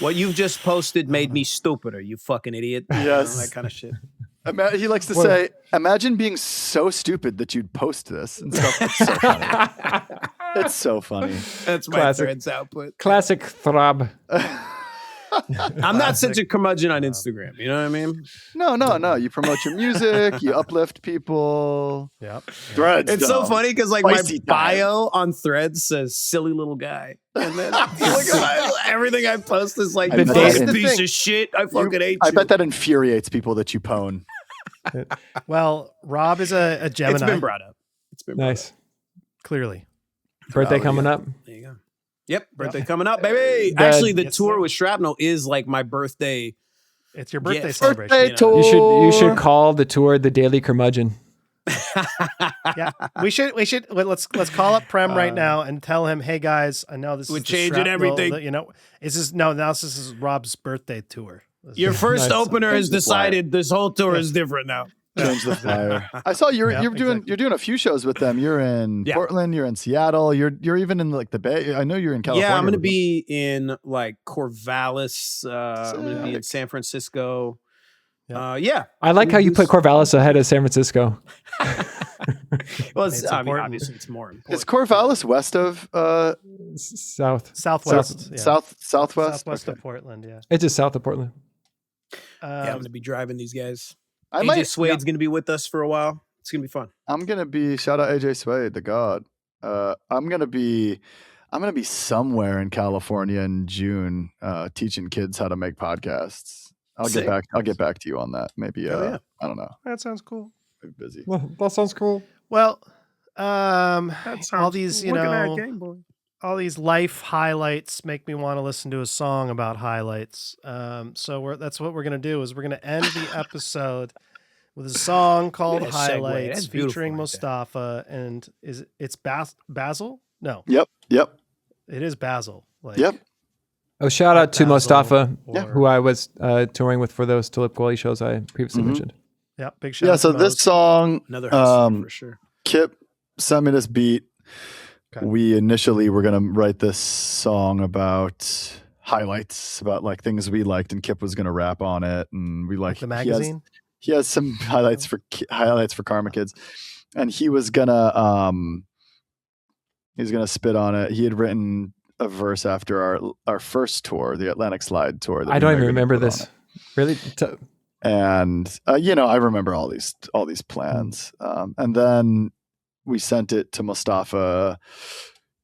what you've just posted made me stupider, you fucking idiot. Yes. That kind of shit. He likes to say, imagine being so stupid that you'd post this and stuff. It's so funny. It's so funny. That's my Threads output. Classic Throb. I'm not such a curmudgeon on Instagram. You know what I mean? No. You promote your music. You uplift people. Yep. Threads. It's so funny because like Spicy my bio on Threads says "silly little guy," and then everything I post is like The "fucking dating- piece of shit." I fucking hate you. I bet that infuriates people that you pwn. Well, Rob is a Gemini. It's been brought up. Nice. Clearly. Birthday coming up. There you go. Yep, birthday coming up, baby. Actually, the tour with Shrapnel is like my birthday. It's your birthday gift. celebration. Birthday tour. You should call the tour the Daily Curmudgeon. Yeah, we should. Let's call up Prem right now and tell him, hey guys, I know this We're is the changing Shrapnel, everything. This is Rob's birthday tour. Your first Nice. opener has decided this whole tour is different now. Change the flyer. I saw you're doing a few shows with them. You're in Portland. You're in Seattle. You're even in like the Bay. I know you're in California. Yeah, I'm going to be in like Corvallis. I'm going to be in San Francisco. Yeah. I like how you put Corvallis ahead of San Francisco. Well, obviously it's more important. Is Corvallis west of Southwest. Southwest southwest? of Portland. Yeah. It's just south of Portland. I'm going to be driving these guys. I AJ Swade's going to be with us for a while. It's going to be fun. I'm going to be, shout out AJ Swade, the God. I'm going to be somewhere in California in June, teaching kids how to make podcasts. I'll get back to you on that. Maybe, I don't know. That sounds cool. Maybe busy. Well, that sounds cool. Well, all these, all these life highlights make me want to listen to a song about highlights. So that's what we're going to do is we're going to end the episode with a song called Highlights featuring Mustafa. And it's Basil? No. Yep. It is Basil. Yep. Oh, shout out to Mustafa, who I was touring with for those Tulip Kweli shows I previously mentioned. Yeah, big shout out. So this song, another hustler for sure. Kip sent me this beat. Okay. We initially were going to write this song about highlights, about like things we liked, and Kip was going to rap on it. And we like the magazine. He has some highlights for Karma Kids, and he was gonna spit on it. He had written a verse after our first tour, the Atlantic Slide tour. I don't even remember this. Really? And I remember all these plans. And then we sent it to Mustafa.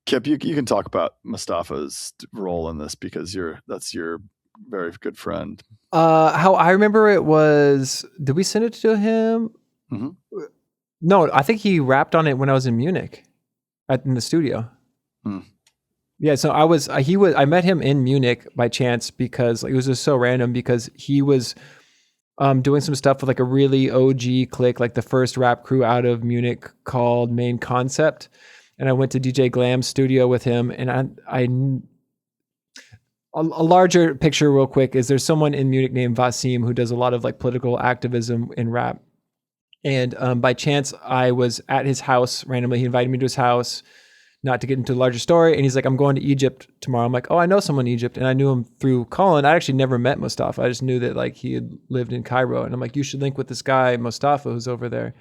Kip, you can talk about Mustafa's role in this because that's your very good friend. How I remember it was, did we send it to him? Mm-hmm. No, I think he rapped on it when I was in Munich in the studio. Yeah, so I met him in Munich by chance because it was just so random because he was doing some stuff with like a really OG clique, like the first rap crew out of Munich called Main Concept. And I went to DJ Glam's studio with him, and a larger picture real quick is there's someone in Munich named Vasim who does a lot of like political activism in rap. And by chance, I was at his house randomly. He invited me to his house, not to get into a larger story. And he's like, I'm going to Egypt tomorrow. I'm like, oh, I know someone in Egypt. And I knew him through Colin. I actually never met Mustafa. I just knew that like he had lived in Cairo. And I'm like, you should link with this guy, Mustafa, who's over there.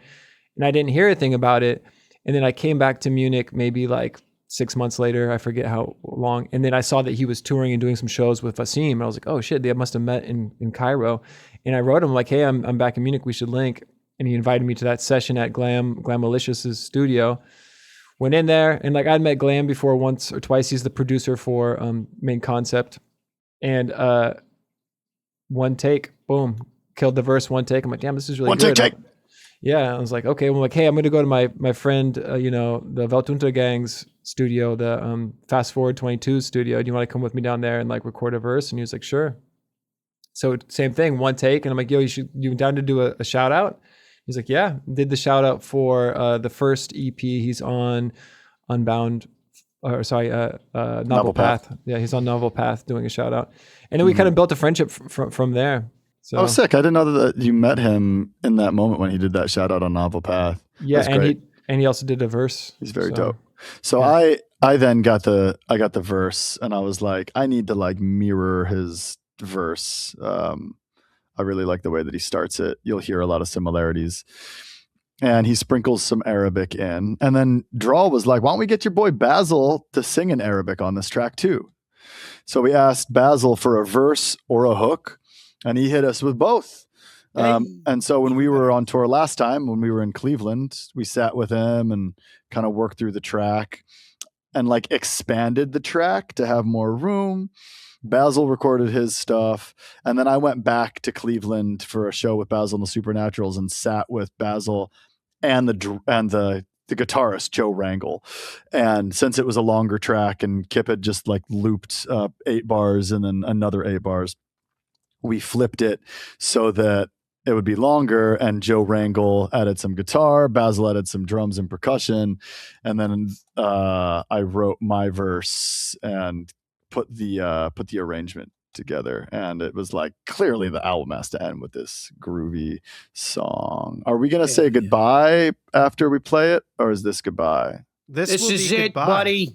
And I didn't hear anything about it. And then I came back to Munich maybe like 6 months later. I forget how long. And then I saw that he was touring and doing some shows with Vasim. And I was like, oh shit, they must have met in Cairo. And I wrote him like, hey, I'm back in Munich. We should link. And he invited me to that session at Glam Malicious's studio. Went in there, and like I'd met Glam before once or twice. He's the producer for Main Concept. And one take, boom, killed the verse, one take. I'm like, damn, this is really good. Take. Yeah, I was like, okay. Well, I'm like, hey, I'm going to go to my friend, the Weltunter Gang's studio, the Fast Forward 22 studio. Do you want to come with me down there and like record a verse? And he was like, sure. So same thing, one take. And I'm like, yo, you down to do a shout out? He's like, yeah, did the shout out for the first EP. He's on Novel Path. Yeah, he's on Novel Path doing a shout out. And then we kind of built a friendship from there. So, sick. I didn't know that you met him in that moment when he did that shout out on Novel Path. Yeah, and he also did a verse. He's very dope. So yeah. I then got the verse, and I was like, I need to like mirror his verse. I really like the way that he starts it. You'll hear a lot of similarities. And he sprinkles some Arabic in. And then Draw was like, why don't we get your boy Basil to sing in Arabic on this track too? So we asked Basil for a verse or a hook, and he hit us with both. And so when we were on tour last time, when we were in Cleveland, we sat with him and kind of worked through the track and like expanded the track to have more room. Basil recorded his stuff, and then I went back to Cleveland for a show with Basil and the Supernaturals and sat with Basil and the guitarist Joe Rangel. And since it was a longer track and Kip had just like looped 8 bars and then another 8 bars, we flipped it so that it would be longer, and Joe Rangel added some guitar, Basil added some drums and percussion, and then I wrote my verse and put the arrangement together, and it was like clearly the album has to end with this groovy song. Are we gonna say goodbye after we play it, or is this goodbye? This will is be it, goodbye. Buddy.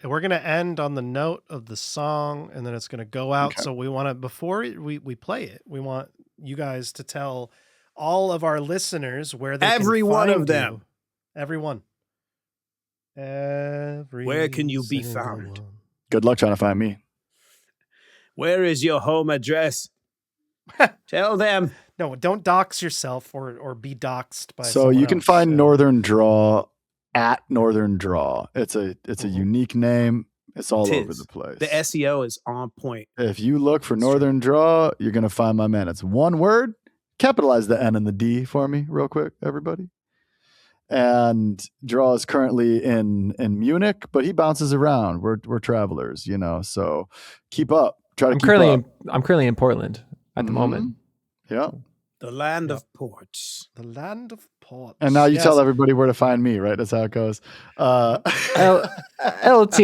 We're gonna end on the note of the song, and then it's gonna go out. Okay. So we want to, before we play it, we want you guys to tell all of our listeners where they every can one find of them, you. Everyone. Where can you be found? Good luck trying to find me. Where is your home address? Tell them. No, don't dox yourself or be doxed by. So you can find else. NortherDraw at NortherDraw. It's a unique name. It's all over the place. The SEO is on point. If you look for NortherDraw, you're gonna find my man. It's one word. Capitalize the N and the D for me, real quick, everybody. And Draw is currently in Munich, but he bounces around. We're travelers, So keep up. Try to keep up. I'm currently in Portland at the moment. Yeah. The land of ports. The land of ports. And now you tell everybody where to find me, right? That's how it goes. LT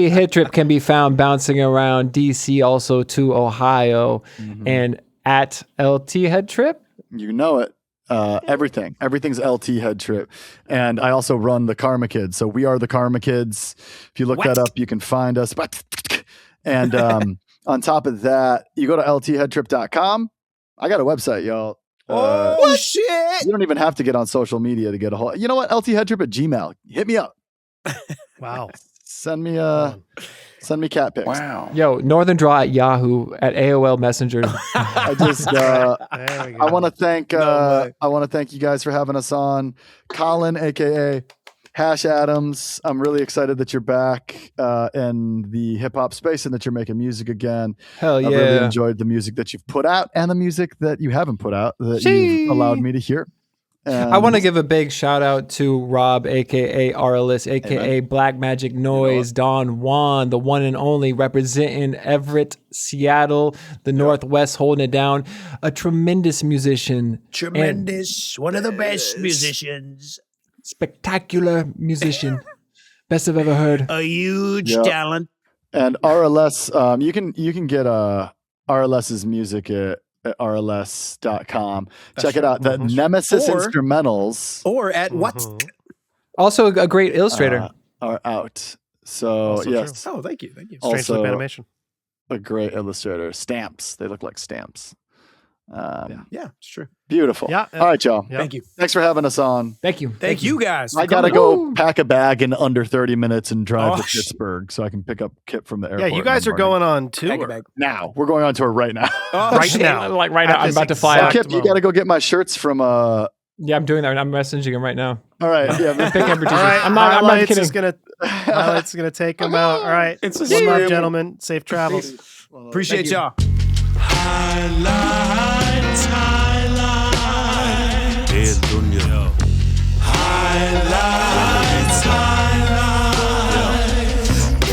Headtrip can be found bouncing around DC, also to Ohio, and at LT Headtrip. You know it. Everything's LT Headtrip. And I also run the Karma Kids. So we are the Karma Kids. If you look that up, you can find us. And on top of that, you go to ltheadtrip.com. I got a website, y'all. Shit! You don't even have to get on social media to get a hold. You know what? LTHeadtrip at Gmail. Hit me up. Wow. Send me cat pics. Wow. Yo, NortherDraw at Yahoo at AOL Messenger. I just I want to thank you guys for having us on. Colin, aka Hash Adams. I'm really excited that you're back in the hip hop space and that you're making music again. Hell yeah. I really enjoyed the music that you've put out and the music that you haven't put out that you've allowed me to hear. I want to give a big shout out to Rob, aka RLS, aka Black Magic Noise, Don Juan, the one and only, representing Everett, Seattle, the Northwest, holding it down. A tremendous musician. One of the best musicians. Spectacular musician. Best I've ever heard. A huge talent. And RLS, you can get RLS's music at rls.com. Check it out. The Nemesis Instrumentals. Or at what? Also a great illustrator. Are out. So, yes. True. Oh, thank you. Strange Loop Animation. A great illustrator. Stamps. They look like stamps. Yeah, it's true. Beautiful. Yeah. All right, y'all. Yeah. Thank you. Thanks for having us on. Thank you. Thank you guys. I got to go pack a bag in under 30 minutes and drive to Pittsburgh so I can pick up Kip from the airport. Yeah, you guys are going on tour. Now. We're going on tour right now. Right now. Like right now. I'm about to fly out. Kip, you got to go get my shirts from... Yeah, I'm doing that. I'm messaging him right now. All right. Yeah, pick up your t-shirt. All right, I'm not kidding. Highlight's gonna take them out. All right. It's a One love, scam. gentlemen. Safe travels. Appreciate y'all. Highlights.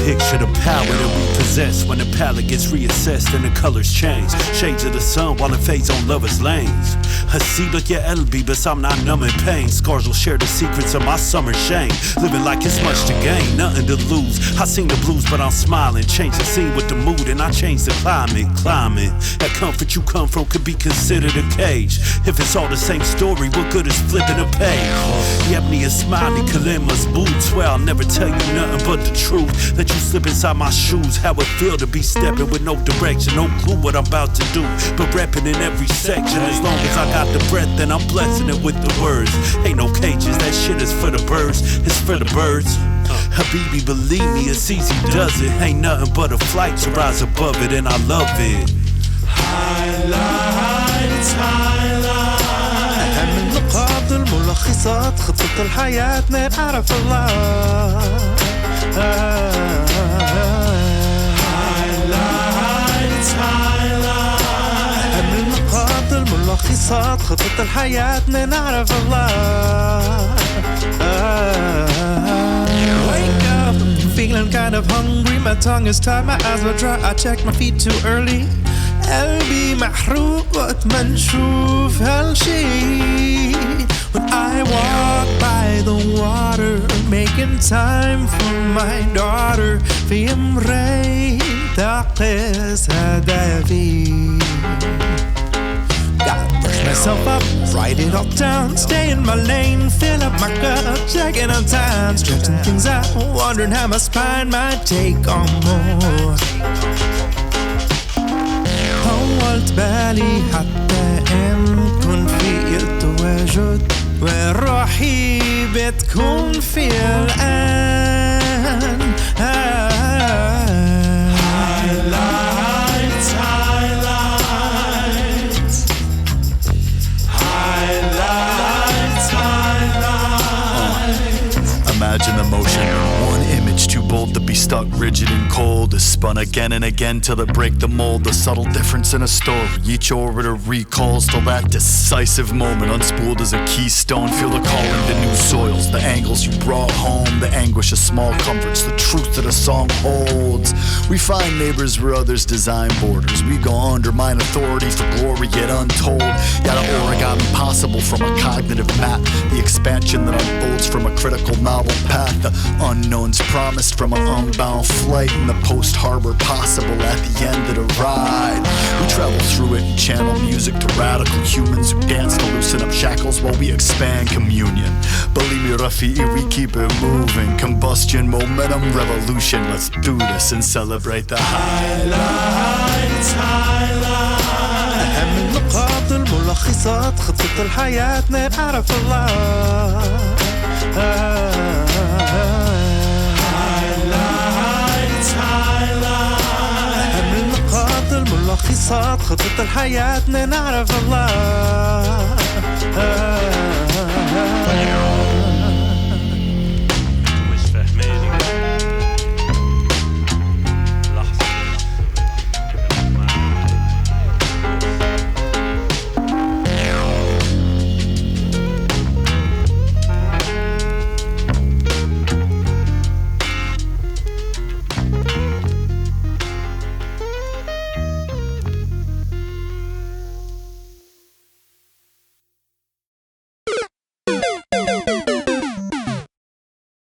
Picture the power that we possess when the palette gets reassessed and the colors change. Shades of the sun while it fades on lovers' lanes. Hasida ya elbi, but I'm not numb in pain. Scars will share the secrets of my summer shame. Living like it's much to gain, nothing to lose. I sing the blues, but I'm smiling. Change the scene with the mood, and I change the climate. That comfort you come from could be considered a cage. If it's all the same story, what good is flipping a page? Yebni is smiling, Kalima's mood. Swear I'll never tell you nothing but the truth. That you slip inside my shoes, how it feel to be stepping with no direction, no clue what I'm about to do, but repping in every section. As long as I got the breath, then I'm blessing it with the words. Ain't no cages, that shit is for the birds, it's for the birds. Habibi, believe me, it's easy, does it? Ain't nothing but a flight to rise above it, and I love it. Highlights. من نقاط الملخصات خطة الحياة نعرف الله. Highlights. من نقاط الملخصات خطة الحياة نعرف الله. Wake up, feeling kind of hungry. My tongue is tied, my eyes are dry. I checked my feet too early. قلبي محروق وقت ما نشوف هالشي. When I walk by the water, making time for my daughter. في مراية تعكس هدفي. Gotta brush myself up, write it all down. Stay in my lane, fill up my cup, checking on time, stretching things out, wondering how my spine might take on more. طولت بالي حتى أكون في التواجد وروحي بتكون في الآن. Highlights. bold to be stuck rigid and cold, is spun again and again till it break the mold. The subtle difference in a story, each orator recalls till that decisive moment, unspooled as a keystone. Feel the calling to new soils, the angles you brought home, the anguish of small comforts, the truth that a song holds. We find neighbors where others design borders. We go undermine authority for glory yet untold. Gotta origami possible from a cognitive map, the expansion that unfolds from a critical novel path, the unknowns promised from an unbound flight, and the post-harbor possible at the end of the ride. We travel through it and channel music to radical humans who dance to loosen up shackles while we expand communion. Believe me, Rafi'i, we keep it moving. Combustion, momentum, revolution. Let's do this and celebrate the highlights. أهم النقاط الملخصات خطة الحياة نعرف الله. highlights. أهم النقاط الملخصات خطة الحياة نعرف الله.